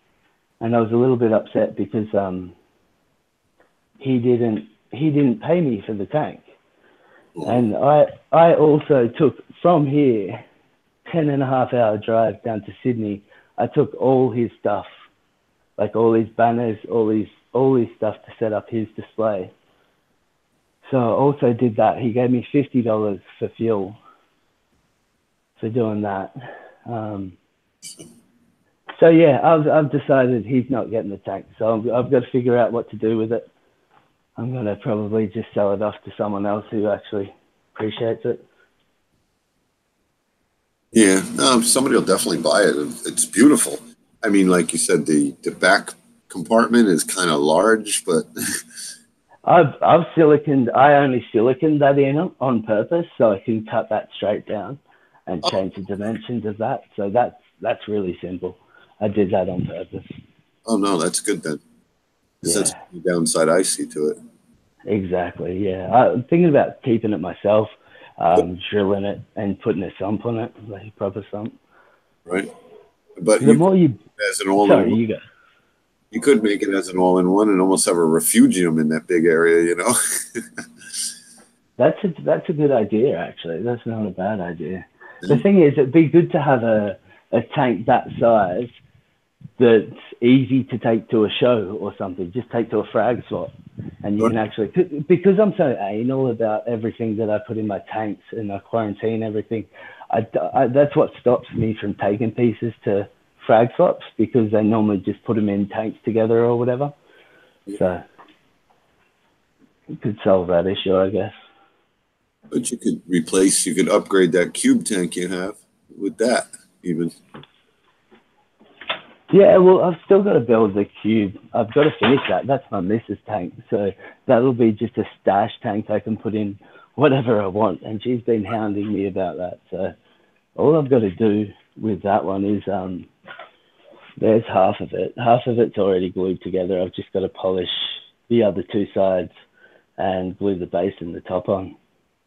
Speaker 13: And I was a little bit upset because he didn't pay me for the tank. And I also took from here 10.5 hour drive down to Sydney. I took all his stuff, like all his banners, all his stuff to set up his display. So I also did that. He gave me $50 for fuel for doing that. So yeah, I've decided he's not getting the tank. So I've got to figure out what to do with it. I'm going to probably just sell it off to someone else who actually appreciates it.
Speaker 1: Yeah, somebody will definitely buy it. It's beautiful. I mean, like you said, the back compartment is kind of large, but
Speaker 13: I only siliconed that in on purpose so I can cut that straight down and change the dimensions of that. So that's really simple. I did that on purpose.
Speaker 1: Oh no, that's good then.
Speaker 13: Yeah.
Speaker 1: That's the downside I see to it.
Speaker 13: Exactly. Yeah, I'm thinking about keeping it myself, drilling it and putting a sump on it, like a proper sump.
Speaker 1: Right. But
Speaker 13: the more you
Speaker 1: as an all
Speaker 13: sorry, you go.
Speaker 1: You could make it as an all-in-one and almost have a refugium in that big area, you know.
Speaker 13: That's a good idea, actually. That's not a bad idea. The thing is, it'd be good to have a tank that size that's easy to take to a show or something. Just take to a frag slot, and you can actually, because I'm so anal about everything that I put in my tanks and I quarantine everything. That's what stops me from taking pieces to frag slots, because they normally just put them in tanks together or whatever. So it could solve that issue, I guess.
Speaker 1: But you could upgrade that cube tank you have with that even.
Speaker 13: Yeah, well, I've still got to build the cube. I've got to finish that. That's my missus tank. So that'll be just a stash tank I can put in whatever I want. And she's been hounding me about that. So all I've got to do with that one is, there's half of it. Half of it's already glued together. I've just got to polish the other two sides and glue the base and the top on.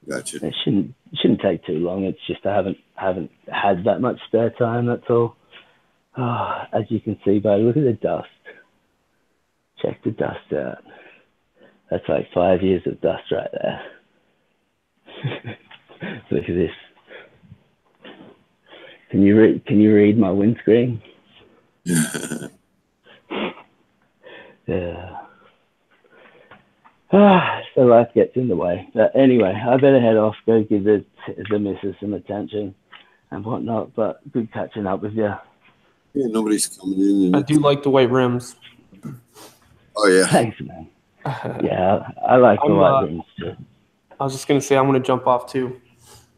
Speaker 1: Gotcha.
Speaker 13: It shouldn't take too long. It's just I haven't had that much spare time. That's all. Oh, as you can see, buddy, look at the dust. Check the dust out. That's like 5 years of dust right there. Look at this. Can you read my windscreen? Yeah. So life gets in the way. But anyway, I better head off, go give the missus some attention and whatnot. But good catching up with you.
Speaker 1: Yeah, nobody's coming in.
Speaker 8: I do like the white rims.
Speaker 1: Oh yeah.
Speaker 13: Thanks, man. Yeah, I like the white rims too.
Speaker 8: I was just gonna say I'm gonna jump off too.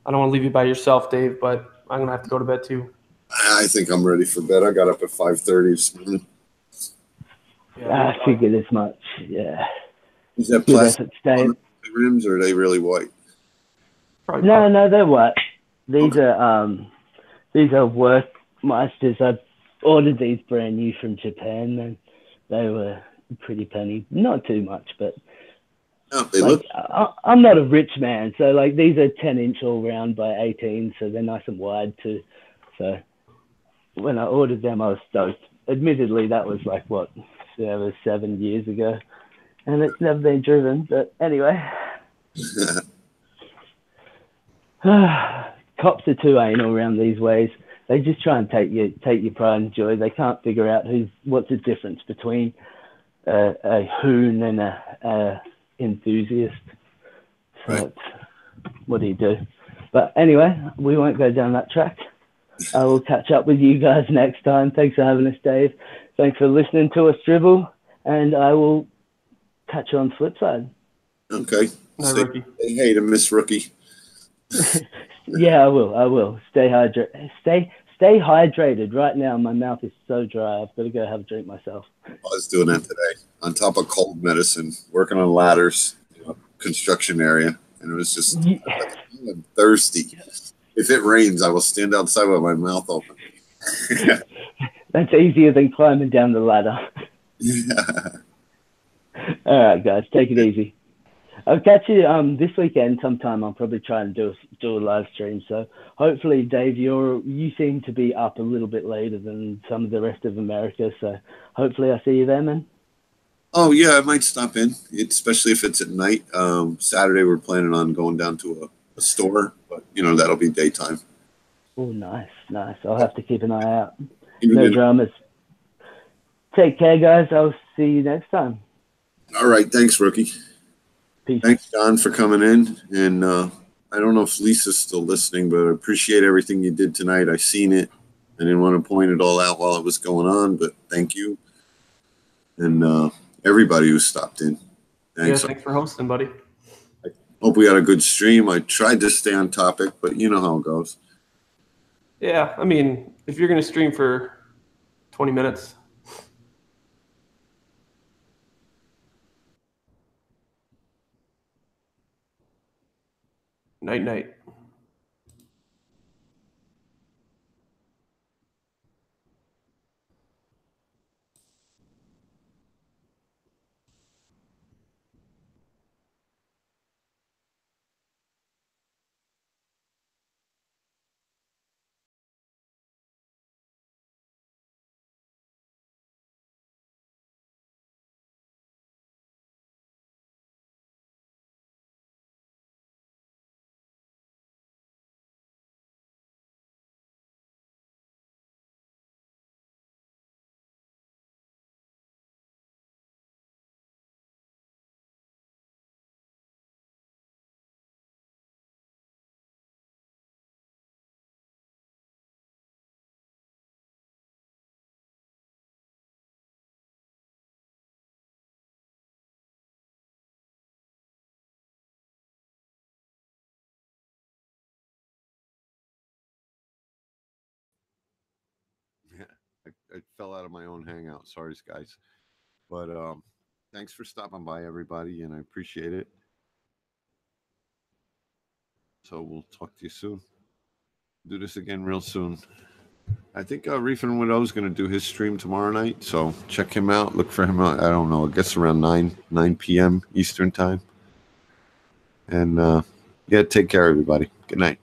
Speaker 8: I don't want to leave you by yourself, Dave, but I'm gonna have to go to bed too.
Speaker 1: I think I'm ready for bed. I got up at 5:30 this morning.
Speaker 13: Yeah, I figured as much. Yeah.
Speaker 1: Is that plastic rims, or are they really white?
Speaker 13: No, they're white. These are Workmeisters. I ordered these brand new from Japan, and they were pretty penny. Not too much, but I'm not a rich man, so like these are 10-inch all round by 18, so they're nice and wide too. So when I ordered them, I was stoked. Admittedly, that was like 7 years ago, and it's never been driven. But anyway, cops are too anal around these ways. They just try and take your pride and joy. They can't figure out what's the difference between a hoon and a enthusiast. So
Speaker 1: right.
Speaker 13: What do you do? But anyway, we won't go down that track. I will catch up with you guys next time. Thanks for having us, Dave. Thanks for listening to us dribble, and I will catch you on the flip side.
Speaker 1: Okay. Say hey to Miss Rookie.
Speaker 13: Yeah, I will. Stay hydrated. Right now, my mouth is so dry. I've got to go have a drink myself.
Speaker 1: I was doing that today. On top of cold medicine, working on ladders. construction area, and it was just I'm thirsty. If it rains, I will stand outside with my mouth open.
Speaker 13: That's easier than climbing down the ladder.
Speaker 1: Yeah.
Speaker 13: All right, guys, take it easy. I'll catch you this weekend sometime. I'll probably try and do a live stream. So hopefully, Dave, you seem to be up a little bit later than some of the rest of America. So hopefully, I see you there, man.
Speaker 1: Oh yeah, I might stop in, especially if it's at night. Saturday we're planning on going down to a store, but that'll be daytime.
Speaker 13: Oh, nice. I'll have to keep an eye out.
Speaker 1: Even
Speaker 13: No dramas. Take care, guys. I'll see you next time.
Speaker 1: All right, thanks, Rookie.
Speaker 13: Peace.
Speaker 1: Thanks, John, for coming in. And I don't know if Lisa's still listening, but I appreciate everything you did tonight. I seen it. I didn't want to point it all out while it was going on, but thank you. And everybody who stopped in. Thanks.
Speaker 8: Yeah, thanks for hosting, buddy.
Speaker 1: I hope we had a good stream. I tried to stay on topic, but you know how it goes.
Speaker 8: Yeah, I mean, if you're going to stream for 20 minutes. Night.
Speaker 1: Yeah, I fell out of my own hangout. Sorry, guys. But thanks for stopping by, everybody, and I appreciate it. So we'll talk to you soon. Do this again real soon. I think Reef and Widow is going to do his stream tomorrow night, so check him out. Look for him. I don't know. I guess around 9 p.m. Eastern time. And yeah, take care, everybody. Good night.